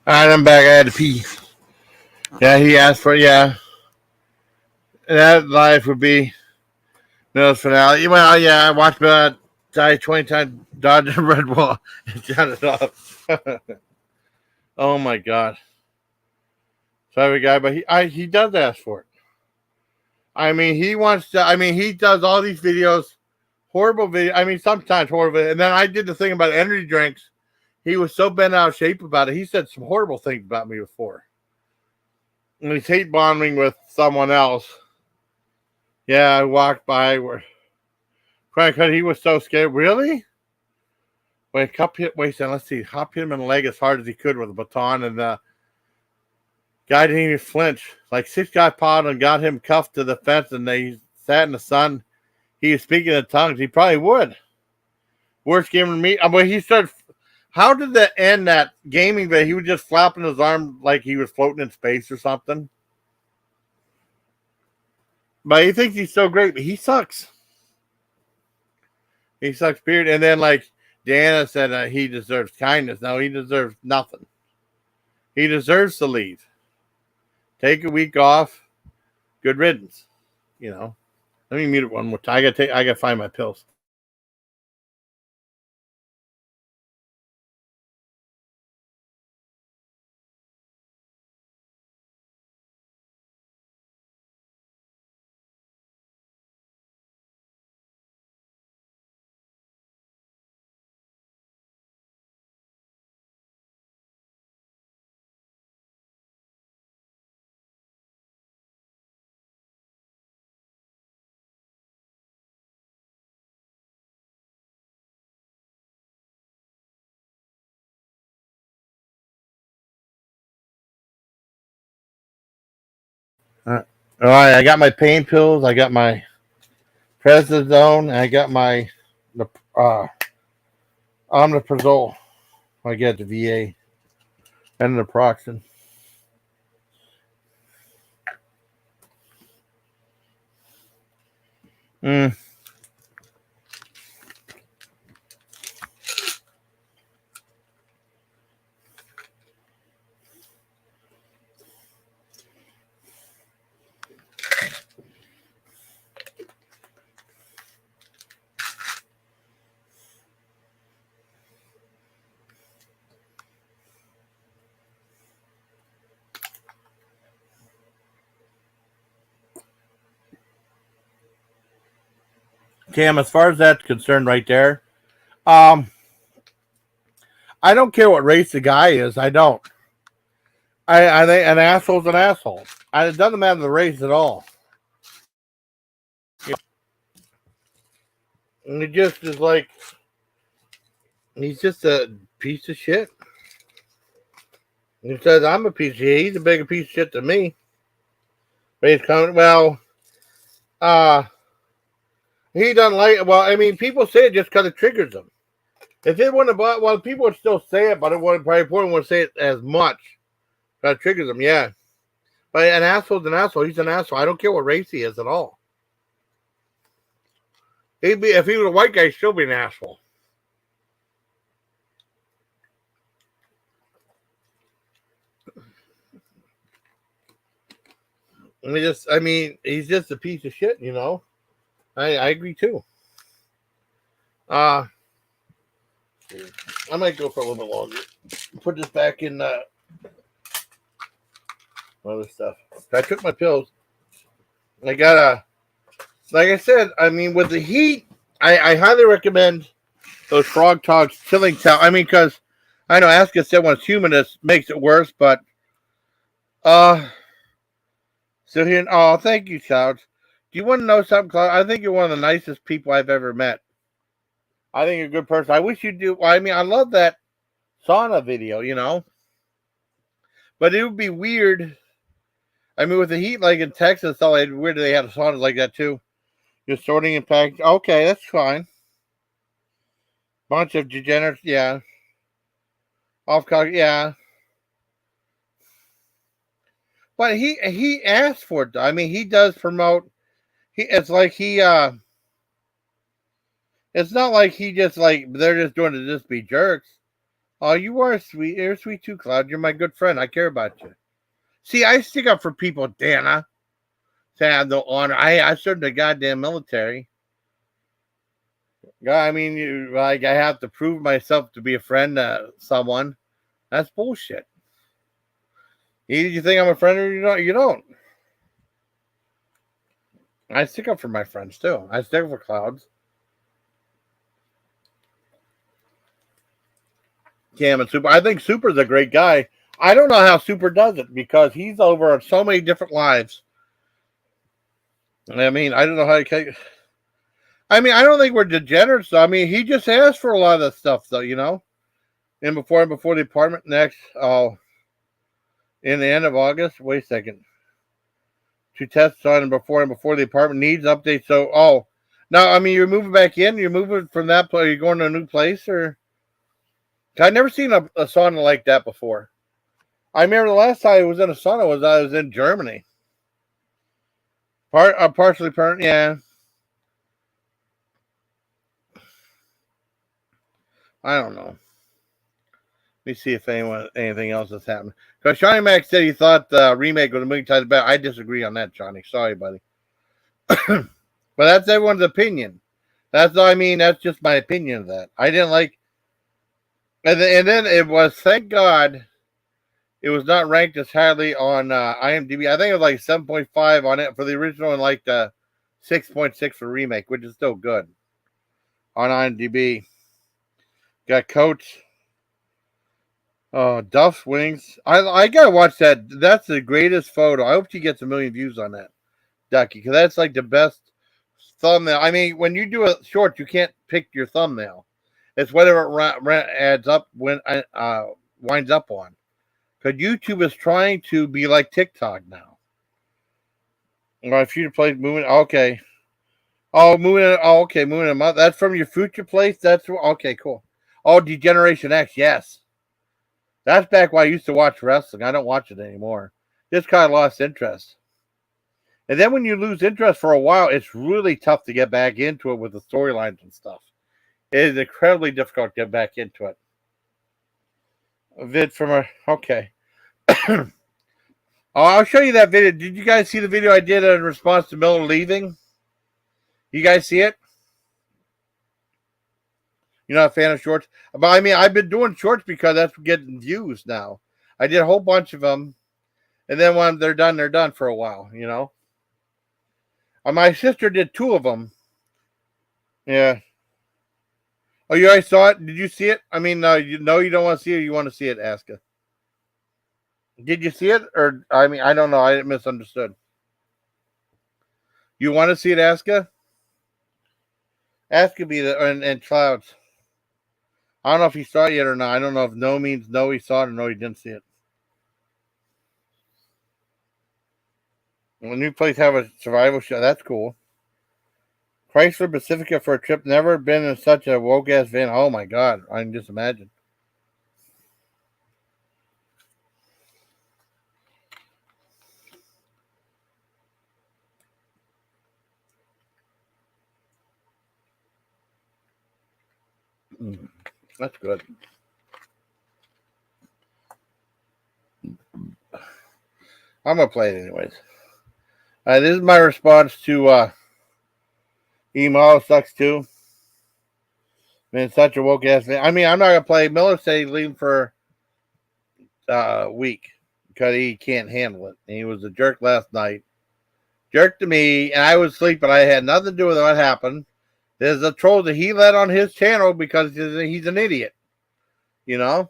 All right, I'm back. I had to pee. Yeah, he asked for yeah. That life would be Miller's finale. Well, yeah, I watched die 20 times, dodge a red wall, and shut it off. Oh my god. Sorry, guy, but he does ask for it. I mean, he wants to. I mean, he does all these videos, horrible videos. I mean, sometimes horrible. And then I did the thing about energy drinks. He was so bent out of shape about it. He said some horrible things about me before. And he's hate bombing with someone else. Yeah, I walked by where because he was so scared. Really? Wait, Cup hit. Wait a second. Let's see. Hop hit him in the leg as hard as he could with a baton, and the guy didn't even flinch. Like 6 guys piled and got him cuffed to the fence, and they sat in the sun. He was speaking in tongues. He probably would. Worst game of the meet. I mean, he started. How did that end? That gaming that he was just flapping his arm like he was floating in space or something. But he thinks he's so great, but he sucks. He sucks, period. And then, like, Diana said he deserves kindness. No, he deserves nothing. He deserves to leave. Take a week off. Good riddance. You know. Let me mute it one more time. I gotta find my pills. All right, I got my pain pills. I got my prednisone. And I got my uh, omeprazole. I get the VA and the naproxen. Mm. Cam, as far as that's concerned, right there, um, I don't care what race the guy is. I don't. I think an asshole's an asshole. It doesn't matter the race at all. And it just is like he's just a piece of shit. He says I'm a piece of shit. He's a bigger piece of shit than me. But he's coming. Well, uh, he doesn't like. Well, I mean, people say it just because it triggers them. If it wouldn't, well, people would still say it, but it wouldn't wouldn't say it as much. That triggers them, yeah. But an asshole's an asshole. He's an asshole. I don't care what race he is at all. He'd be if he was a white guy, he'd still be an asshole. I mean, he's just a piece of shit, you know. I agree too. I might go for a little bit longer. Put this back in other stuff. I took my pills. I got like I said, I mean, with the heat, I highly recommend those Frog Togs chilling towel. I mean, because I know Aska said when it's humid, it makes it worse, but so here, oh, thank you, Cloud. Do you want to know something, Cloud? I think you're one of the nicest people I've ever met. I think you're a good person. I wish you do. I mean, I love that sauna video, you know, but it would be weird. I mean, with the heat like in Texas, all weird they have saunas like that too. You're sorting and packing. Okay, that's fine. Bunch of degenerates, yeah. Off color, yeah. But he asked for it. I mean, he does promote. It's like it's not like he just like they're just doing it to just be jerks. Oh, you are sweet. You're sweet too, Cloud. You're my good friend. I care about you. See, I stick up for people, Dana. Say I have no honor. I served the goddamn military. I mean, I have to prove myself to be a friend to someone. That's bullshit. Either you think I'm a friend or you don't. You don't. I stick up for my friends too. I stick up for Clouds. Cam and Super. I think Super's a great guy. I don't know how Super does it because he's over so many different lives. I mean, I don't know how he can. I mean, I don't think we're degenerates. Though. I mean, he just asked for a lot of that stuff, though, you know. And before the apartment next, in the end of August. Wait a second. To test on and before the apartment needs updates. So, now I mean, you're moving back in. You're moving from that place. You're going to a new place, or I've never seen a sauna like that before. I remember the last time I was in a sauna I was in Germany. Partially permanent, yeah. I don't know. Let me see if anything else has happened. Because Johnny Mac said he thought the remake was a million times better. I disagree on that, Johnny. Sorry, buddy. But that's everyone's opinion. That's just my opinion of that. I didn't like, and then it was, thank God, it was not ranked as highly on IMDb. I think it was like 7.5 on it for the original and like the 6.6 for remake, which is still good on IMDb. Got Coach. Oh, Duff's wings. I gotta watch that. That's the greatest photo. I hope she gets 1 million views on that, Ducky, because that's like the best thumbnail. I mean, when you do a short, you can't pick your thumbnail. It's whatever it adds up when winds up on. Because YouTube is trying to be like TikTok now. My future place moving. Okay. Oh, moving. Oh, okay. Moving a month. That's from your future place. That's okay. Cool. Oh, Degeneration X. Yes, that's back when I used to watch wrestling. I don't watch it anymore. Just kind of lost interest. And then when you lose interest for a while, it's really tough to get back into it with the storylines and stuff. It is incredibly difficult to get back into it. A vid from a okay. Oh, I'll show you that video. Did you guys see the video I did in response to Miller leaving? You guys see it? You're not a fan of shorts? But I mean, I've been doing shorts because that's getting views now. I did a whole bunch of them. And then when they're done for a while, you know? My sister did 2 of them. Yeah. Oh, you already saw it? Did you see it? I mean, you know you don't want to see it. You want to see it, Aska. Did you see it? Or, I mean, I don't know. I misunderstood. You want to see it, Aska? Aska be the and Clouds. I don't know if he saw it yet or not. I don't know if no means no he saw it or no he didn't see it. When new place have a survival show, that's cool. Chrysler Pacifica for a trip. Never been in such a woke ass van. Oh my god, I can just imagine. That's good. I'm gonna play it anyways. This is my response to emo sucks too. Man, such a woke ass van. I mean, I'm not gonna play. Miller said he's leaving for a week because he can't handle it. And he was a jerk last night. Jerk to me, and I was sleeping. I had nothing to do with what happened. There's a troll that he let on his channel because he's an idiot. You know?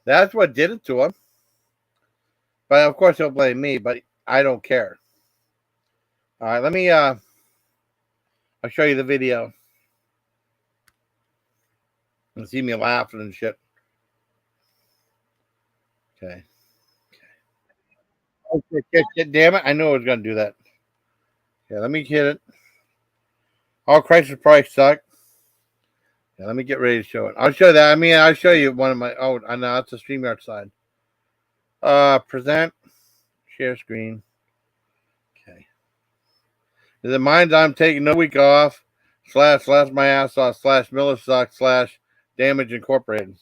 That's what did it to him. But of course he'll blame me, but I don't care. All right, let me I'll show you the video. And see me laughing and shit. Okay. Okay, damn it. I knew I was gonna do that. Okay, let me hit it. All Crisis Price suck. Yeah, let me get ready to show it. I'll show that. I mean, I'll show you one of my. Oh, I know it's the StreamYard side. Present, share screen. Okay. Is it mine? I'm taking no week off. Slash my ass off. Slash Miller sucks. Slash Damage Incorporated.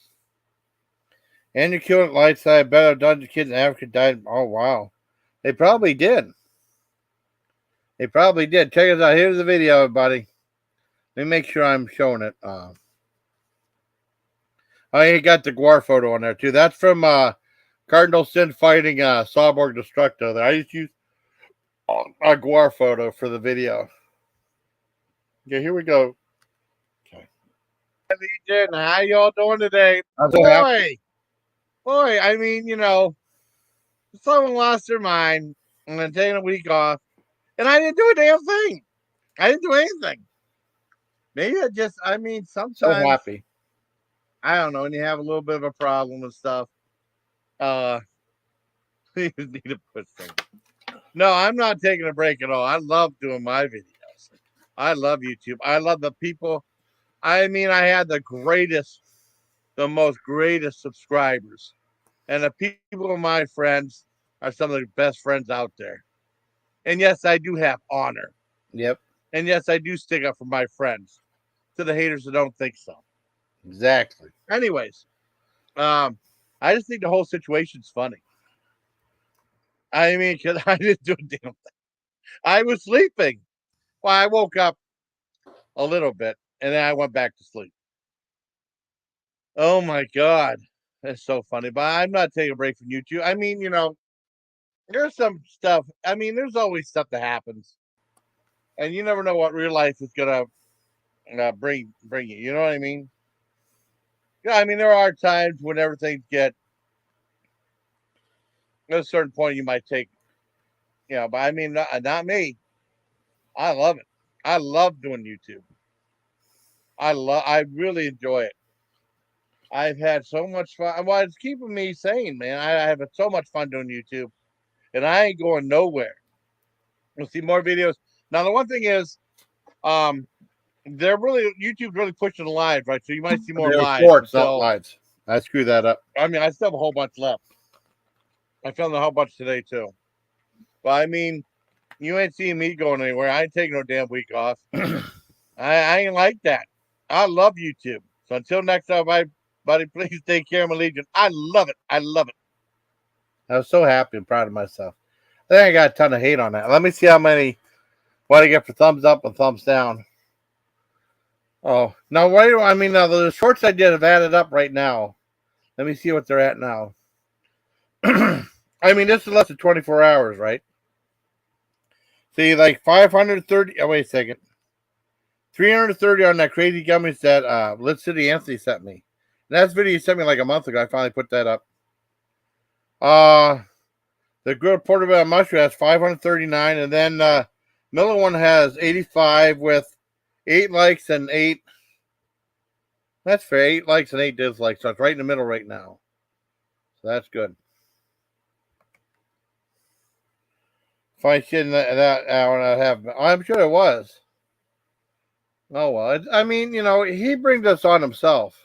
And you're killing light side. Better Dungeon Kids in Africa died. Oh wow, they probably did. They probably did. Check us out. Here's the video, everybody. Let me make sure I'm showing it. I got the Gwar photo on there too. That's from Cardinal Sin fighting Sawborg Destructo. I just used a Gwar photo for the video. Okay, here we go. Okay. Legion, how y'all doing today? I'm so happy. Boy, I mean, you know, someone lost their mind and then taking a week off, and I didn't do a damn thing. I didn't do anything. Maybe I mean, sometimes So happy. I don't know, and you have a little bit of a problem and stuff. You need to put some. No, I'm not taking a break at all. I love doing my videos. I love YouTube. I love the people. I mean, I had the most greatest subscribers. And the people of my friends are some of the best friends out there. And yes, I do have honor. Yep. And yes, I do stick up for my friends. To the haters that don't think so. Exactly. Anyways, I just think the whole situation's funny. I mean, because I didn't do a damn thing. I was sleeping. Well, I woke up a little bit and then I went back to sleep. Oh my God. That's so funny. But I'm not taking a break from YouTube. I mean, you know, there's some stuff. I mean, there's always stuff that happens. And you never know what real life is gonna bring you. You know what I mean? Yeah, I mean there are times when everything get at a certain point you might take, you know, but I mean not me. I love it. I love doing YouTube. I really enjoy it. I've had so much fun. Well, it's keeping me sane, man. I have so much fun doing YouTube, and I ain't going nowhere. We'll see more videos. Now, the one thing is, YouTube's really pushing the live, right? So you might see more They're live. shorts, not So, lives. I screwed that up. I mean, I still have a whole bunch left. I filmed a whole bunch today too. But I mean, you ain't seeing me going anywhere. I ain't taking no damn week off. I ain't like that. I love YouTube. So until next time, buddy, please take care of my Legion. I love it. I love it. I was so happy and proud of myself. I think I got a ton of hate on that. Let me see how many, what I get for thumbs up and thumbs down. Oh, now, now the shorts I did have added up right now. Let me see what they're at now. I mean, this is less than 24 hours, right? See, like 530. Oh, wait a second. 330 on that crazy gummies that Lit City Anthony sent me. And that's video he sent me like a month ago. I finally put that up. The Grill Portobello Mushroom has 539, and then Miller one has 85 with 8 likes and 8. That's fair. 8 likes and 8 dislikes. So it's right in the middle right now. So that's good. If I shouldn't that hour and a half, I'm sure it was. Oh well, I mean, he brings us on himself.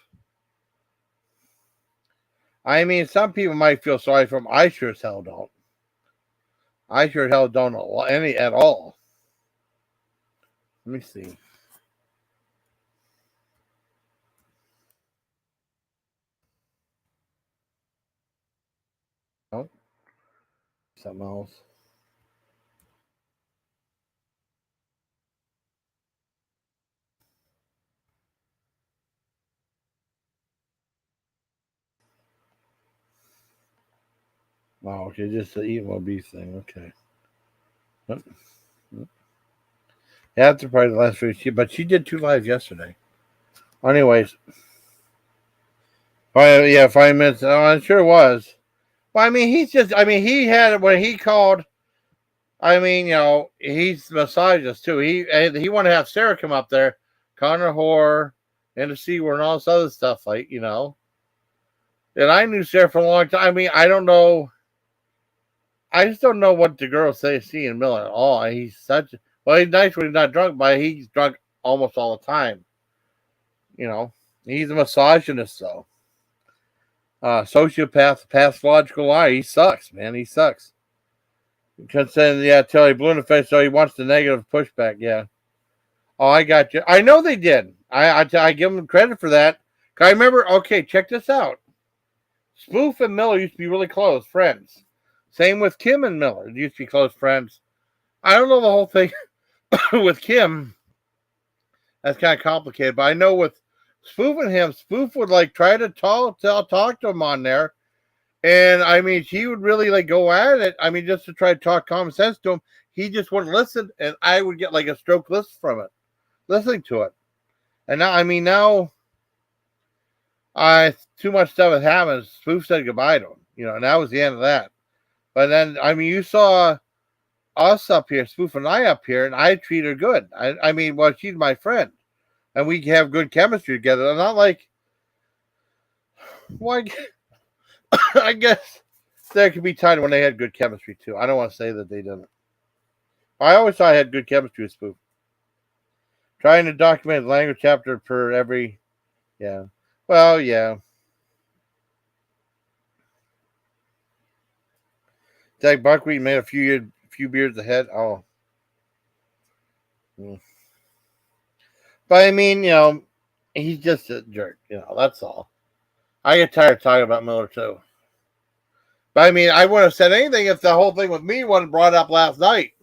I mean, some people might feel sorry for him. I sure as hell don't. I sure as hell don't any at all. Let me see. Nope. Something else. Oh, okay, just the evil beast thing. Okay. Yeah, that's probably the last video. But she did 2 lives yesterday. Anyways. Oh, yeah, 5 minutes. Oh, it sure was. Well, I mean, he had, when he called, I mean, he's a misogynist too. He wanted to have Sarah come up there, Connor Horror, and the C Word, and all this other stuff, like, And I knew Sarah for a long time. I mean, I don't know. I just don't know what the girls say seeing Miller at all. He's he's nice when he's not drunk, but he's drunk almost all the time. He's a misogynist, though. Sociopath, pathological liar. He sucks, man. He sucks. Because then, yeah, tell he blew in the face, so he wants the negative pushback. Yeah. Oh, I got you. I know they did. I give them credit for that. I remember. Okay, check this out. Spoof and Miller used to be really close friends. Same with Kim and Miller. They used to be close friends. I don't know the whole thing with Kim. That's kind of complicated, but I know with Spoof and him, Spoof would like try to talk to him on there. And I mean, she would really like go at it. I mean, just to try to talk common sense to him. He just wouldn't listen, and I would get like a stroke list from it, listening to it. And now too much stuff had happened. Spoof said goodbye to him, and that was the end of that. But then, I mean, you saw us up here, Spoof and I up here, and I treat her good. I mean, well, she's my friend, and we have good chemistry together. I'm not like, well, I guess there could be times when they had good chemistry too. I don't want to say that they didn't. I always thought I had good chemistry with Spoof. Trying to document language chapter per every, yeah. Well, yeah. Jack Buckwheat made a few beers ahead. Oh. But I mean, he's just a jerk. That's all. I get tired of talking about Miller too. But I mean, I wouldn't have said anything if the whole thing with me wasn't brought up last night.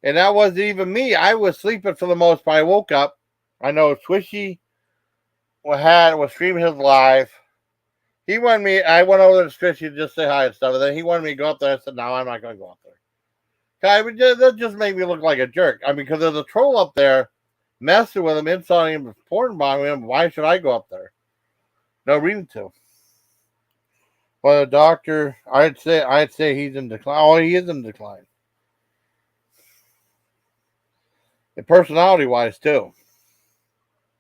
And that wasn't even me. I was sleeping for the most part. I woke up. I know Swishy was streaming his live. He wanted me. I went over to Swishy to just say hi and stuff. And then he wanted me to go up there. I said, "No, I'm not going to go up there." I mean, that just made me look like a jerk. I mean, because there's a troll up there messing with him, insulting him, porn bombing him. Why should I go up there? No reason to. But a doctor, I'd say he's in decline. Oh, he is in decline. And personality-wise, too.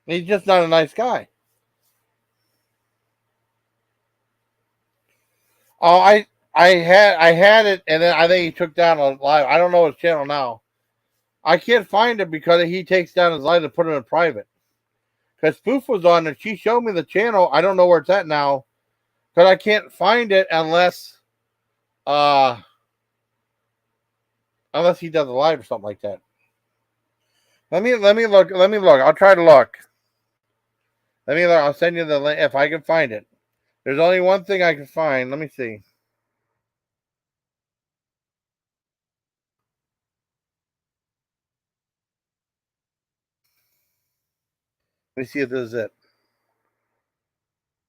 He's just not a nice guy. Oh, I had it, and then I think he took down a live. I don't know his channel now. I can't find it because he takes down his live and put it in private. Because Spoof was on and she showed me the channel. I don't know where it's at now, because I can't find it unless he does a live or something like that. Let me look. I'll try to look. Let me look. I'll send you the link if I can find it. There's only one thing I can find. Let me see. Let me see if this is it.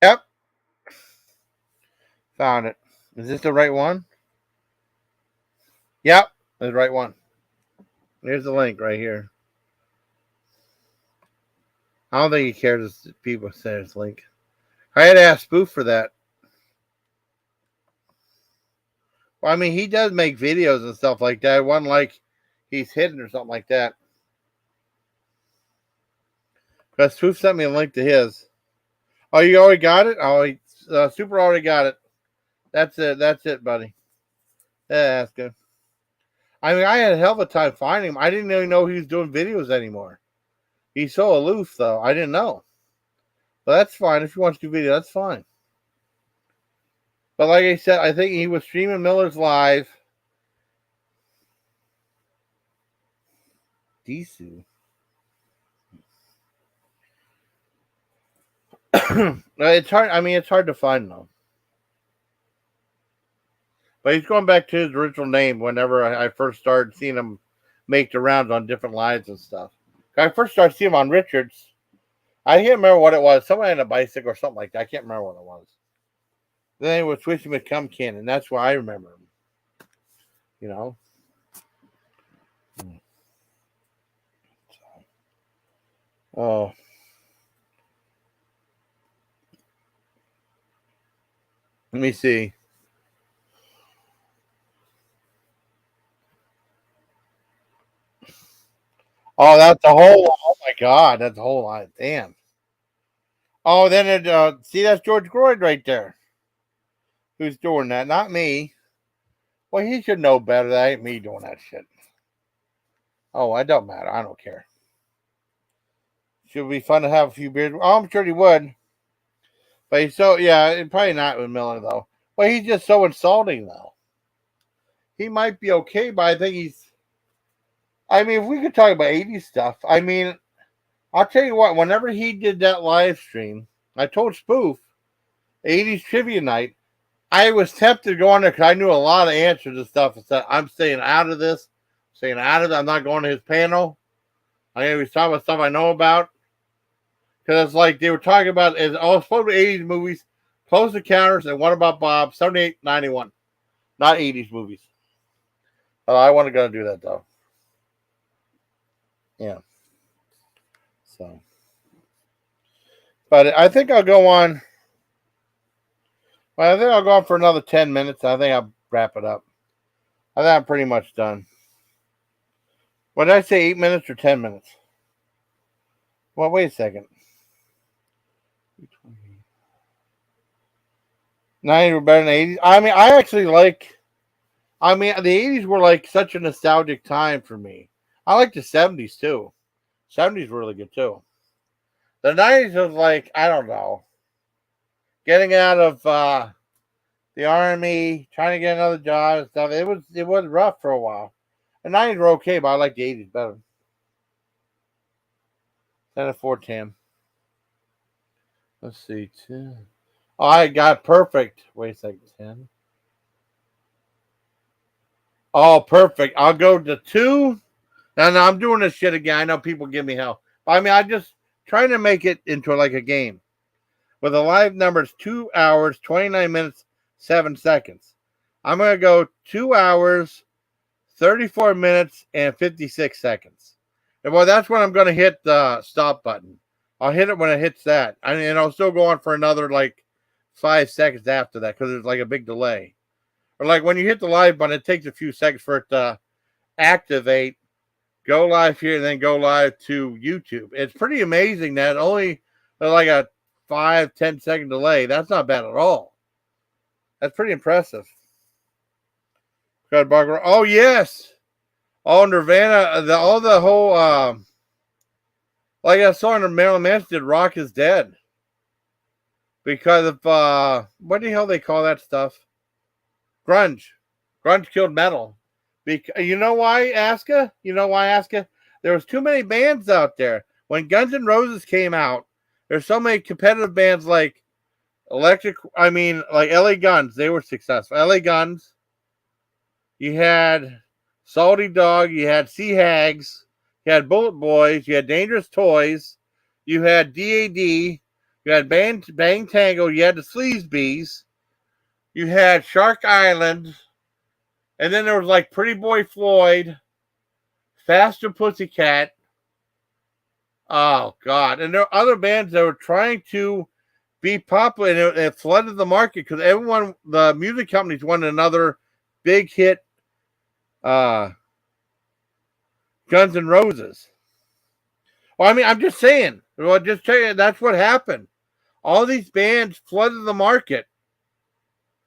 Yep. Found it. Is this the right one? Yep. That's the right one. Here's the link right here. I don't think he cares if people say his link. I had to ask Spoof for that. Well, I mean, he does make videos and stuff like that. One like he's hidden or something like that. But Spoof sent me a link to his. Oh, you already got it? Oh, Super already got it. That's it, buddy. Yeah, that's good. I mean, I had a hell of a time finding him. I didn't even know he was doing videos anymore. He's so aloof, though. I didn't know. But that's fine. If he wants to do video, that's fine. But like I said, I think he was streaming Miller's live. Disu. It's hard. I mean, it's hard to find, though. But he's going back to his original name whenever I first started seeing him make the rounds on different lives and stuff. I first started seeing him on Richards. I can't remember what it was. Someone had a bicycle or something like that. I can't remember what it was. Then he was switching with Cum Cannon. That's why I remember him. You know? Oh. Let me see. Oh, that's a whole. Oh my God, that's a whole lot. Damn. Oh, then it. See, that's George Groyd right there. Who's doing that? Not me. Well, he should know better. That ain't me doing that shit. Oh, it don't matter. I don't care. Should be fun to have a few beers. Oh, I'm sure he would. But he's so probably not with Miller though. Well, he's just so insulting though. He might be okay, but I think he's. I mean, if we could talk about 80s stuff, I mean, I'll tell you what, whenever he did that live stream, I told Spoof, 80s trivia night, I was tempted to go on there because I knew a lot of answers and stuff. And said, I'm staying out of this, I'm not going to his panel. I'm going to be talking about stuff I know about. Because it's like they were talking about, it's supposed to be 80s movies, Close Encounters, and What About Bob, 78, 91. Not 80s movies. I wasn't going to do that, though. Yeah. So. But I think I'll go on. Well, I think I'll go on for another 10 minutes. I think I'll wrap it up. I think I'm pretty much done. What did I say, 8 minutes or 10 minutes? Well, wait a second. 90s were better than 80s. I mean, I actually like. I mean, the 80s were like such a nostalgic time for me. I like the 70s too. 70s were really good too. The 90s was like, I don't know. Getting out of the army, trying to get another job and stuff. It was rough for a while. The 90s were okay, but I like the 80s better. 10 4 10. Let's see. 10. Oh, I got perfect. Wait a second. 10. Oh, perfect. I'll go to 2. Now, I'm doing this shit again. I know people give me hell. But I mean, I just trying to make it into like a game. With the live numbers 2 hours, 29 minutes, 7 seconds. I'm going to go 2 hours, 34 minutes, and 56 seconds. And well, that's when I'm going to hit the stop button. I'll hit it when it hits that. And I'll still go on for another like 5 seconds after that because there's like a big delay. Or like when you hit the live button, it takes a few seconds for it to activate, go live here, and then go live to YouTube. It's pretty amazing that only like a 5-10 second delay. That's not bad at all. That's pretty impressive. God, Barker. Oh yes. Oh, Nirvana. All the whole. Like I saw in Marilyn Manson did Rock is Dead because of what the hell they call that stuff? Grunge. Grunge killed metal. You know why, Aska? You know why, Aska? There was too many bands out there. When Guns N' Roses came out, there's so many competitive bands like like LA Guns. They were successful. LA Guns. You had Salty Dog. You had Sea Hags. You had Bullet Boys. You had Dangerous Toys. You had DAD. You had Bang Tango. You had the Sleaze Bees. You had Shark Island. And then there was like Pretty Boy Floyd, Faster Pussycat. Oh, God. And there are other bands that were trying to be popular, and it flooded the market because the music companies wanted another big hit Guns N' Roses. Well, I mean, I'm just saying. Well, just tell you, that's what happened. All these bands flooded the market.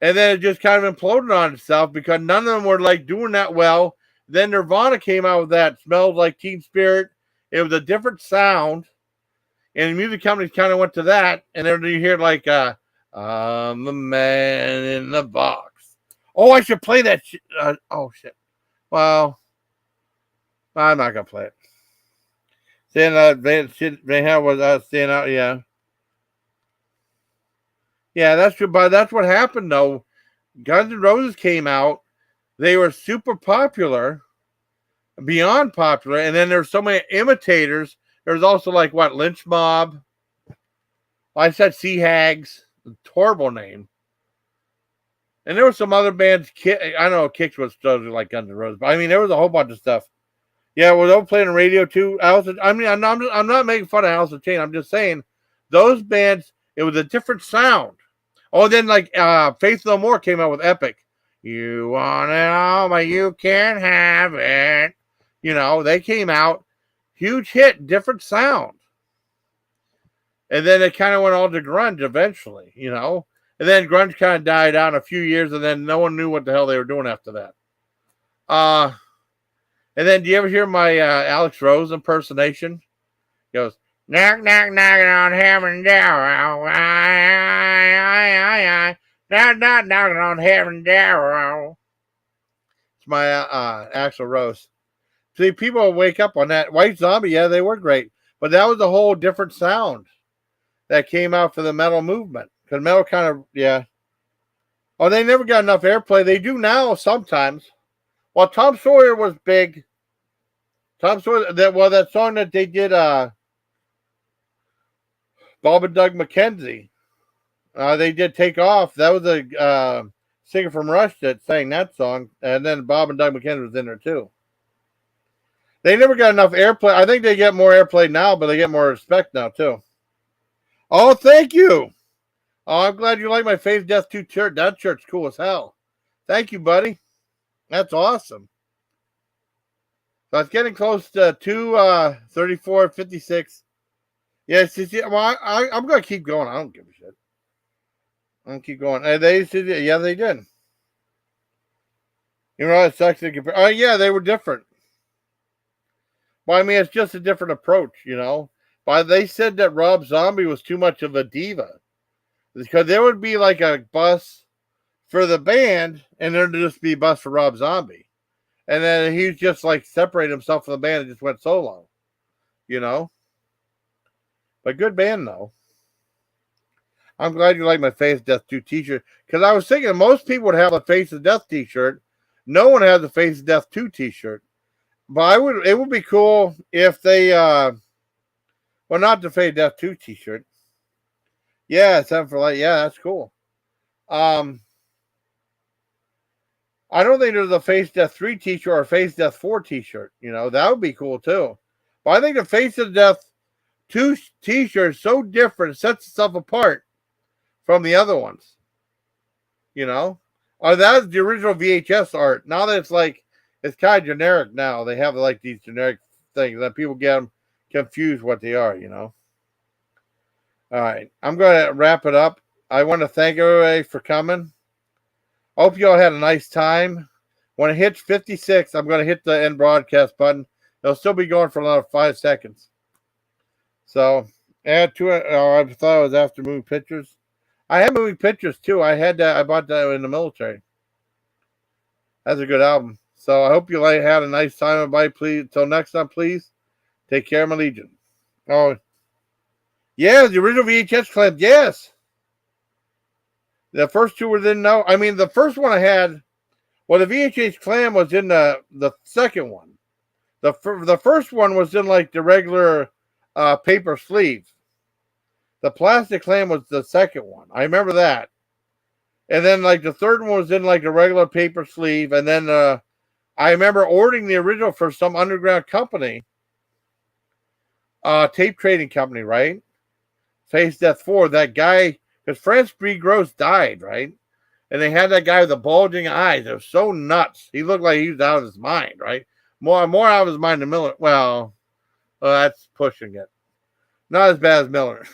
And then it just kind of imploded on itself because none of them were like doing that well. Then Nirvana came out with that Smells Like Teen Spirit. It was a different sound. And the music companies kind of went to that. And then you hear like, I'm the man in the box. Oh, I should play that shit. Oh, shit. Well, I'm not going to play it. Then they have was staying out, yeah. Yeah, that's true. But that's what happened, though. Guns N' Roses came out. They were super popular, beyond popular. And then there's so many imitators. There's also like, Lynch Mob. I said Sea Hags. Horrible name. And there were some other bands. I don't know, Kicks was totally like Guns N' Roses. But I mean, there was a whole bunch of stuff. Yeah, well, they were playing on radio too. I'm not making fun of Alice in Chains. I'm just saying those bands, it was a different sound. Oh, then like Faith No More came out with Epic. You want it all, but you can't have it. You know, they came out, huge hit, different sound. And then it kind of went all to grunge eventually, you know. And then grunge kind of died out in a few years, and then no one knew what the hell they were doing after that. And then do you ever hear my Alex Rose impersonation? He goes, knock, knock, knocking on heaven door. Knock, knock, knocking on heaven door. It's my Axl Rose. See, people wake up on that. White Zombie, yeah, they were great. But that was a whole different sound that came out for the metal movement. Because metal kind of, yeah. Oh, they never got enough airplay. They do now sometimes. Well, Tom Sawyer was big. Tom Sawyer, that song that they did, Bob and Doug McKenzie, they did Take Off. That was a singer from Rush that sang that song. And then Bob and Doug McKenzie was in there too. They never got enough airplay. I think they get more airplay now, but they get more respect now too. Oh, thank you. Oh, I'm glad you like my Faith Death 2 shirt. That shirt's cool as hell. Thank you, buddy. That's awesome. So it's getting close to 2:34:56. Yes, well, I'm going to keep going. I don't give a shit. I'm going to keep going. And they did. You know, it sucks to compare. Oh, yeah, they were different. Well, I mean, it's just a different approach, you know. But they said that Rob Zombie was too much of a diva. Because there would be like a bus for the band, and there'd just be a bus for Rob Zombie. And then he just like separated himself from the band and just went solo. You know? But good band, though. I'm glad you like my Face Death 2 t-shirt. Because I was thinking most people would have a Face of Death t-shirt. No one has a Face of Death 2 t-shirt. But it would be cool if they, well, not the Face of Death 2 t-shirt. Yeah, 7 for Light. Yeah, that's cool. I don't think there's a Face Death 3 t-shirt or a Face Death 4 t-shirt. You know, that would be cool too. But I think the Face of Death 2 t-shirt is so different, it sets itself apart from the other ones. You know? Or that's the original VHS art. Now that it's kind of generic now. They have like these generic things that people get them confused what they are, you know? All right. I'm going to wrap it up. I want to thank everybody for coming. Hope you all had a nice time. When it hits 56, I'm going to hit the end broadcast button. It'll still be going for another 5 seconds. So, add to it. Oh, I thought it was after moving pictures. I have moving pictures too. I had that. I bought that in the military. That's a good album. So I hope you had a nice time. Everybody, please. Until next time, please take care, my legion. Oh, yeah, the original VHS clip. Yes, the first two were didn't know. I mean, the first one I had. Well, the VHS clam was in the second one. The first one was in like the regular paper sleeve. The plastic clam was the second one. I remember that. And then like the third one was in like a regular paper sleeve. And then I remember ordering the original for some underground company, tape trading company, right? Face Death 4. That guy, because France B. Gross died, right? And they had that guy with the bulging eyes. It was so nuts. He looked like he was out of his mind, right? More out of his mind than Miller. Well, that's pushing it. Not as bad as Miller.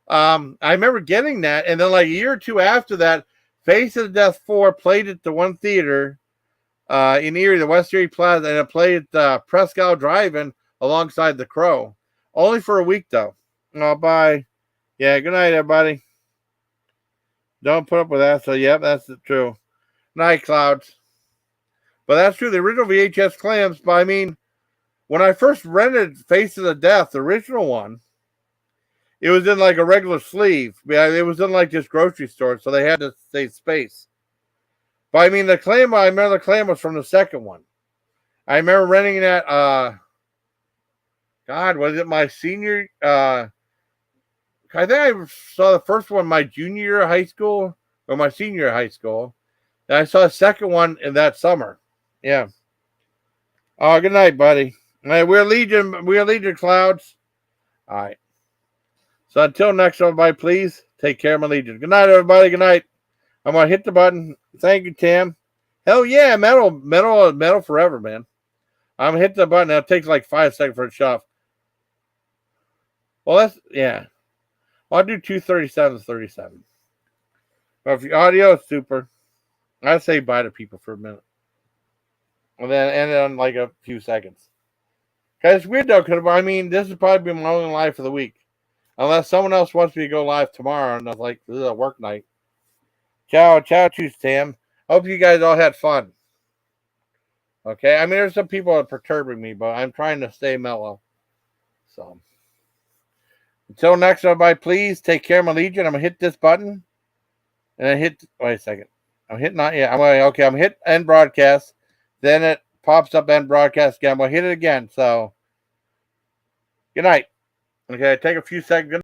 I remember getting that, and then like a year or two after that, Face of Death 4 played at the one theater in Erie, the West Erie Plaza, and it played at Prescott Drive-In alongside The Crow. Only for a week, though. Oh, bye. Yeah, good night, everybody. Don't put up with that. So, yep, that's true. Night, Clouds. But that's true. The original VHS clams, but I mean, when I first rented Face of the Death, the original one, it was in like a regular sleeve. Yeah, it was in like this grocery store, so they had to save space. But I mean, I remember the clam was from the second one. I remember renting that. God, was it my senior? I think I saw the first one my junior year of high school or my senior year of high school, and I saw the second one in that summer. Yeah. Oh, good night, buddy. All right, we're Legion Clouds. All right. So until next time, everybody, please take care, my Legion. Good night, everybody. Good night. I'm gonna hit the button. Thank you, Tam. Hell yeah, metal forever, man. I'm gonna hit the button. It takes like 5 seconds for it to shut off. Well, that's yeah. I'll do 237 37. Well, if your audio is super, I say bye to people for a minute, and then end it on like a few seconds. Cause it's weird though, because I mean, this has probably been my only live for the week. Unless someone else wants me to go live tomorrow, and I was like, this is a work night. Ciao, choose, Tam. Hope you guys all had fun. Okay, I mean, there's some people that are perturbing me, but I'm trying to stay mellow. So, until next, everybody, please take care, my Legion. I'm gonna hit this button, and I hit. Wait a second. I'm hitting not yet. I'm gonna hit end broadcast. Then it pops up end broadcast again. I'm gonna hit it again. So, good night. Okay, take a few seconds.